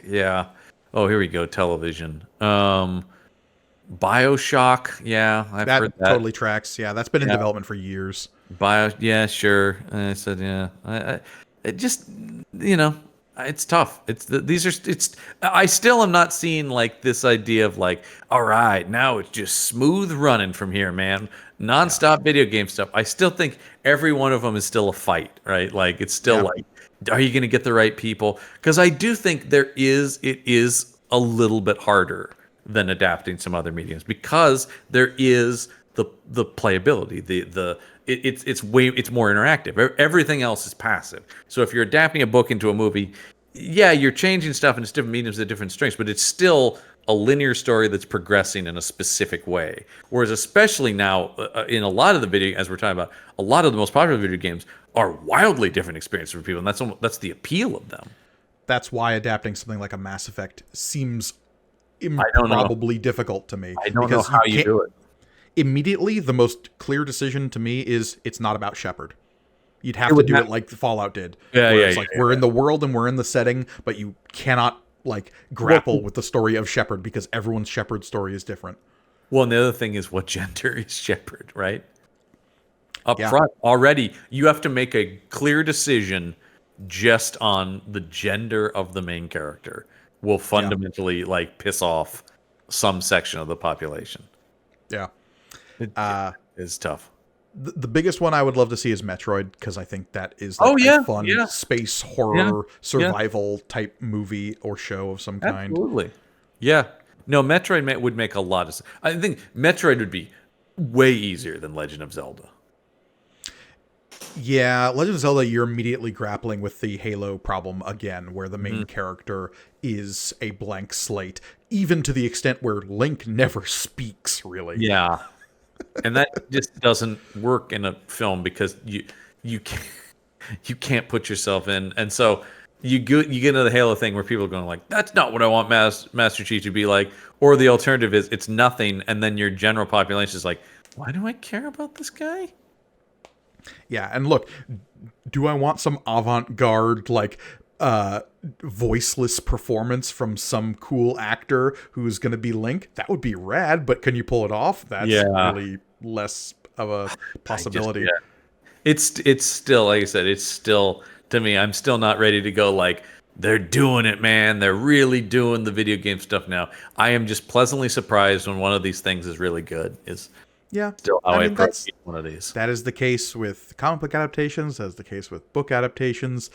yeah. Oh, here we go. Television. BioShock. Yeah, I've heard that. Totally tracks. Yeah, that's been in development for years. Yeah, sure. I said, yeah. It just, it's tough. I still am not seeing like this idea of like, all right, now it's just smooth running from here, man. Nonstop video game stuff. I still think every one of them is still a fight, right? Like it's still like, are you going to get the right people? Because I do think it is a little bit harder than adapting some other mediums because there is the playability, it's more interactive. Everything else is passive. So if you're adapting a book into a movie, yeah, you're changing stuff and it's different mediums at different strengths, but it's still a linear story that's progressing in a specific way. Whereas especially now in a lot of the video, as we're talking about, a lot of the most popular video games are wildly different experiences for people, and that's the appeal of them. That's why adapting something like a Mass Effect seems improbably difficult to me. I don't know how you do it. Immediately, the most clear decision to me is it's not about Shepard. You'd have to do it like Fallout did. We're in the world and we're in the setting, but you cannot like grapple with the story of Shepard because everyone's Shepard story is different. Well, and the other thing is what gender is Shepard, right? Up Yeah. front already, you have to make a clear decision just on the gender of the main character will fundamentally like piss off some section of the population. Yeah. It is tough. The biggest one I would love to see is Metroid, because I think that is Oh, like yeah, a fun yeah. space Yeah, horror yeah. survival type movie or show of some kind. Absolutely. Yeah. No, Metroid would make a lot of sense. I think Metroid would be way easier than Legend of Zelda. Yeah, Legend of Zelda, you're immediately grappling with the Halo problem again, where the main character is a blank slate, even to the extent where Link never speaks, really. Yeah. And that just doesn't work in a film because you can't put yourself in. And so you get into the Halo thing where people are going like, that's not what I want Master Chief to be like. Or the alternative is it's nothing, and then your general population is like, why do I care about this guy? Yeah, and look, do I want some avant-garde, like, voiceless performance from some cool actor who's going to be Link? That would be rad, but can you pull it off? That's really less of a possibility. It's still, like I said, it's still, to me, I'm still not ready to go like, they're doing it, man. They're really doing the video game stuff now. I am just pleasantly surprised when one of these things is really good. Is still how I approach one of these. That is the case with comic book adaptations. That's the case with book adaptations.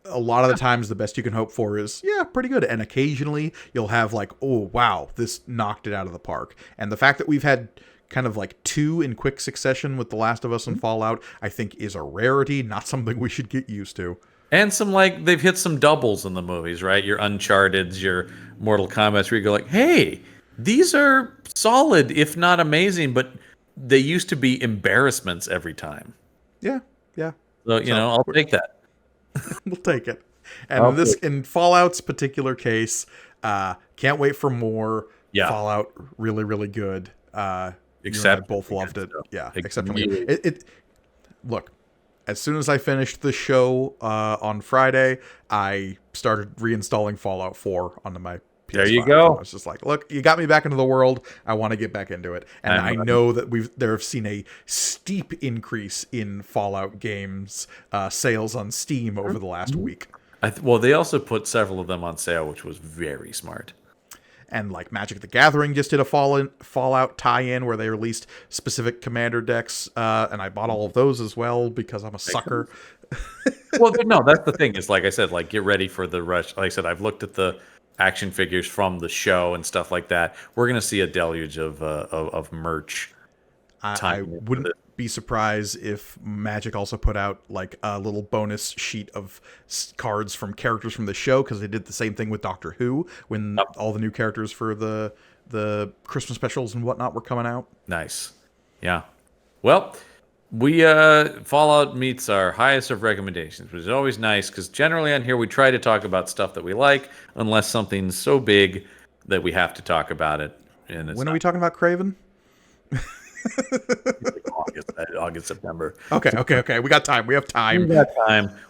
A lot of the times, the best you can hope for is, pretty good. And occasionally, you'll have like, oh, wow, this knocked it out of the park. And the fact that we've had kind of like 2 in quick succession with The Last of Us and Fallout, I think is a rarity, not something we should get used to. And some, like, they've hit some doubles in the movies, right? Your Uncharted's, your Mortal Kombat's, where you go like, hey, these are solid, if not amazing, but they used to be embarrassments every time. Yeah. So, I'll take that. We'll take it. And in Fallout's particular case, can't wait for more. Yeah. Fallout, really, really good. Except both loved it. Stuff. Yeah, exceptionally. It look, as soon as I finished the show on Friday, I started reinstalling Fallout 4 onto my PS5. There you go. I was just like, look, you got me back into the world. I want to get back into it. And I know that they've seen a steep increase in Fallout games sales on Steam over the last week. Well, they also put several of them on sale, which was very smart. And like Magic the Gathering just did a Fallout tie-in where they released specific commander decks, and I bought all of those as well because I'm a sucker. Well, no, that's the thing. Is like I said, like get ready for the rush. Like I said, I've looked at the action figures from the show and stuff like that. We're gonna see a deluge of merch. I wouldn't be surprised if Magic also put out like a little bonus sheet of cards from characters from the show, because they did the same thing with Doctor Who when all the new characters for the Christmas specials and whatnot were coming out. Nice. Yeah. Well, we Fallout meets our highest of recommendations, which is always nice because generally on here we try to talk about stuff that we like, unless something's so big that we have to talk about it. And when are we talking about Kraven? August, September. Okay. We got time. We have time.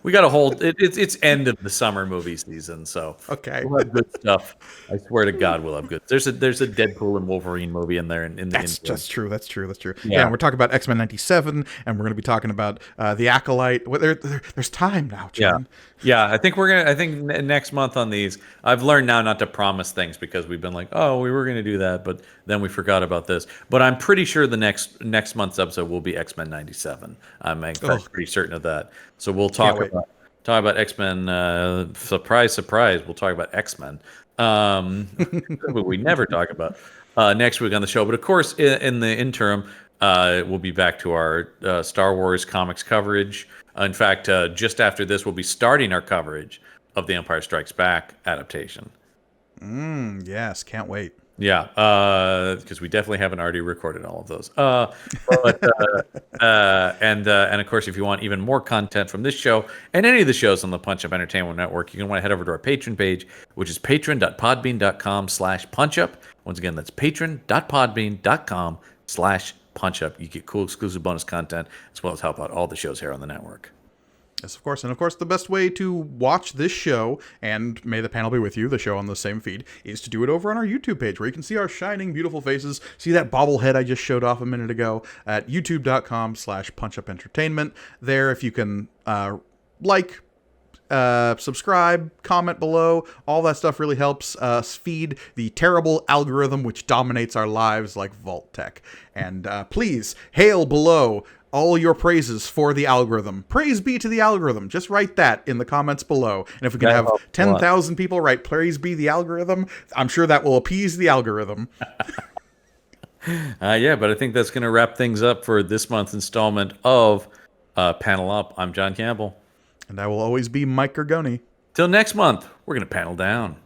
We got a whole. It's end of the summer movie season, so okay. We'll have good stuff. I swear to God, we'll have good. There's a Deadpool and Wolverine movie in there. That's true. That's true. Yeah, and we're talking about X-Men '97, and we're going to be talking about the Acolyte. There's time now, John. Yeah. I think next month on these, I've learned now not to promise things because we've been like, oh, we were going to do that, but then we forgot about this. But I'm pretty sure the next month's episode will be X-Men '97. I'm pretty certain of that. So we'll talk about X-Men. Surprise. We'll talk about X-Men. We never talk about next week on the show. But of course, in the interim, we'll be back to our Star Wars comics coverage. In fact, just after this, we'll be starting our coverage of the Empire Strikes Back adaptation. Yes, can't wait. Yeah, because we definitely haven't already recorded all of those. And of course, if you want even more content from this show and any of the shows on the Punch Up Entertainment Network, you can want to head over to our Patreon page, which is patreon.podbean.com/punchup. Once again, that's patreon.podbean.com/punchup. You get cool exclusive bonus content as well as help out all the shows here on the network. Yes, of course. And of course, the best way to watch this show, and may the panel be with you, the show on the same feed, is to do it over on our YouTube page, where you can see our shining, beautiful faces. See that bobblehead I just showed off a minute ago at youtube.com/punchupentertainment. There, if you can like, subscribe, comment below, all that stuff really helps us feed the terrible algorithm which dominates our lives like Vault-Tec. And please, hail below all your praises for the algorithm. Praise be to the algorithm. Just write that in the comments below. And if we can have 10,000 people write praise be the algorithm, I'm sure that will appease the algorithm. Yeah, but I think that's going to wrap things up for this month's installment of Panel Up. I'm John Campbell. And I will always be Mike Gargoni. Till next month, we're going to panel down.